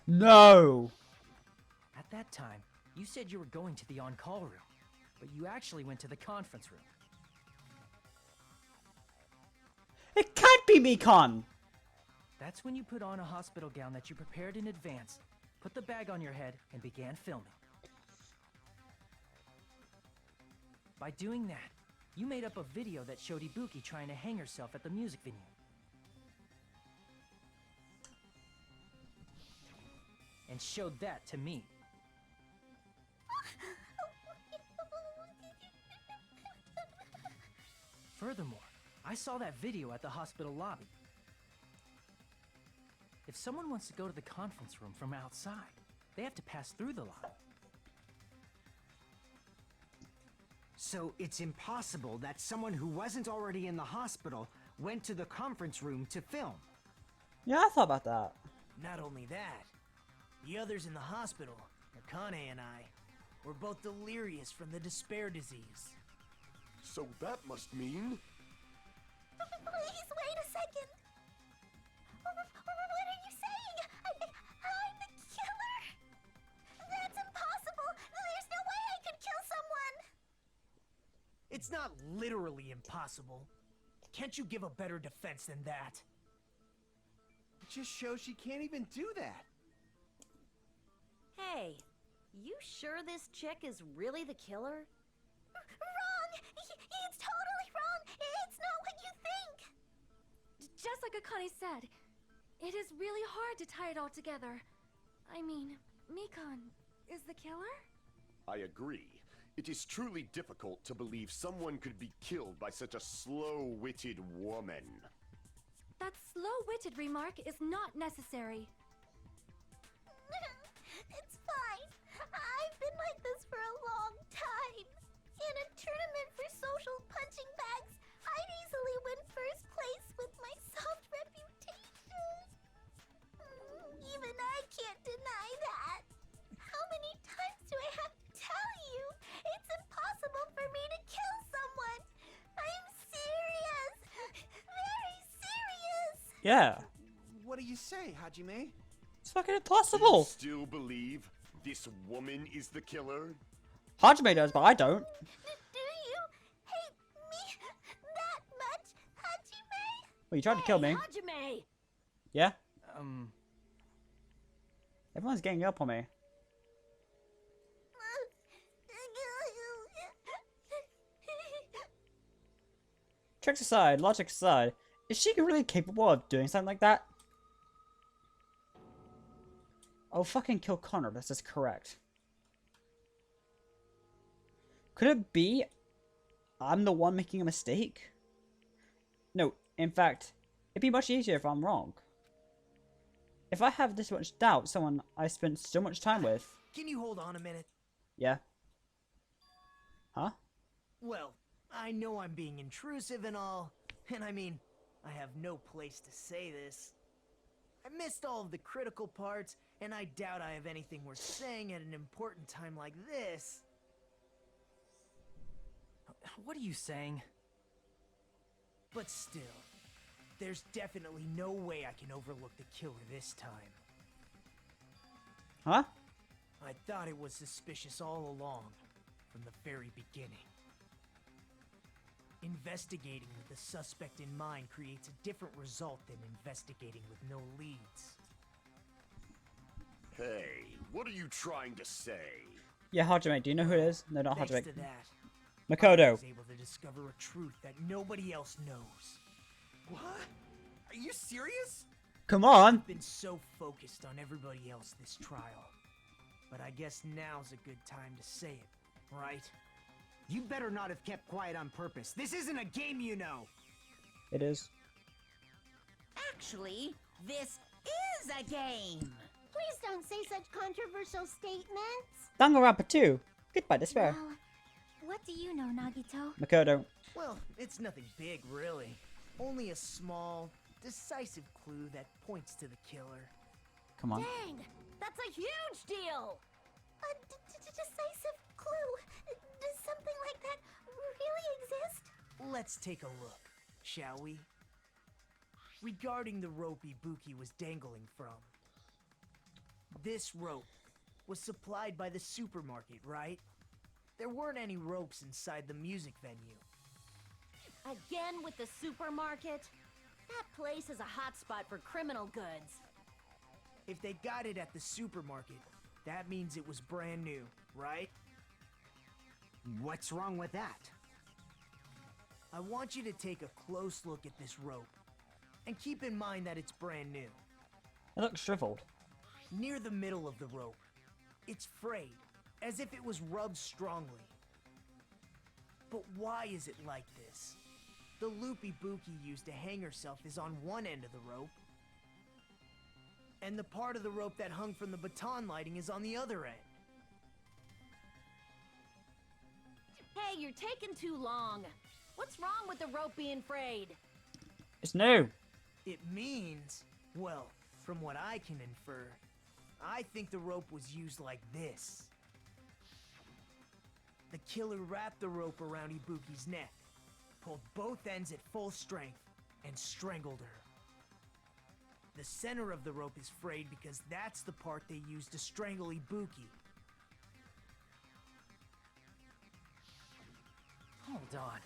No! At that time, you said you were going to the on-call room, but you actually went to the conference room. It can't be Mikon! That's when you put on a hospital gown that you prepared in advance, put the bag on your head, and began filming. By doing that, you made up a video that showed Ibuki trying to hang herself at the music venue. And showed that to me. Furthermore, I saw that video at the hospital lobby. If someone wants to go to the conference room from outside, they have to pass through the lobby. So it's impossible that someone who wasn't already in the hospital went to the conference room to film. Yeah, I thought about that. Not only that, the others in the hospital, Akane and I, were both delirious from the despair disease. So that must mean... Please wait a second. What are you saying? I'm the killer? That's impossible. There's no way I could kill someone. It's not literally impossible. Can't you give a better defense than that? It just shows she can't even do that. Hey, you sure this chick is really the killer? Wrong! It's totally wrong! It's not what you think! Just like Akane said, it is really hard to tie it all together. I mean, Mikan is the killer? I agree. It is truly difficult to believe someone could be killed by such a slow-witted woman. That slow-witted remark is not necessary. It's fine. I've been like this for a long time. In a tournament for social punching bags, I'd easily win first place with my soft reputation. Even I can't deny that. How many times do I have to tell you? It's impossible for me to kill someone. I'm serious. Very serious. Yeah. What do you say, Hajime? It's fucking Do you impossible. still believe this woman is the killer? Hajime does, but I don't. Do you hate me that much, Hajime? Well, you tried to kill me. Hajime! Yeah? Everyone's ganging up on me. Tricks aside, logic aside, is she really capable of doing something like that? Oh, fucking kill Connor, this is correct. Could it be I'm the one making a mistake? No, in fact, it'd be much easier if I'm wrong. If I have this much doubt, someone I spent so much time with... Can you hold on a minute? Yeah? Huh? Well, I know I'm being intrusive and all, and I mean, I have no place to say this. I missed all of the critical parts, and I doubt I have anything worth saying at an important time like this. What are you saying? But still, there's definitely no way I can overlook the killer this time. Huh? I thought it was suspicious all along, from the very beginning. Investigating with the suspect in mind creates a different result than investigating with no leads. Hey, what are you trying to say? Yeah, Hajime, do you know who it is? No, not Thanks Hajime. to that, I Makoto. was able to discover a truth that nobody else knows. What? Are you serious? Come on! I've been so focused on everybody else this trial. But I guess now's a good time to say it, right? You better not have kept quiet on purpose. This isn't a game, you know. It is. Actually, this is a game. Please don't say such controversial statements. Danganronpa 2. Goodbye, despair. Well, what do you know, Nagito? Makoto. Well, it's nothing big, really. Only a small, decisive clue that points to the killer. Come on. Dang! That's a huge deal! A decisive clue? Does something like that really exist? Let's take a look, shall we? Regarding the rope Ibuki was dangling from. This rope was supplied by the supermarket, right? There weren't any ropes inside the music venue. Again with the supermarket? That place is a hotspot for criminal goods. If they got it at the supermarket, that means it was brand new, right? What's wrong with that? I want you to take a close look at this rope. And keep in mind that it's brand new. It looks shriveled. Near the middle of the rope, it's frayed, as if it was rubbed strongly. But why is it like this? The loop Ibuki used to hang herself is on one end of the rope, and the part of the rope that hung from the baton lighting is on the other end. Hey, you're taking too long. What's wrong with the rope being frayed? It's new. It means, well, from what I can infer, I think the rope was used like this. The killer wrapped the rope around Ibuki's neck, pulled both ends at full strength, and strangled her. The center of the rope is frayed because that's the part they used to strangle Ibuki. Hold on.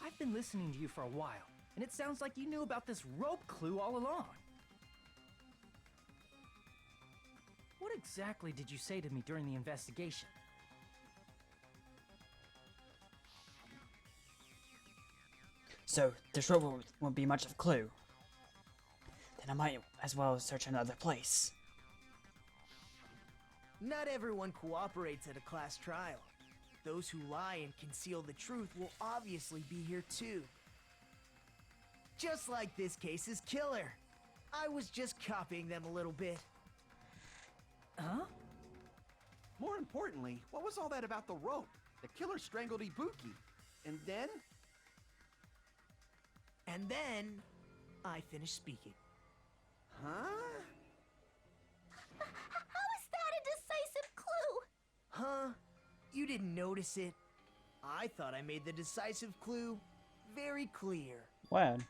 I've been listening to you for a while, and it sounds like you knew about this rope clue all along. What exactly did you say to me during the investigation? So, this rope won't be much of a clue. Then I might as well search another place. Not everyone cooperates at a class trial. Those who lie and conceal the truth will obviously be here too. Just like this case's killer. I was just copying them a little bit. Huh? More importantly, what was all that about the rope? The killer strangled Ibuki. And then? And then, I finished speaking. Huh? How is that a decisive clue? Huh? You didn't notice it? I thought I made the decisive clue very clear. When?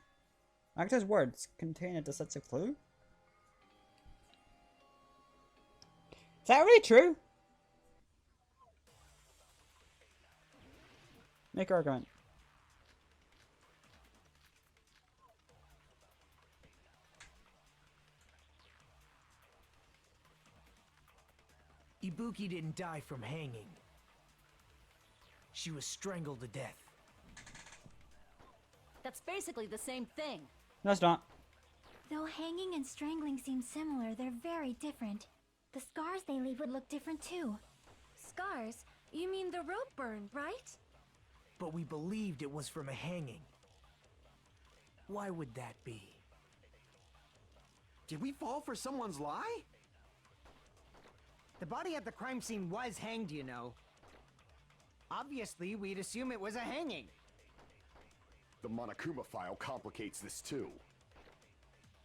Actor's words contain a decisive clue? Is that really true? Make argument. Ibuki didn't die from hanging. She was strangled to death. That's basically the same thing. No, it's not. Though hanging and strangling seem similar, they're very different. The scars they leave would look different too. Scars? You mean the rope burn, right? But we believed it was from a hanging. Why would that be? Did we fall for someone's lie? The body at the crime scene was hanged, you know. Obviously, we'd assume it was a hanging. The Monokuma file complicates this too.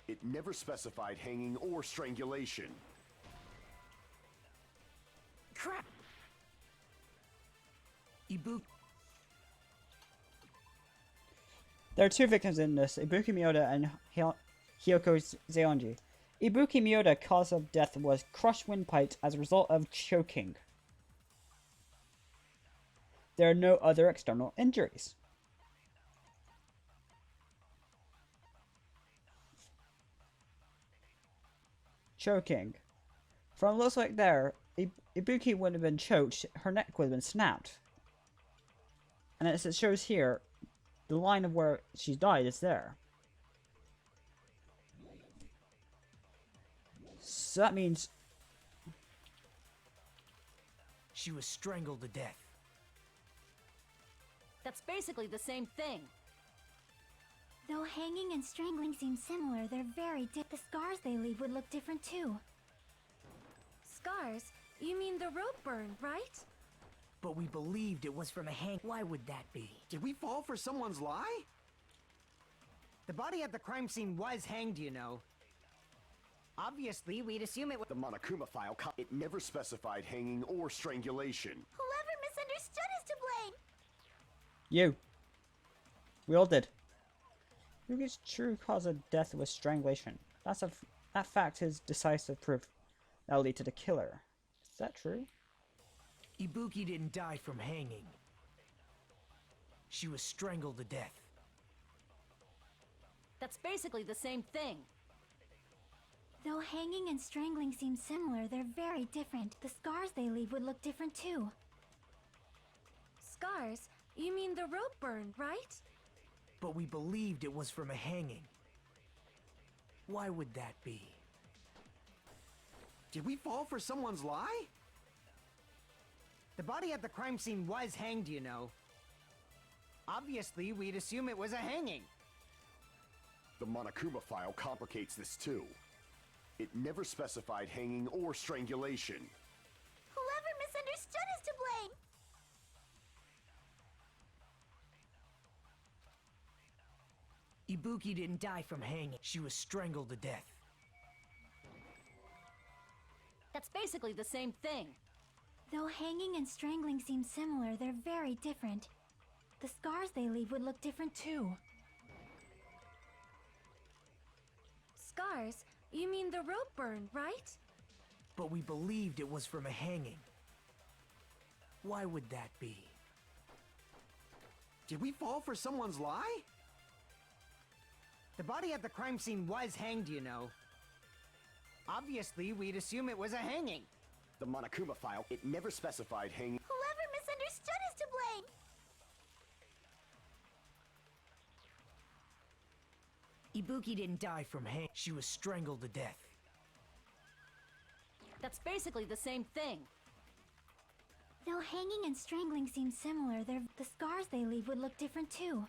It never specified hanging or strangulation. Crap! Ibuki. There are two victims in this, Ibuki Miyoda and Hyoko Zeonji. Ibuki Miyoda's cause of death was crushed windpipe as a result of choking. There are no other external injuries. Choking. From looks like there, Ibuki would have been choked, her neck would have been snapped. And as it shows here, the line of where she died is there. So that means She was strangled to death. That's basically the same thing. Though hanging and strangling seem similar, they're very different. The scars they leave would look different too. Scars? You mean the rope burn, right? But we believed it was from a hang. Why would that be? Did we fall for someone's lie? The body at the crime scene was hanged, you know. Obviously, we'd assume it was. The Monokuma file, it never specified hanging or strangulation. Whoever misunderstood is to blame. you. We all did. Yuki's true cause of death was strangulation. That fact is decisive proof that will lead to the killer. Is that true? Ibuki didn't die from hanging. She was strangled to death. That's basically the same thing. Though hanging and strangling seem similar, they're very different. The scars they leave would look different too. Scars? You mean the rope burn, right? But we believed it was from a hanging. Why would that be? Did we fall for someone's lie? The body at the crime scene was hanged, you know. Obviously, we'd assume it was a hanging. The Monokuma file complicates this too. It never specified hanging or strangulation. Whoever misunderstood is to blame. Ibuki didn't die from hanging. She was strangled to death. That's basically the same thing. Though hanging and strangling seem similar, they're very different. The scars they leave would look different too. Scars? You mean the rope burn, right? But we believed it was from a hanging. Why would that be? Did we fall for someone's lie? The body at the crime scene was hanged, you know. Obviously, we'd assume it was a hanging. The Monokuma file, it never specified hanging. Whoever misunderstood is to blame. Ibuki didn't die from hanging. She was strangled to death. That's basically the same thing. Though hanging and strangling seem similar, the scars they leave would look different too.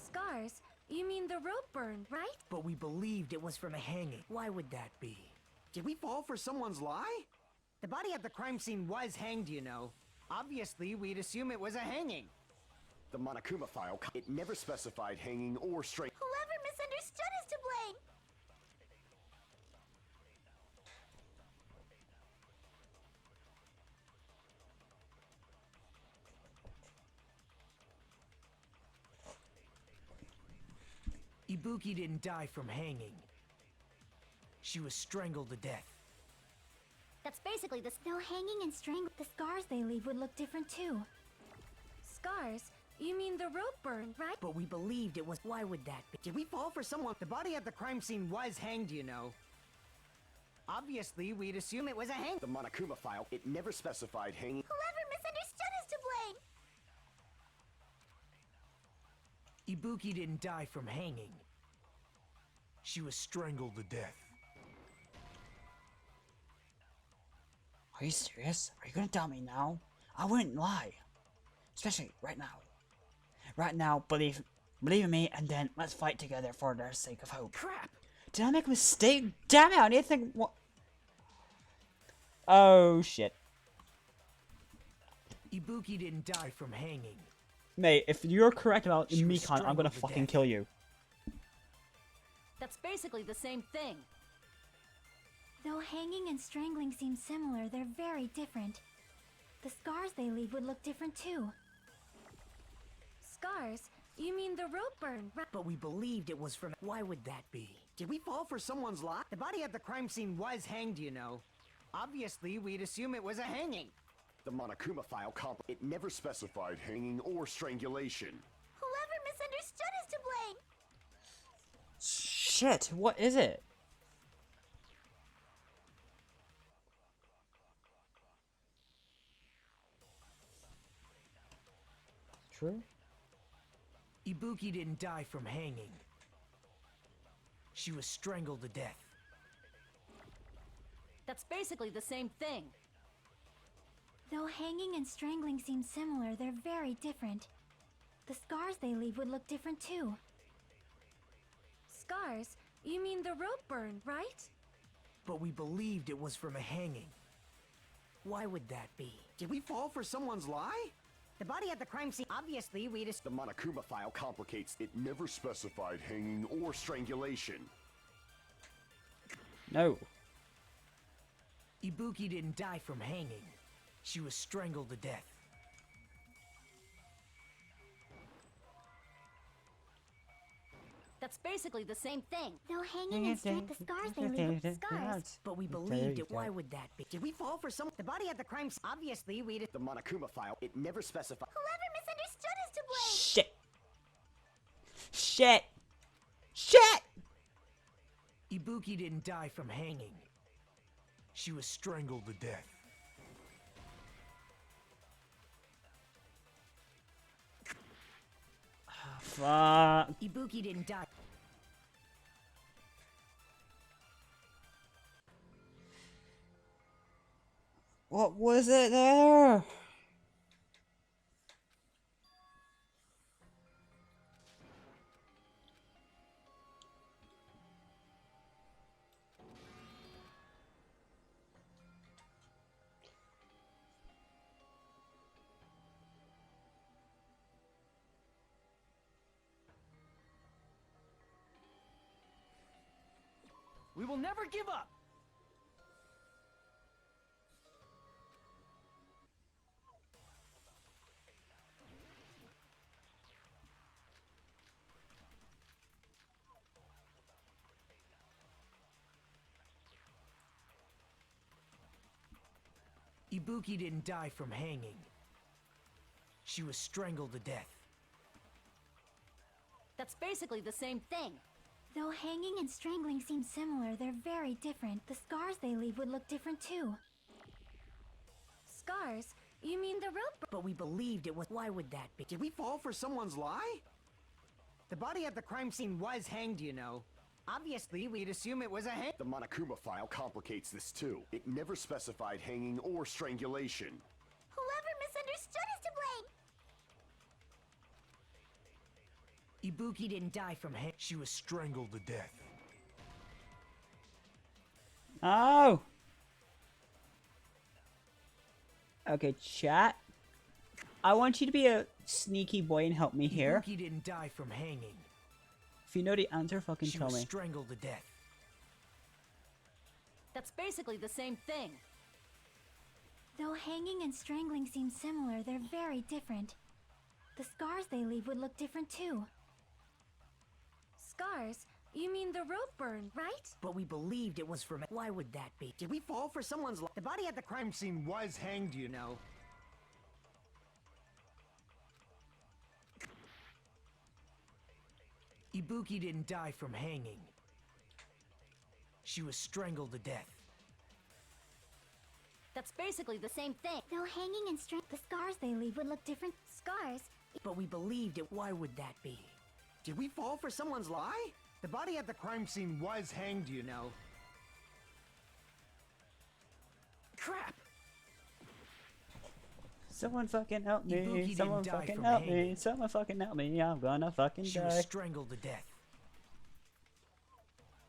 Scars? You mean the rope burn, right? But we believed it was from a hanging. Why would that be? Did we fall for someone's lie? The body at the crime scene was hanged, you know. Obviously, we'd assume it was a hanging. The Monokuma file, it never specified hanging or straight. Whoever misunderstood is to blame. Ibuki didn't die from hanging. She was strangled to death. That's basically the Though hanging and strangling, the scars they leave would look different too. Scars? You mean the rope burn, right? But we believed it was. Why would that be? Did we fall for someone? The body at the crime scene was hanged, you know. Obviously, we'd assume it was a hang. The Monokuma file, it never specified hanging. Whoever misunderstood is to blame. Ibuki didn't die from hanging. She was strangled to death. Are you serious? Are you gonna tell me now? I wouldn't lie. Especially right now. Right now, believe in me, and then let's fight together for the sake of hope. Crap! Did I make a mistake? Damn it, I need to think what. Oh shit. Ibuki didn't die from hanging. Mate, if you're correct about She was Mikan, I'm gonna strangled to fucking death. kill you. That's basically the same thing. Though hanging and strangling seem similar, they're very different. The scars they leave would look different too. Scars? You mean the rope burn, right? But we believed it was from. Why would that be? Did we fall for someone's lie? The body at the crime scene was hanged, you know. Obviously, we'd assume it was a hanging. The Monokuma file, it never specified hanging or strangulation. Whoever misunderstood is to blame. Shit, what is it? True? Ibuki didn't die from hanging. She was strangled to death. That's basically the same thing. Though hanging and strangling seem similar, they're very different. The scars they leave would look different too. Scars? You mean the rope burn, right? But we believed it was from a hanging. Why would that be? Did we fall for someone's lie? The body at the crime scene, obviously, we'd The Monokuma file complicates. It never specified hanging or strangulation. No. Ibuki didn't die from hanging. She was strangled to death. That's basically the same thing. Though hanging and the scars they leave would scars. But we There believed you it. go. Why would that be? Did we fall for some? The body at the crime scene, obviously, we'd. The Monokuma file, it never specified. Whoever misunderstood is to blame. Shit. Shit. Shit! Ibuki didn't die from hanging. She was strangled to death. Fuck. Ibuki didn't die. What was it there? We will never give up! Ibuki didn't die from hanging. She was strangled to death. That's basically the same thing. Though hanging and strangling seem similar, they're very different. The scars they leave would look different too. Scars? You mean the rope? But we believed it was. Why would that be? Did we fall for someone's lie? The body at the crime scene was hanged, you know. Obviously, we'd assume it was a hang. The Monokuma file complicates this too. It never specified hanging or strangulation. Whoever misunderstood is to blame! Ibuki didn't die from hanging. She was strangled to death. Oh! Okay, chat. I want you to be a sneaky boy and help me here. Ibuki didn't die from hanging. If you know the answer, fucking She tell was me. strangled to death. That's basically the same thing. Though hanging and strangling seem similar, they're very different. The scars they leave would look different too. Scars? You mean the rope burn, right? But we believed it was from. Why would that be? Did we fall for someone's lie? The body at the crime scene was hanged, you know. Ibuki didn't die from hanging. She was strangled to death. That's basically the same thing. Though hanging and the scars they leave would look different. Scars? But we believed it. Why would that be? Did we fall for someone's lie? The body at the crime scene was hanged, you know. Crap! Someone fucking help me. Ibuki Someone didn't die fucking from help me. hanging. Someone fucking help me. I'm gonna fucking She die. was strangled to death.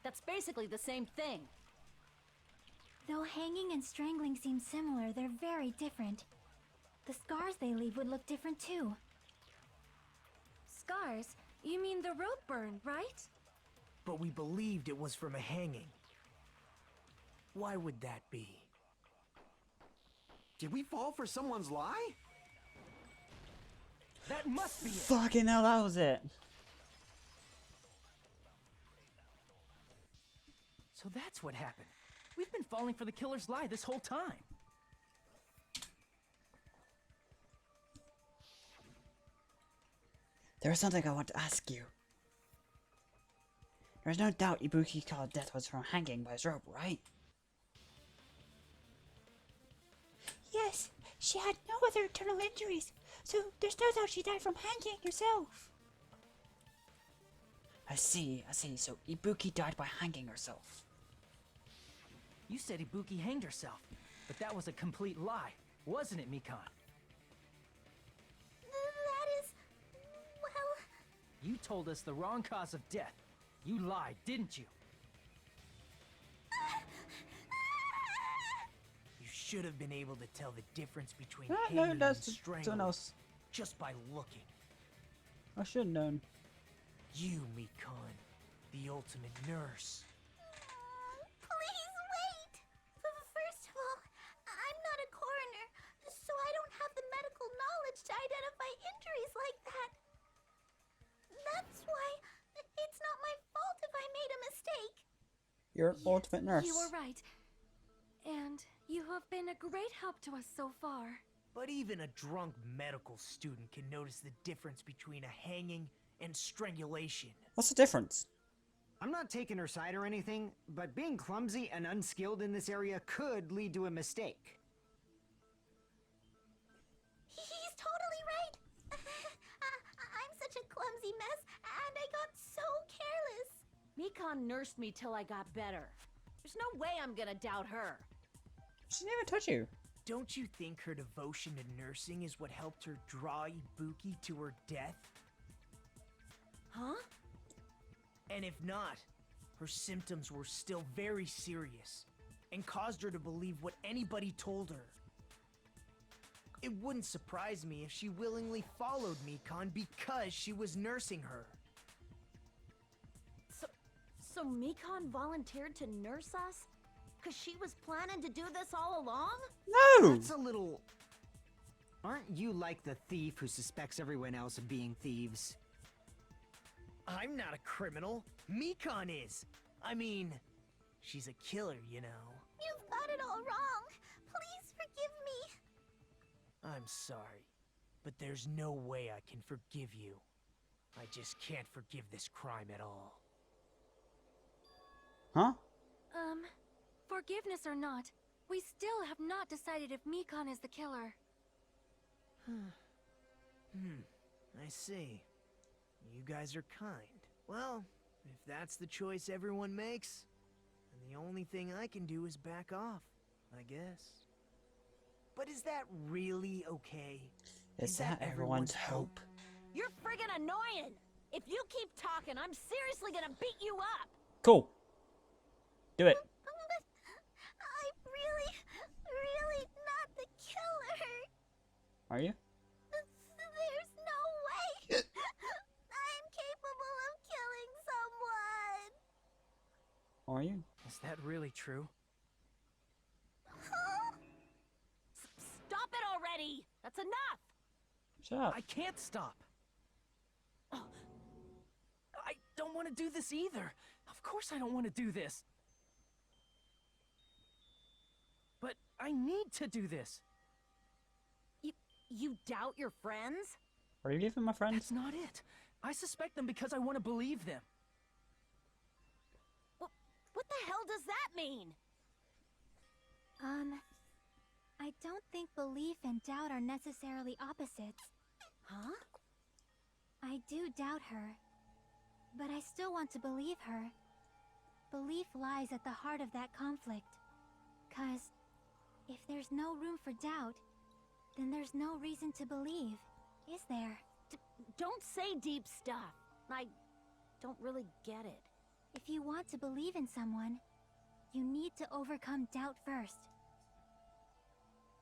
That's basically the same thing. Though hanging and strangling seem similar, they're very different. The scars they leave would look different too. Scars? You mean the rope burn, right? But we believed it was from a hanging. Why would that be? Did we fall for someone's lie? That must be it! Fucking hell, that was it. So that's what happened. We've been falling for the killer's lie this whole time. There's something I want to ask you. There's no doubt Ibuki called death was from hanging by his rope, right? Yes, she had no other internal injuries, so there's no doubt she died from hanging herself. I see. So Ibuki died by hanging herself. You said Ibuki hanged herself, but that was a complete lie, wasn't it, Mikan? That is... well... You told us the wrong cause of death. You lied, didn't you? You should have been able to tell the difference between No, hanging and that's someone strangling else. just by looking. I should have known. You, Mikan, the ultimate nurse. Please wait! First of all, I'm not a coroner, so I don't have the medical knowledge to identify injuries like that. That's why it's not my fault if I made a mistake. You're an ultimate nurse. You were right. And you have been a great help to us so far. But even a drunk medical student can notice the difference between a hanging and strangulation. What's the difference? I'm not taking her side or anything, but being clumsy and unskilled in this area could lead to a mistake. He's totally right. I'm such a clumsy mess, and I got so careless. Mikan nursed me till I got better. There's no way I'm gonna doubt her. She didn't even touch you. Don't you think her devotion to nursing is what helped her draw Ibuki to her death? Huh? And if not, her symptoms were still very serious and caused her to believe what anybody told her. It wouldn't surprise me if she willingly followed Mikan because she was nursing her. So So Mikon volunteered to nurse us? Cause she was planning to do this all along? No! That's a little... Aren't you like the thief who suspects everyone else of being thieves? I'm not a criminal. Mikon is. I mean, she's a killer, you know. You've got it all wrong. Please forgive me. I'm sorry, but there's no way I can forgive you. I just can't forgive this crime at all. Huh? Forgiveness or not, we still have not decided if Mikon is the killer. I see. You guys are kind. Well, if that's the choice everyone makes, then the only thing I can do is back off, I guess. But is that really okay? Is that everyone's hope? You're friggin' annoying! If you keep talking, I'm seriously gonna beat you up! Cool. Do it. I'm really not the killer. Are you? There's no way. I'm capable of killing someone. Are you? Is that really true? Stop it already! That's enough! Shut up. I can't stop. Oh, I don't want to do this either. Of course I don't want to do this. But I need to do this. You doubt your friends? Are you leaving my friends? That's not it. I suspect them because I want to believe them. What the hell does that mean? I don't think belief and doubt are necessarily opposites. Huh? I do doubt her, but I still want to believe her. Belief lies at the heart of that conflict. 'Cause if there's no room for doubt, then there's no reason to believe, is there? Don't say deep stuff. I don't really get it. If you want to believe in someone, you need to overcome doubt first.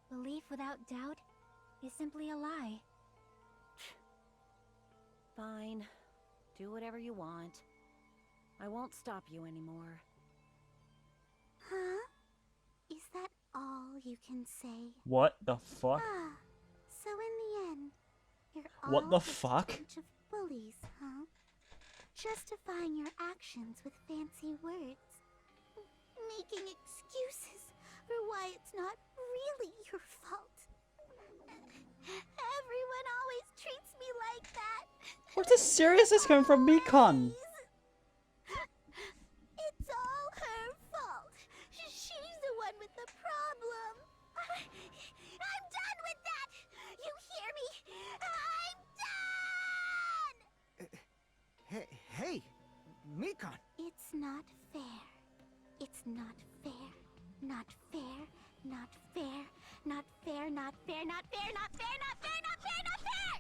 Belief without doubt is simply a lie. Fine. Do whatever you want. I won't stop you anymore. Huh? Is that all you can say? What the fuck? Ah, so in the end, you're all What the just fuck? a bunch of bullies, huh? Justifying your actions with fancy words. Making excuses for why it's not really your fault. Everyone always treats me like that. Where's the seriousness coming from Mikon? It's all her fault. She's the one with the problem. I'm done with that. You hear me? I'm done. Hey, Mikon. It's not fair. It's not fair. Not fair. Not fair. Not fair. Not fair. Not fair. Not fair. Not fair. Not fair. Not fair.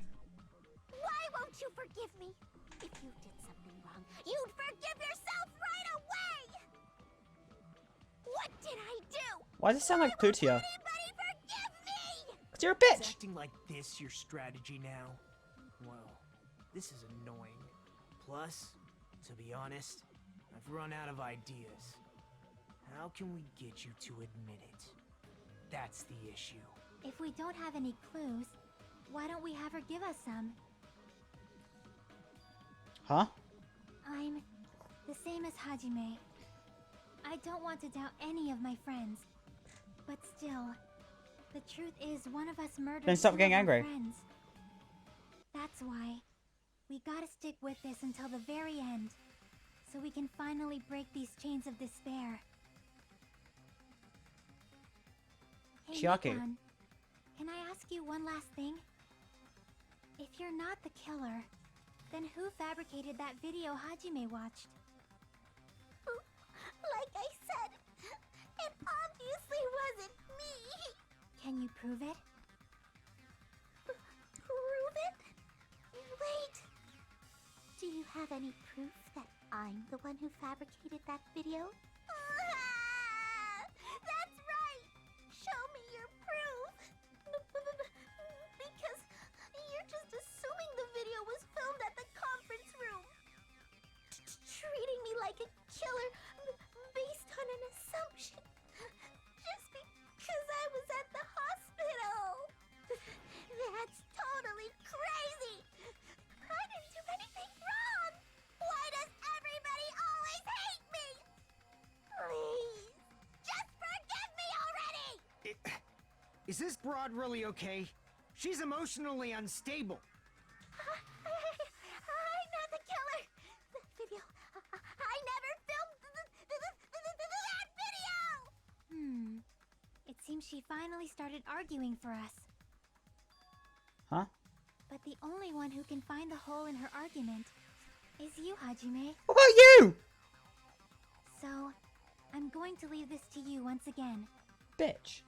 Why won't you forgive me? If you did something wrong, you'd forgive yourself right away. What did I do? Why does it sound like Plutia? Anybody forgive me? 'Cause you're a Is bitch! acting like this your strategy now? Well, this is annoying. Plus, to be honest, I've run out of ideas. How can we get you to admit it? That's the issue. If we don't have any clues, why don't we have her give us some? Huh? I'm the same as Hajime. I don't want to doubt any of my friends. But still, the truth is one of us murdered Then stop two getting of our angry. friends. That's why we gotta stick with this until the very end, so we can finally break these chains of despair. Hey, Chiaki. Mikon, can I ask you one last thing? If you're not the killer, then who fabricated that video Hajime watched? Like I said, it obviously wasn't me. Can you prove it? Prove it? Wait. Do you have any proof that I'm the one who fabricated that video? That's right! Show me your proof! Because you're just assuming the video was filmed at the conference room. Treating me like a killer based on an assumption. Just because I was at the hospital. That's totally crazy. I didn't do anything wrong. Why does everybody always hate me? Please, just forgive me already. Is this broad really okay? She's emotionally unstable. I'm not the killer. The video. I never filmed that video. It seems she finally started arguing for us. Huh? But the only one who can find the hole in her argument is you, Hajime. What about you? So, I'm going to leave this to you once again. Bitch.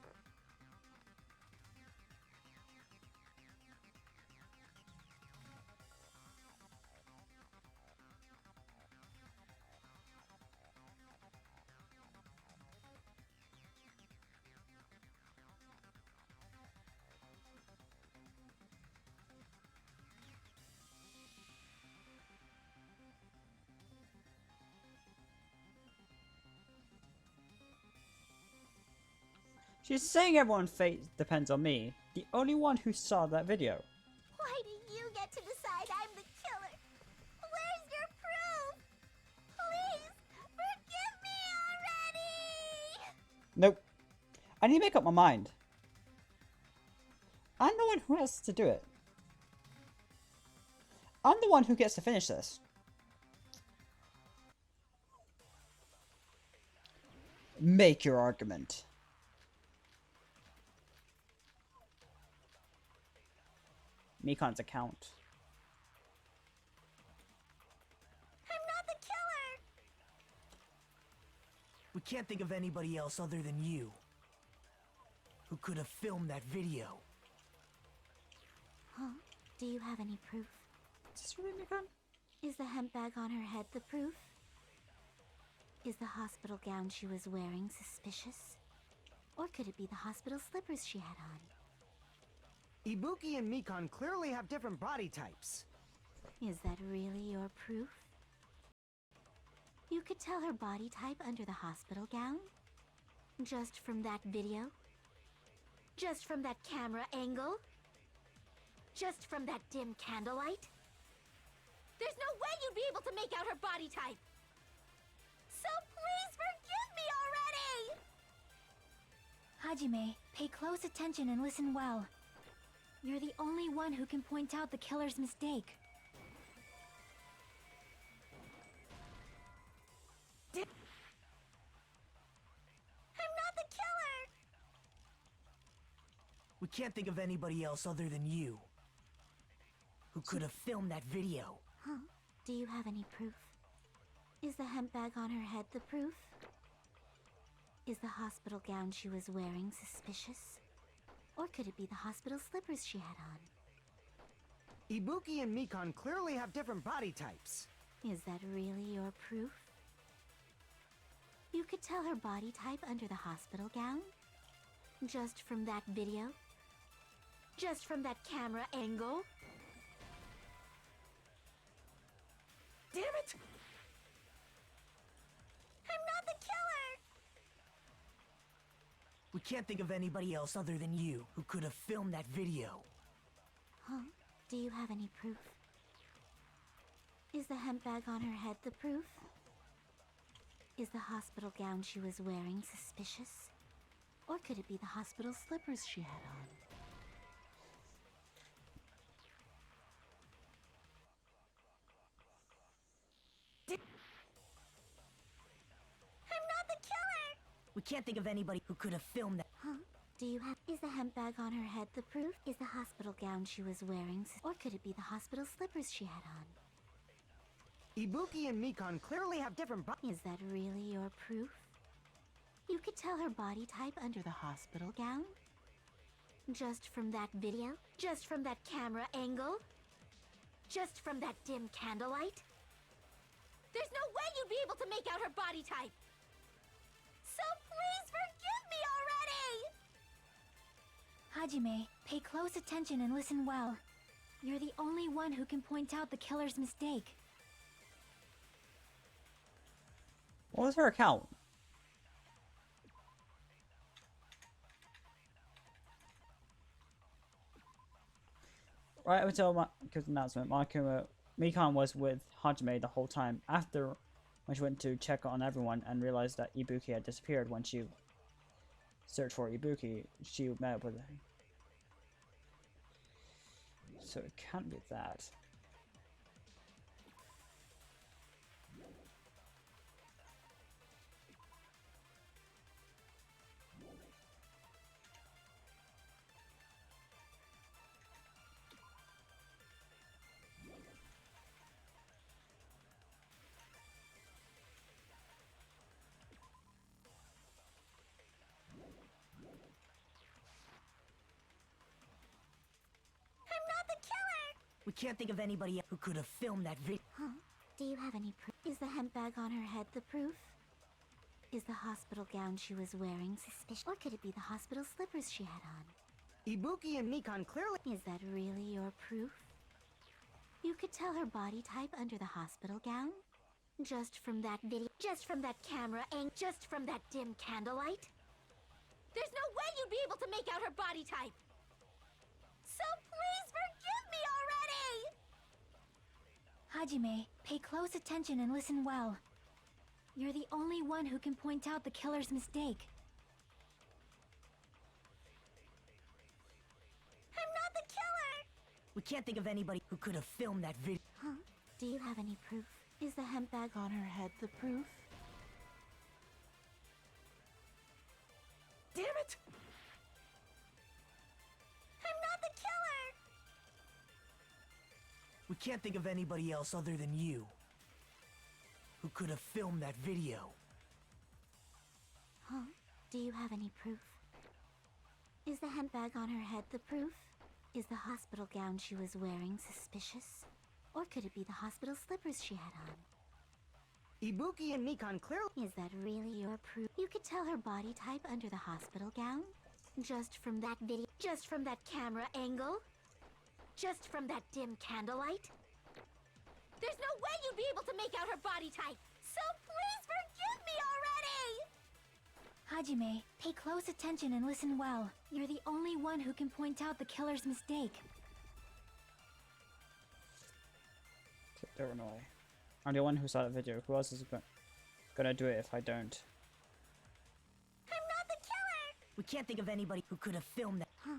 She's saying everyone's fate depends on me, the only one who saw that video. Why do you get to decide I'm the killer? Where's your proof? Please, forgive me already! Nope. I need to make up my mind. I'm the one who has to do it. I'm the one who gets to finish this. Make your argument. Mikan's account. I'm not the killer! We can't think of anybody else other than you who could have filmed that video. Huh? Do you have any proof? Is this really Mikan? Is the hemp bag on her head the proof? Is the hospital gown she was wearing suspicious? Or could it be the hospital slippers she had on? Ibuki and Mikan clearly have different body types. Is that really your proof? You could tell her body type under the hospital gown? Just from that video? Just from that camera angle? Just from that dim candlelight? There's no way you'd be able to make out her body type! So please forgive me already! Hajime, pay close attention and listen well. You're the only one who can point out the killer's mistake. I'm not the killer! We can't think of anybody else other than you who could have filmed that video. Huh? Do you have any proof? Is the hemp bag on her head the proof? Is the hospital gown she was wearing suspicious? Or could it be the hospital slippers she had on? Ibuki and Mikan clearly have different body types. Is that really your proof? You could tell her body type under the hospital gown? Just from that video? Just from that camera angle? Damn it! I'm not the killer! We can't think of anybody else other than you who could have filmed that video. Huh? Do you have any proof? Is the hemp bag on her head the proof? Is the hospital gown she was wearing suspicious? Or could it be the hospital slippers she had on? I'm not the killer! We can't think of anybody who could have filmed that. Huh? Do you have... Is the hemp bag on her head the proof? Is the hospital gown she was wearing... Or could it be the hospital slippers she had on? Ibuki and Mikan clearly have different Is that really your proof? You could tell her body type under the hospital gown? Just from that video? Just from that camera angle? Just from that dim candlelight? There's no way you'd be able to make out her body type! So please forgive me already! Hajime, pay close attention and listen well. You're the only one who can point out the killer's mistake. What was her account? Right until Mako's announcement, Mikan was with Hajime the whole time. After, when she went to check on everyone and realized that Ibuki had disappeared when she searched for Ibuki, she met up with her. So it can't be that. I'm not the killer! We can't think of anybody who could have filmed that video. Huh? Do you have any proof? Is the hemp bag on her head the proof? Is the hospital gown she was wearing suspicious? Or could it be the hospital slippers she had on? Ibuki and Mikan clearly... Is that really your proof? You could tell her body type under the hospital gown? Just from that video, just from that camera angle, just from that dim candlelight? There's no way you'd be able to make out her body type! So please forgive me already! Hajime, pay close attention and listen well. You're the only one who can point out the killer's mistake. I'm not the killer! We can't think of anybody who could have filmed that video. Huh? Do you have any proof? Is the hemp bag on her head the proof? Damn it! I'm not the killer! We can't think of anybody else other than you who could have filmed that video. Huh? Do you have any proof? Is the hemp bag on her head the proof? Is the hospital gown she was wearing suspicious? Or could it be the hospital slippers she had on? Ibuki and Mikan clearly... Is that really your proof? You could tell her body type under the hospital gown? Just from that video, just from that camera angle? Just from that dim candlelight? There's no way you'd be able to make out her body type! So please forgive me already! Hajime, pay close attention and listen well. You're the only one who can point out the killer's mistake. Don't annoy. I'm the one who saw that video. Who else is gonna do it if I don't? I'm not the killer! We can't think of anybody who could have filmed that. Huh?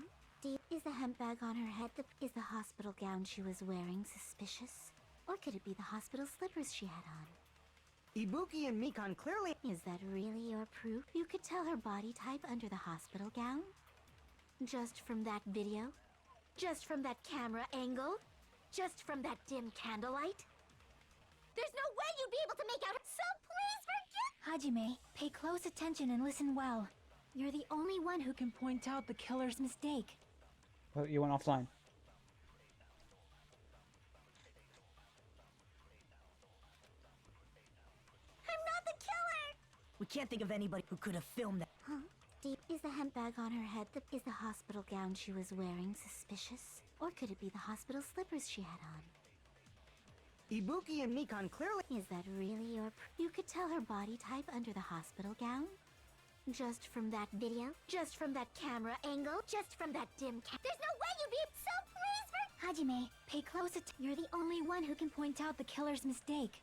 Is the hemp bag on her head is the hospital gown she was wearing suspicious? Or could it be the hospital slippers she had on? Ibuki and Mikan clearly... Is that really your proof? You could tell her body type under the hospital gown? Just from that video? Just from that camera angle? Just from that dim candlelight? There's no way you'd be able to make out it, so please forgive— Hajime, pay close attention and listen well. You're the only one who can point out the killer's mistake. Oh, you went offline. I'm not the killer! We can't think of anybody who could have filmed that. Huh? Is the hemp bag on her head is the hospital gown she was wearing suspicious? Or could it be the hospital slippers she had on? Ibuki and Mikan clearly... Is that really your you could tell her body type under the hospital gown? Just from that video? Just from that camera angle? Just from that dim there's no way you'd be— So please Hajime, pay close attention. You're the only one who can point out the killer's mistake.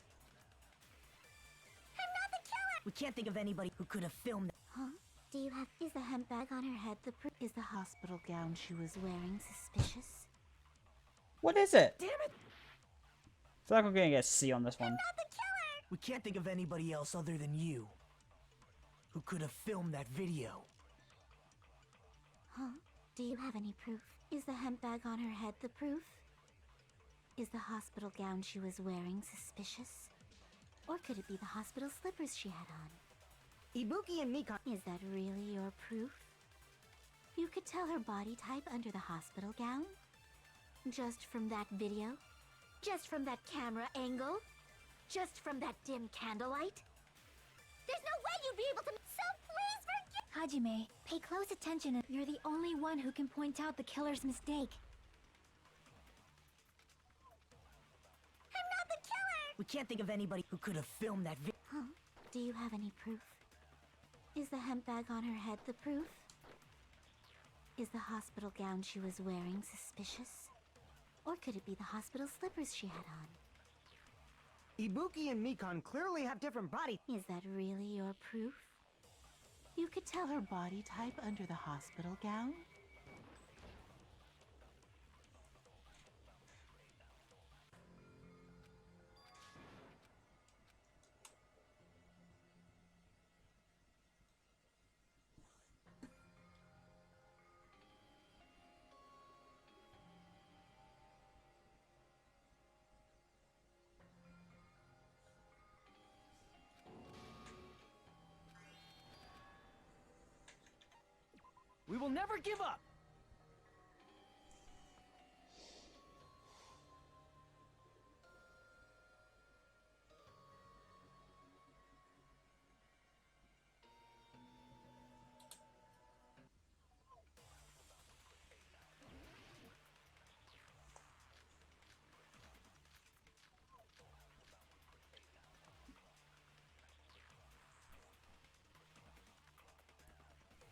I'm not the killer! We can't think of anybody who could have filmed that. Huh? Do you have— Is the hemp bag on her head the is the hospital gown she was wearing suspicious? What is it? Damn it! I feel like I'm gonna get a C on this one. I'm not the killer! We can't think of anybody else other than you who could have filmed that video. Huh? Do you have any proof? Is the hemp bag on her head the proof? Is the hospital gown she was wearing suspicious? Or could it be the hospital slippers she had on? Ibuki and Mikan... Is that really your proof? You could tell her body type under the hospital gown? Just from that video? Just from that camera angle? Just from that dim candlelight? There's no way you'd be able to— So please forgive— Hajime, pay close attention and you're the only one who can point out the killer's mistake. I'm not the killer! We can't think of anybody who could have filmed that video. Huh? Do you have any proof? Is the hemp bag on her head the proof? Is the hospital gown she was wearing suspicious? Or could it be the hospital slippers she had on? Ibuki and Mikon clearly have different body. Is that really your proof? You could tell her body type under the hospital gown. We will never give up!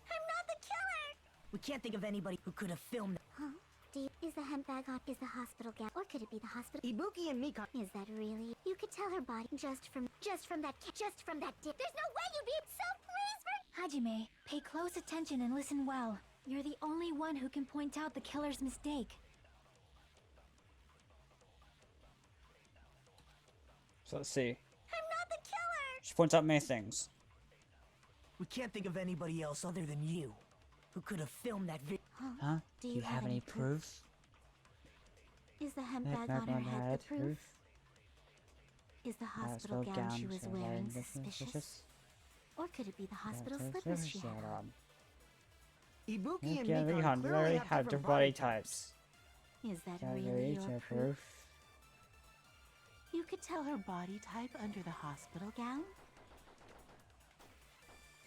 I'm not the killer! We can't think of anybody who could have filmed that. Huh? Is the hemp bag on? Is the hospital gown? Or could it be the hospital? Ibuki and Mikon. Is that really? You could tell her body just from that dip. There's no way you'd be so please for Hajime, pay close attention and listen well. You're the only one who can point out the killer's mistake. So let's see. I'm not the killer! She points out many things. We can't think of anybody else other than you who could have filmed that video. Huh? Do you have any proof? Is the hemp bag on her head the proof? Is the hospital gown she was wearing suspicious? Or could it be the hospital slippers she had on? Ibuki and Yeah, Mikon clearly have different body types. Is that really your proof? You could tell her body type under the hospital gown.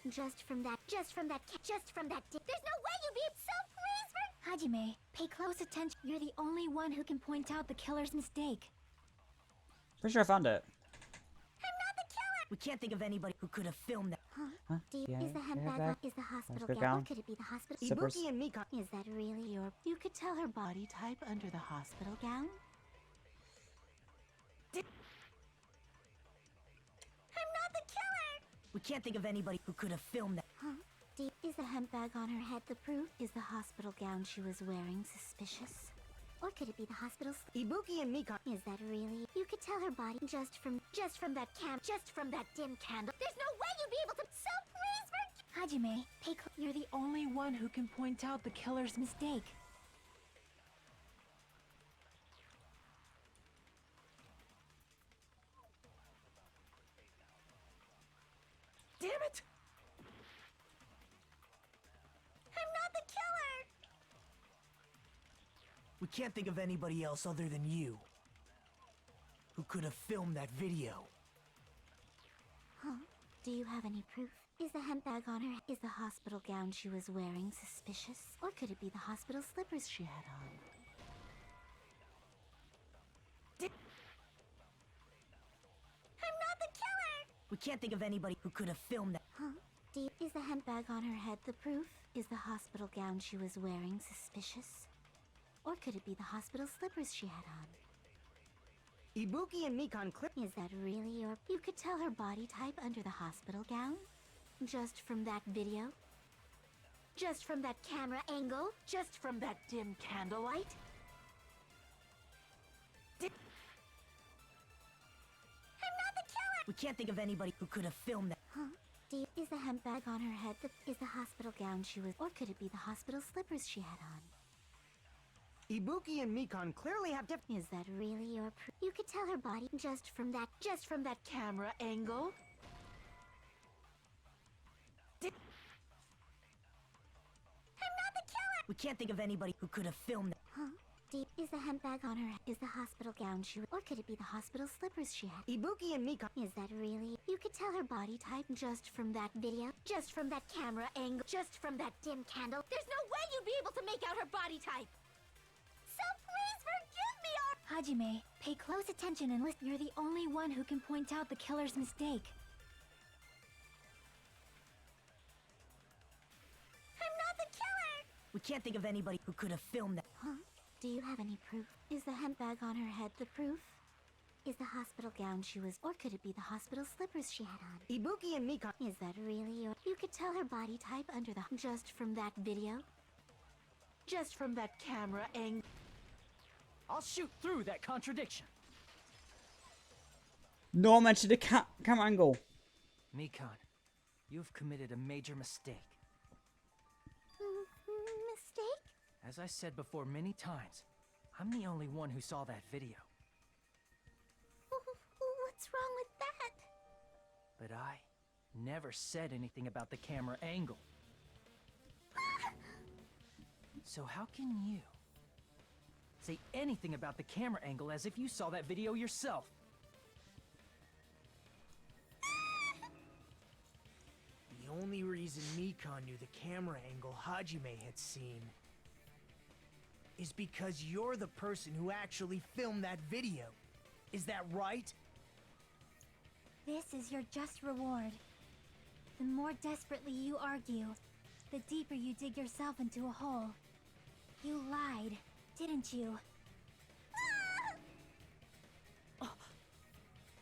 Just from that dip. There's no way you'd be so please for Hajime, pay close attention. You're the only one who can point out the killer's mistake. Pretty sure I found it. I'm not the killer! We can't think of anybody who could have filmed that. Huh? Is the hemp bag on? Is the hospital Hospital gown? Or gown? could it be the hospital? Slippers. Ibuki and Mikon. Is that really your? You could tell her body type under the hospital gown. I'm not the killer! We can't think of anybody who could have filmed that. Huh? Is the hemp bag on her head the proof? Is the hospital gown she was wearing suspicious? Or could it be the hospital? Ibuki and Mikon. Is that really? You could tell her body just from that dim candle. There's no way you'd be able to. So please for Hajime, you're the only one who can point out the killer's mistake. Damn it! I'm not the killer! We can't think of anybody else other than you who could have filmed that video. Huh? Do you have any proof? Is the hemp bag on her? Is the hospital gown she was wearing suspicious? Or could it be the hospital slippers she had on? I'm not the killer! We can't think of anybody who could have filmed that. Huh? Is the hemp bag on her head the proof? Is the hospital gown she was wearing suspicious? Or could it be the hospital slippers she had on? Ibuki and Mikon clip. Is that really your? You could tell her body type under the hospital gown? Just from that video? Just from that camera angle? Just from that dim candlelight? I'm not the killer! We can't think of anybody who could have filmed that. Huh? Is the hemp bag on her head is the hospital gown she was? Or could it be the hospital slippers she had on? Ibuki and Mikon clearly have different. Is that really your? You could tell her body just from that camera angle. I'm not the killer! We can't think of anybody who could have filmed that. Huh? Is the hemp bag on her? Is the hospital gown she? Or could it be the hospital slippers she had? Ibuki and Mikon. Is that really? You could tell her body type just from that video? Just from that camera angle? Just from that dim candle? There's no way you'd be able to make out her body type! So please forgive me, Hajime, pay close attention and listen. You're the only one who can point out the killer's mistake. We can't think of anybody who could have filmed that. Huh? Do you have any proof? Is the hemp bag on her head the proof? Is the hospital gown she was, or could it be the hospital slippers she had on? Ibuki and Mikan. Is that really your... You could tell her body type under the... Just from that video? Just from that camera angle. I'll shoot through that contradiction. No mention the camera angle. Mikan, you've committed a major mistake. Mistake? As I said before many times, I'm the only one who saw that video. What's wrong with that? But I never said anything about the camera angle. So how can you say anything about the camera angle as if you saw that video yourself? The only reason Mikan knew the camera angle Hajime had seen is because you're the person who actually filmed that video. Is that right? This is your just reward. The more desperately you argue, the deeper you dig yourself into a hole. You lied, didn't you?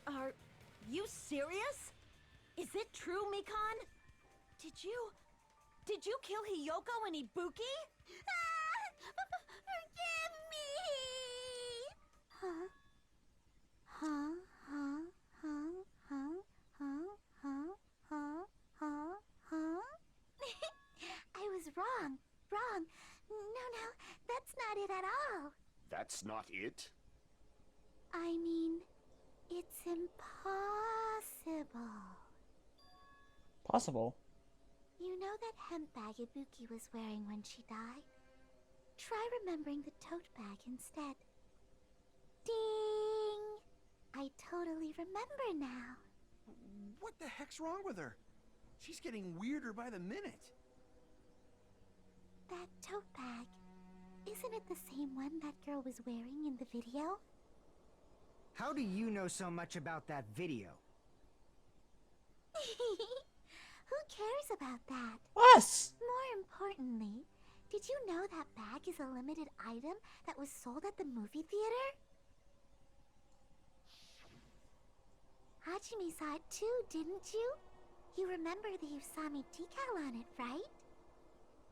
Are you serious? Is it true, Mikan? Did you kill Hyoko and Ibuki? Forgive me! Huh? Huh? Huh? Huh? Huh? Huh? Huh? Huh? Huh? Huh? I was wrong. Wrong. No, that's not it at all. That's not it? I mean, it's impossible. Possible. You know that hemp bag Ibuki was wearing when she died? Try remembering the tote bag instead. Ding! I totally remember now. What the heck's wrong with her? She's getting weirder by the minute. That tote bag, isn't it the same one that girl was wearing in the video? How do you know so much about that video? Who cares about that? Us! More importantly, did you know that bag is a limited item that was sold at the movie theater? Hajime saw it too, didn't you? You remember the Usami decal on it, right?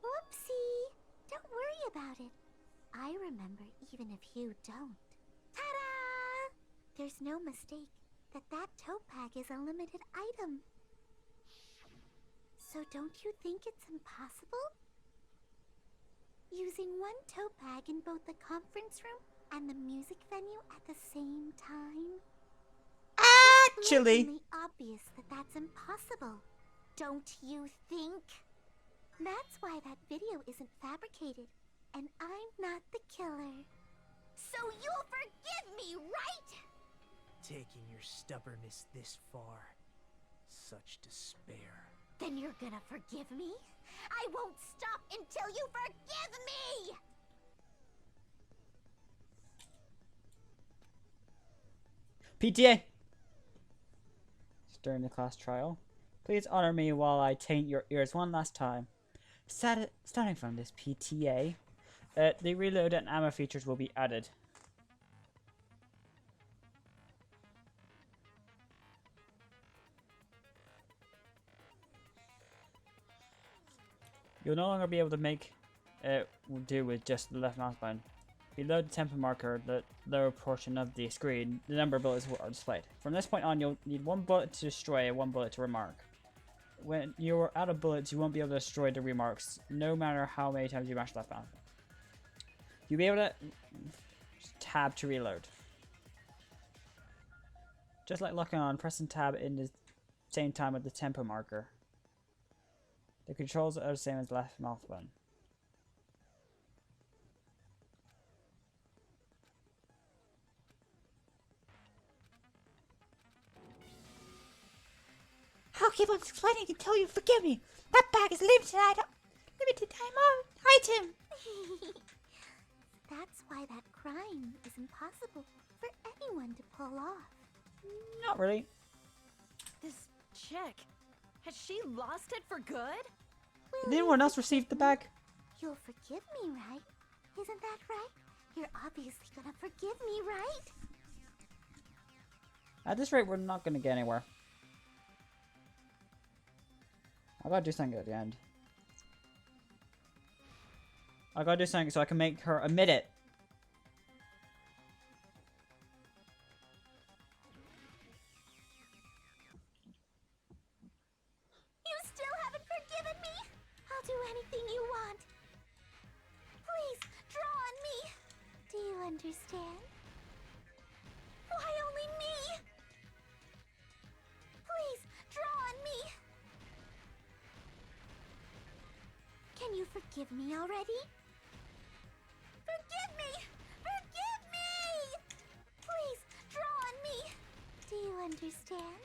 Whoopsie! Don't worry about it. I remember even if you don't. Ta-da! There's no mistake that tote bag is a limited item. So don't you think it's impossible? Using one tote bag in both the conference room and the music venue at the same time? Actually, It's blatantly obvious that that's impossible. Don't you think? That's why that video isn't fabricated, and I'm not the killer. So you'll forgive me, right? Taking your stubbornness this far. Such despair. Then you're gonna forgive me? I won't stop until you forgive me! PTA. During the class trial, please honor me while I taint your ears one last time. Starting from this PTA, the reload and ammo features will be added. You'll no longer be able to make do with just the left mouse button. Reload the tempo marker, the lower portion of the screen, the number of bullets are displayed. From this point on, you'll need one bullet to destroy and one bullet to remark. When you're out of bullets, you won't be able to destroy the remarks, no matter how many times you mash left mouse. You'll be able to tab to reload. Just like locking on, pressing tab in the same time with the tempo marker. The controls are the same as the left mouse button. I'll keep on explaining until you forgive me. That bag is limited item. That's why that crime is impossible for anyone to pull off. Not really. This chick, has she lost it for good? Did anyone else receive the bag? You'll forgive me, right? Isn't that right? You're obviously gonna forgive me, right? At this rate, we're not gonna get anywhere. I gotta do something at the end. I gotta do something so I can make her admit it. You still haven't forgiven me? I'll do anything you want. Please, draw on me. Do you understand? Why only me? Please, draw on me. Can you forgive me already? Forgive me! Forgive me! Please, draw on me. Do you understand?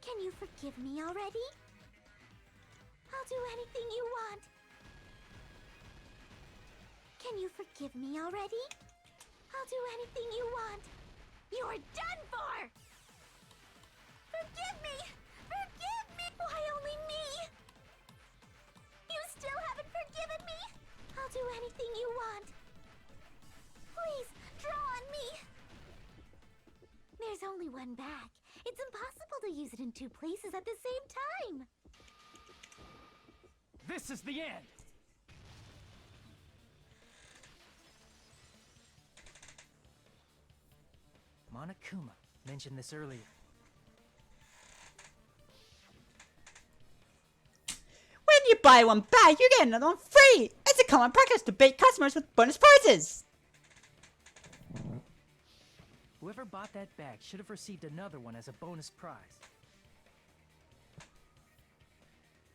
Can you forgive me already? I'll do anything you want. Can you forgive me already? I'll do anything you want. You're done for! Forgive me! Forgive me! Why only me? You still haven't forgiven me? I'll do anything you want. Please, draw on me. There's only one bag. It's impossible to use it in two places at the same time. This is the end! Monokuma mentioned this earlier. When you buy one bag, you get another one free! It's a common practice to bait customers with bonus prizes! Whoever bought that bag should have received another one as a bonus prize.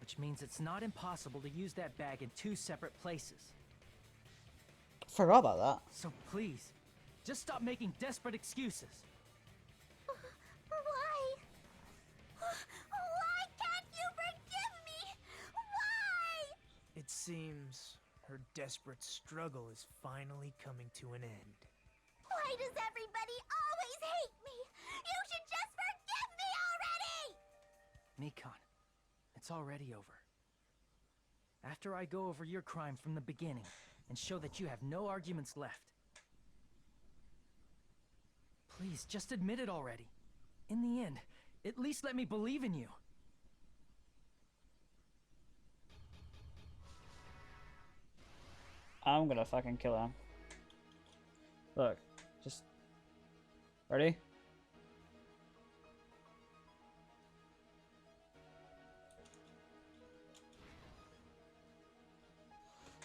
Which means it's not impossible to use that bag in two separate places. Forgot about that. So please, just stop making desperate excuses. Why? Why can't you forgive me? Why? It seems her desperate struggle is finally coming to an end. Why does everybody always hate me? You should just forgive me already! Mikon, it's already over. After I go over your crime from the beginning and show that you have no arguments left. Please, just admit it already. In the end, at least let me believe in you. I'm gonna fucking kill him. Look, just... Ready?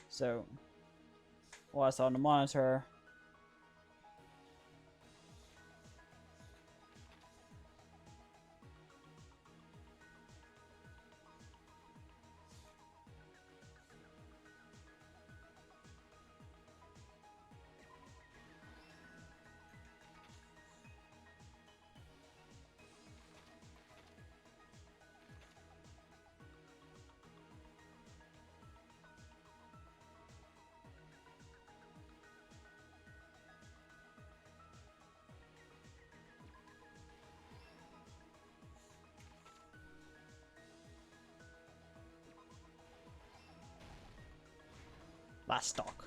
So, while I saw on the monitor, last stock.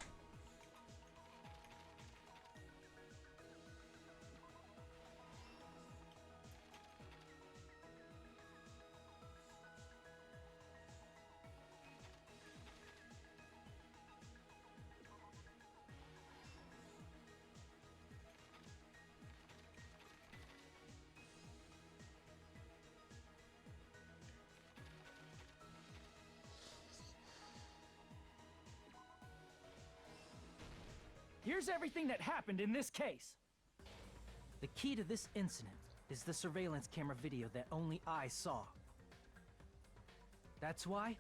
Here's everything that happened in this case. The key to this incident is the surveillance camera video that only I saw. That's why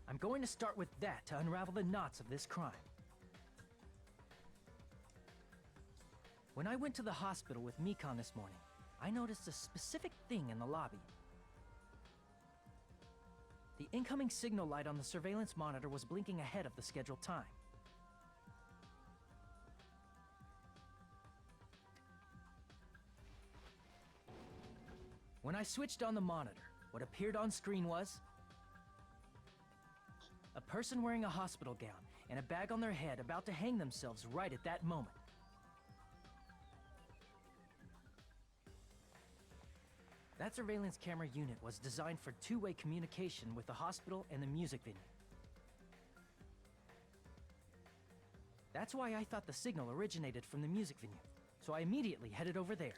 I'm going to start with that to unravel the knots of this crime. When I went to the hospital with Mikon this morning, I noticed a specific thing in the lobby. The incoming signal light on the surveillance monitor was blinking ahead of the scheduled time. When I switched on the monitor, what appeared on screen was... A person wearing a hospital gown and a bag on their head about to hang themselves right at that moment. That surveillance camera unit was designed for two-way communication with the hospital and the music venue. That's why I thought the signal originated from the music venue, so I immediately headed over there.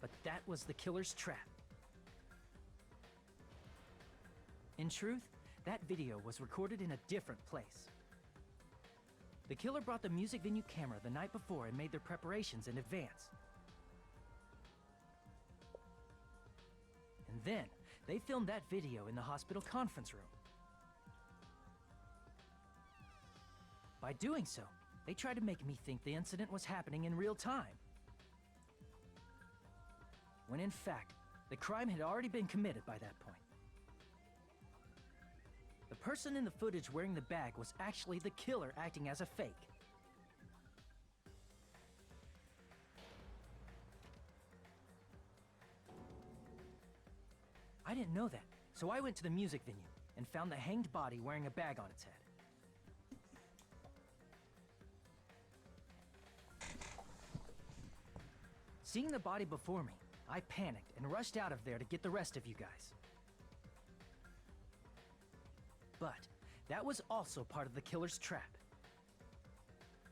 But that was the killer's trap. In truth, that video was recorded in a different place. The killer brought the music venue camera the night before and made their preparations in advance. And then, they filmed that video in the hospital conference room. By doing so, they tried to make me think the incident was happening in real time. When in fact, the crime had already been committed by that point. The person in the footage wearing the bag was actually the killer acting as a fake. I didn't know that, so I went to the music venue and found the hanged body wearing a bag on its head. Seeing the body before me, I panicked and rushed out of there to get the rest of you guys. But that was also part of the killer's trap.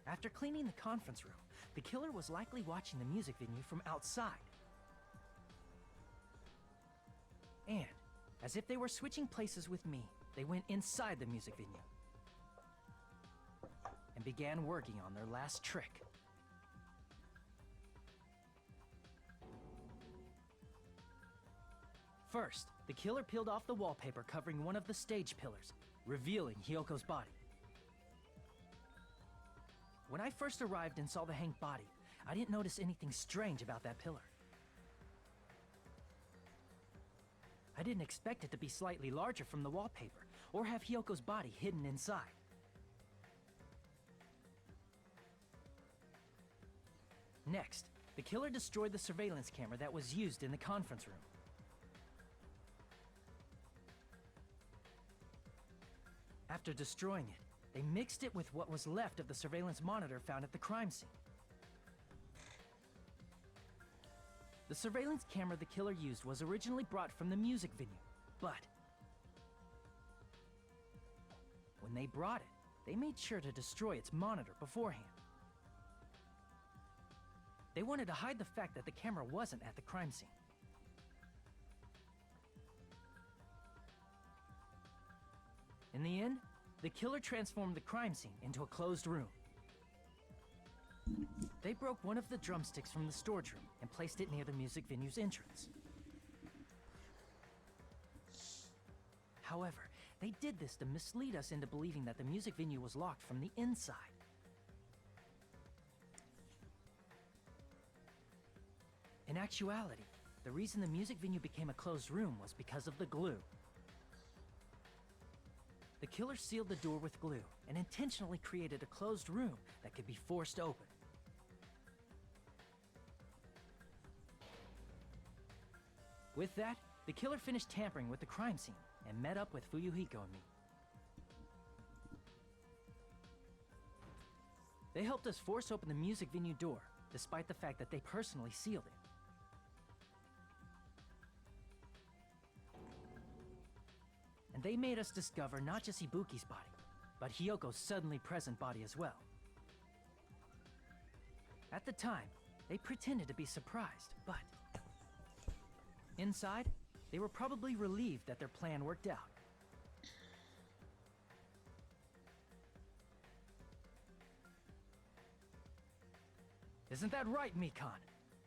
After cleaning the conference room, the killer was likely watching the music venue from outside. And, as if they were switching places with me, they went inside the music venue and began working on their last trick. First, the killer peeled off the wallpaper covering one of the stage pillars, revealing Hyoko's body. When I first arrived and saw the hanged body, I didn't notice anything strange about that pillar. I didn't expect it to be slightly larger from the wallpaper, or have Hyoko's body hidden inside. Next, the killer destroyed the surveillance camera that was used in the conference room. After destroying it, they mixed it with what was left of the surveillance monitor found at the crime scene. The surveillance camera the killer used was originally brought from the music venue, but when they brought it, they made sure to destroy its monitor beforehand. They wanted to hide the fact that the camera wasn't at the crime scene. In the end, the killer transformed the crime scene into a closed room. They broke one of the drumsticks from the storage room and placed it near the music venue's entrance. However, they did this to mislead us into believing that the music venue was locked from the inside. In actuality, the reason the music venue became a closed room was because of the glue. The killer sealed the door with glue and intentionally created a closed room that could be forced open. With that, the killer finished tampering with the crime scene and met up with Fuyuhiko and me. They helped us force open the music venue door, despite the fact that they personally sealed it. And they made us discover not just Ibuki's body, but Hyoko's suddenly present body as well. At the time, they pretended to be surprised, but inside, they were probably relieved that their plan worked out. Isn't that right, Mikan?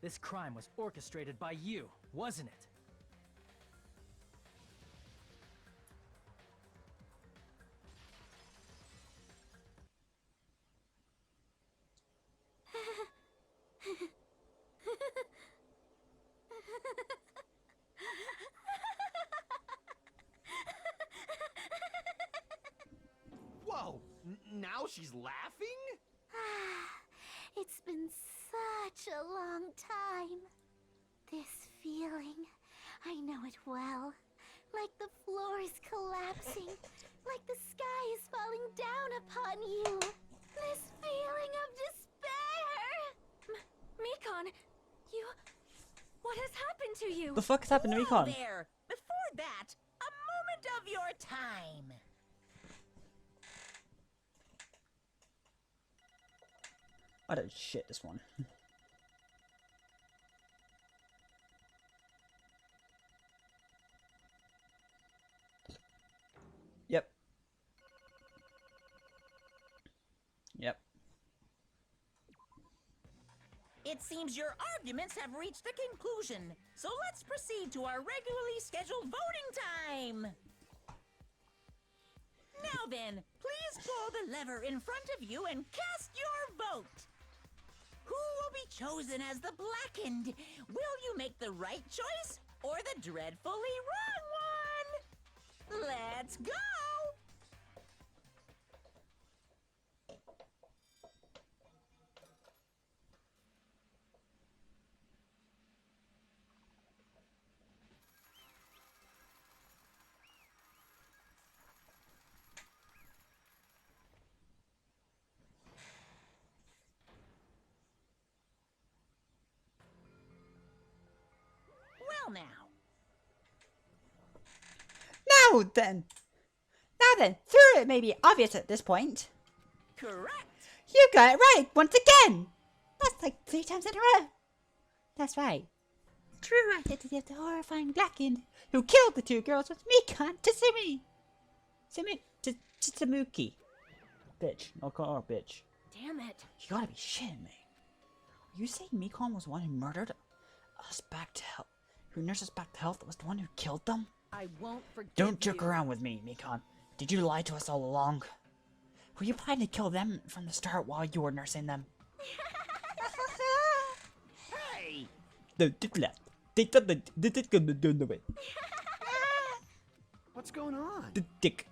This crime was orchestrated by you, wasn't it? Whoa! Now she's laughing? It's been such a long time. This feeling, I know it well. Like the floor is collapsing, like the sky is falling down upon you. This feeling of despair! Mikon, you... What has happened to you? The fuck has happened to Whoa Mikon? there! Before that, a moment of your time. I don't shit this one. Yep. Yep. It seems your arguments have reached a conclusion, so let's proceed to our regularly scheduled voting time. Now then, please pull the lever in front of you and cast your vote. Who will be chosen as the blackened? Will you make the right choice or the dreadfully wrong one? Let's go! Well now. Now then, through it may be obvious at this point. Correct. You got it right once again. That's like 3 times in a row. That's right. True identity of the horrifying blackened who killed the 2 girls was Mikon Tatsumi. Tsumuki. Bitch. I'll call her a bitch. Damn it. You gotta be shitting me. You say Mikon was the one who murdered us back to health? Who nursed us back to health was the one who killed them? I won't forgive Don't joke you. around with me, Mikon. Did you lie to us all along? Were you planning to kill them from the start while you were nursing them? Hey! What's going on? The dick.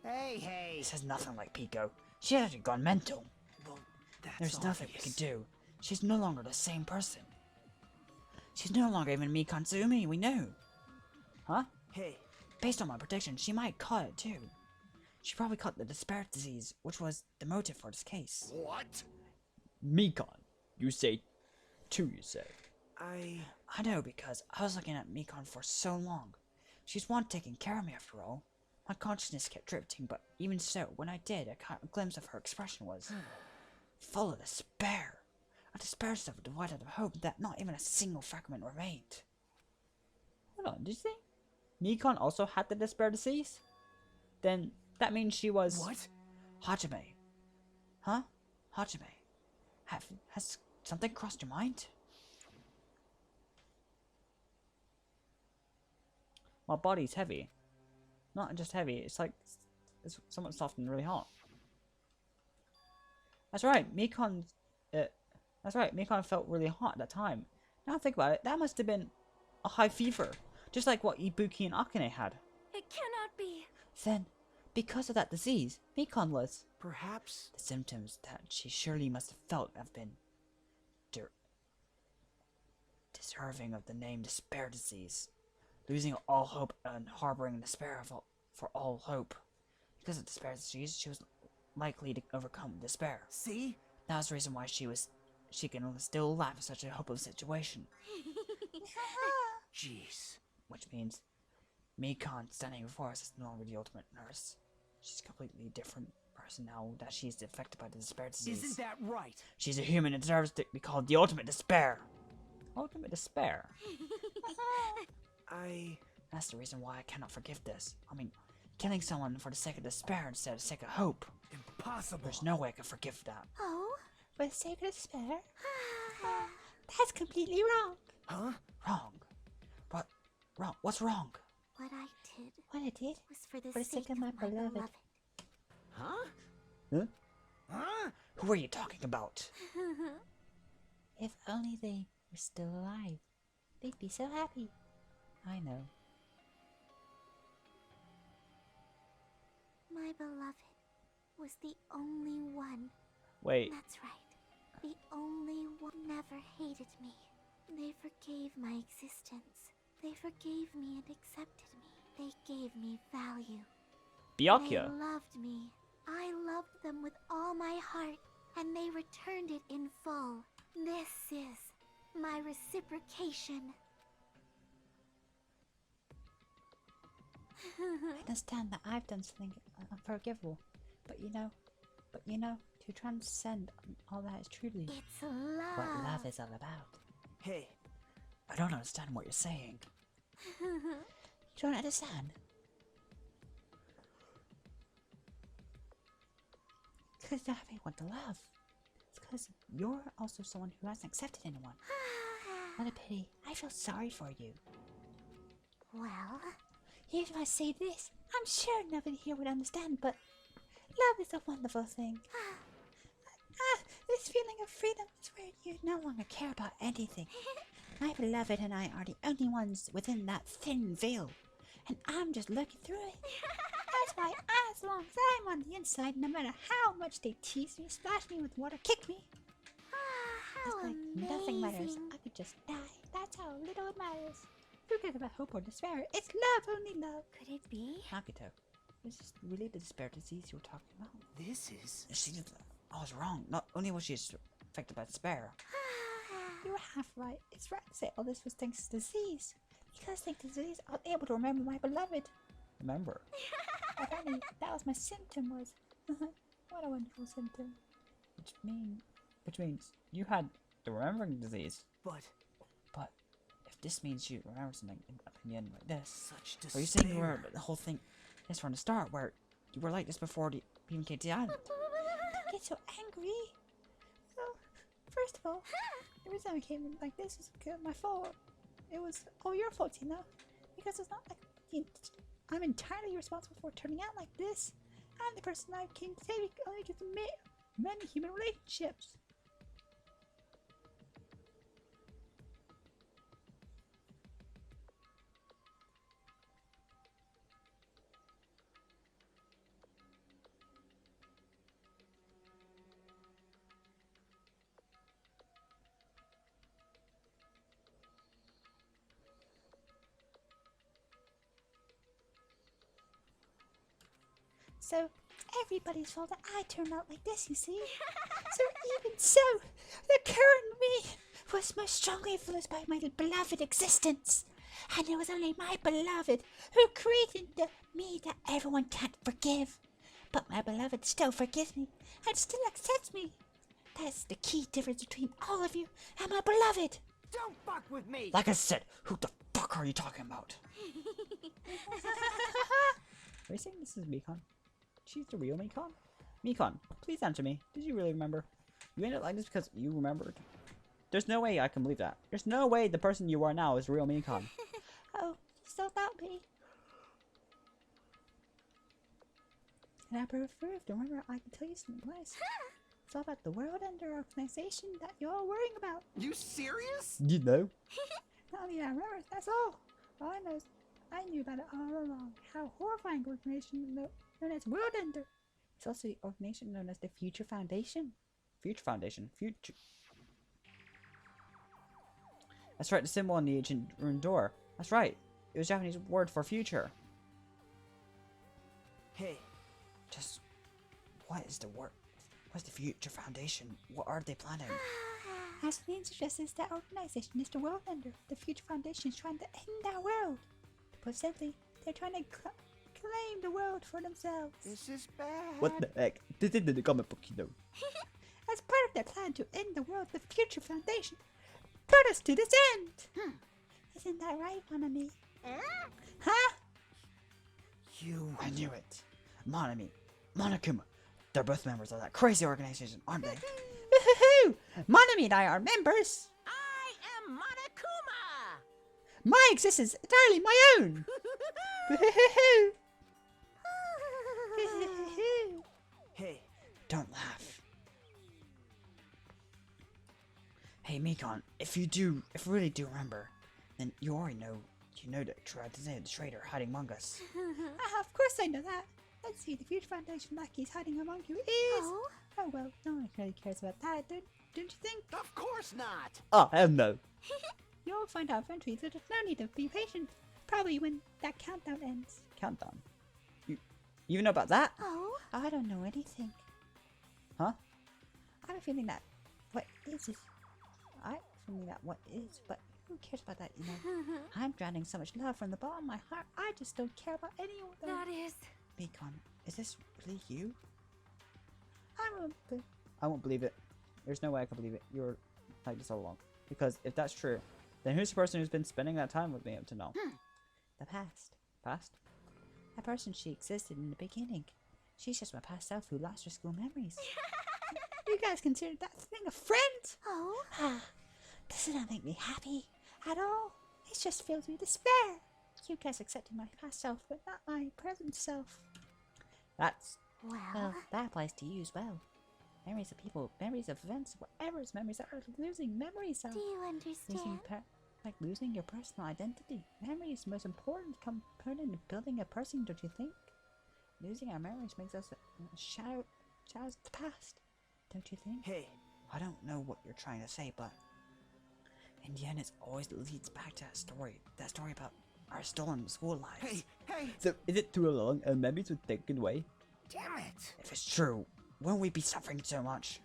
Hey. This is nothing like Pico. She hasn't gone mental. Well, that's There's nothing we obvious. can do. She's no longer the same person. She's no longer even Mikon Tsumi, we know. Huh? Hey, Based on my prediction, she might caught it too. She probably caught the despair disease, which was the motive for this case. What? Mikon. You say 2, you say. I know because I was looking at Mikon for so long. She's one taking care of me after all. My consciousness kept drifting, but even so, when I did, a glimpse of her expression was full of despair. A despair so devoid of hope that not even a single fragment remained. Hold on, did you say Mikon also had the despair disease? Then that means she was... what? Hajime. Huh? Hajime. Has something crossed your mind? My body's heavy. Not just heavy, it's like it's somewhat soft and really hot. That's right, Mikon felt really hot at that time. Now think about it, that must have been a high fever. Just like what Ibuki and Akane had. It cannot be. Then, because of that disease, Mikon was... Perhaps. The symptoms that she surely must have felt have been... deserving of the name despair disease. Losing all hope and harboring despair for all hope. Because of despair disease, she was likely to overcome despair. See? That was the reason why she can still laugh at such a hopeless situation. Jeez. Which means Mikon standing before us is no longer the ultimate nurse. She's a completely different person now that she's affected by the despair disease. Isn't that right? She's a human and deserves to be called the ultimate despair. Ultimate despair. That's the reason why I cannot forgive this. I mean, killing someone for the sake of despair instead of the sake of hope. Impossible. There's no way I can forgive that. Oh? For the sake of despair? That's completely wrong. Huh? Wrong? What? Wrong? What's wrong? What I did What I did? was for the sake of my beloved. Huh? Huh? Huh? Who are you talking about? If only they were still alive. They'd be so happy. I know. My beloved was the only one. Wait, That's right. The only one never hated me. They forgave my existence. They forgave me and accepted me. They gave me value. Byakuya. They loved me. I loved them with all my heart, and they returned it in full. This is my reciprocation. I understand that I've done something unforgivable, but you know, to transcend all that is truly It's love. what love is all about. Hey, I don't understand what you're saying. You don't understand? Because you don't have anyone to love. It's because you're also someone who hasn't accepted anyone. What a pity. I feel sorry for you. Well, If I say this, I'm sure nobody here would understand, but love is a wonderful thing. This feeling of freedom is where you no longer care about anything. My beloved and I are the only ones within that thin veil, and I'm just looking through it. That's why, as long as I'm on the inside, no matter how much they tease me, splash me with water, kick me, it's how like nothing matters. amazing. I could just die. That's how little it matters. Who cares about hope or despair? It's love, only love. Could it be? Akito, is this really the despair disease you were talking about? this is... I was wrong. Not only was she affected by despair. You were half right. It's right to say all this was thanks to disease. Because thanks to disease, I was able to remember my beloved. Remember? Apparently, that was my symptom was. What a wonderful symptom. Which means you had the remembering disease. But But if this means you remember something in the end like this, such despair. are you saying you were the whole thing is from the start, where you were like this before the even came to the island? Don't get so angry. Well, first of all, the reason I came in like this was because my fault. It was all your fault, you know? Because it's not like I'm entirely responsible for turning out like this. I'm the person I came to save only due to many human relationships. So, everybody's fault that I turned out like this, you see? So, even so, the current me was most strongly influenced by my beloved existence. And it was only my beloved who created the me that everyone can't forgive. But my beloved still forgives me and still accepts me. That's the key difference between all of you and my beloved. Don't fuck with me! Like I said, who the fuck are you talking about? Are you saying this is Mikon? She's the real Mikon? Mikon, please answer me. Did you really remember? You ended up like this because you remembered? There's no way I can believe that. There's no way the person you are now is real Mikon. Oh, you still doubt me? And I prove to remember I can tell you something else. It's all about the World Ender organization that you're all worrying about. You serious? You know? Not only I remember, that's all. All I know is I knew about it all along. How horrifying organization known as World Ender. It's also the organization known as the Future Foundation. Future Foundation. Future. That's right, the symbol on the ancient ruined door. That's right. It was a Japanese word for future. Hey, Just what is the word? What's the Future Foundation? What are they planning? As the name suggests, that organization is the World Ender. The Future Foundation is trying to end our world. To put simply, they're trying to claim the world for themselves. This is bad. What the heck? This isn't the comic book, you know. As part of their plan to end the world, the Future Foundation put us to this end. Isn't that right, Monami? Huh? you... I knew it. Monami, Monokuma. They're both members of that crazy organization, aren't they? Woohoo! Monami and I are members. I am Monokuma! My existence is entirely my own. Woohoo! Hey, Don't laugh. Hey, Mikon, if you really do remember, then you already know, the traitor hiding among us. Of course I know that. Let's see, the Future Foundation Lucky's hiding among you is... Oh well, no one really cares about that, don't you think? Of course not. Oh, hell no. You'll find out eventually, so there's no need to be patient. Probably when that countdown ends. Countdown. You even know about that? Oh? I don't know anything. Huh? I have a feeling that what is. I have a feeling that what is, but who cares about that, you know? I'm drowning so much love from the bottom of my heart. I just don't care about any of them. That is... Beacon, is this really you? I won't believe it. There's no way I can believe it. You're like this all along. Because if that's true, then who's the person who's been spending that time with me up to now? The past. Past? That person, she existed in the beginning. She's just my past self who lost her school memories. You guys consider that thing a friend? Oh? Does not make me happy at all. It just fills me with despair. You guys accepting my past self, but not my present self. That's... Well, that applies to you as well. Memories of people, memories of events, whatever's memories that are losing memories of. Do you understand? Like losing your personal identity. Memory is the most important component in building a person, don't you think? Losing our memories makes us shadows of the past, don't you think? Hey, I don't know what you're trying to say, but in the end, it always leads back to that story about our stolen school lives. hey! So, is it too long and memories were taken away? Damn it! If it's true, won't we be suffering so much?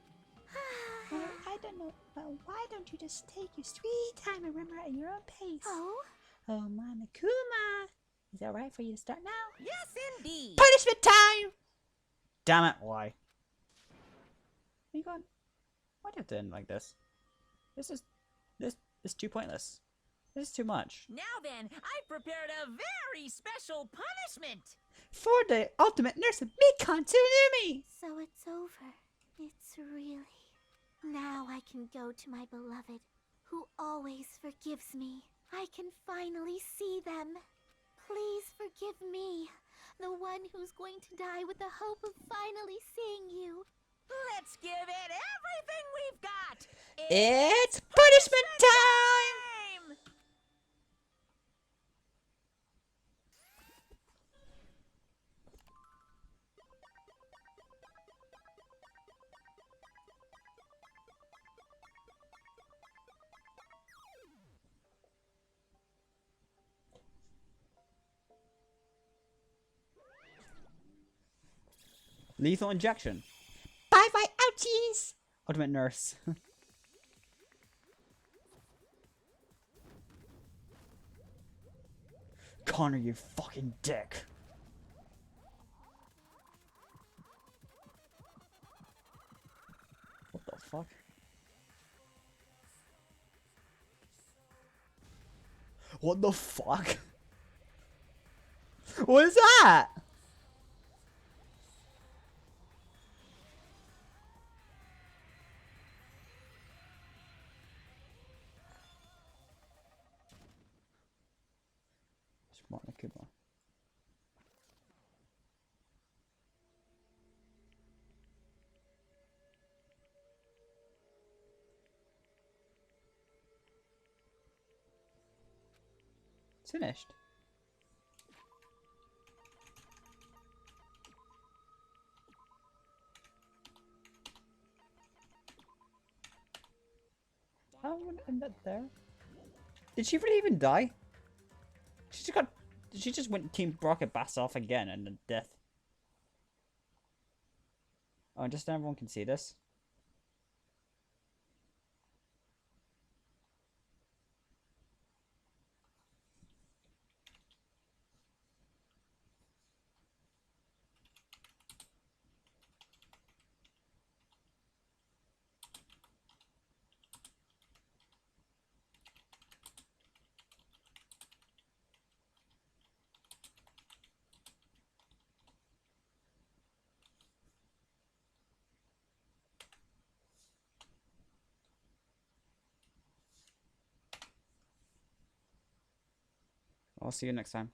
Well, I don't know. Well, why don't you just take your sweet time and remember at your own pace? Oh? Oh, Monokuma! Is that right for you to start now? Yes, indeed. Punishment time! Damn it, why? Are you going? Why do you have to end like this? This is too pointless. This is too much. Now then, I've prepared a very special punishment. For the ultimate nurse of Mikon Tsunumi! So it's over. It's really... Now I can go to my beloved, who always forgives me. I can finally see them. Please forgive me, the one who's going to die with the hope of finally seeing you. Let's give it everything we've got. It's punishment time! Lethal injection. Bye-bye, ouchies! Ultimate nurse. Connor, you fucking dick. What the fuck? What the fuck? What is that? Monokuma. It's finished. How would it end up there? Did she really even die? She just went Team Rocket Bass off again and then death. Oh, just so everyone can see this. I'll see you next time.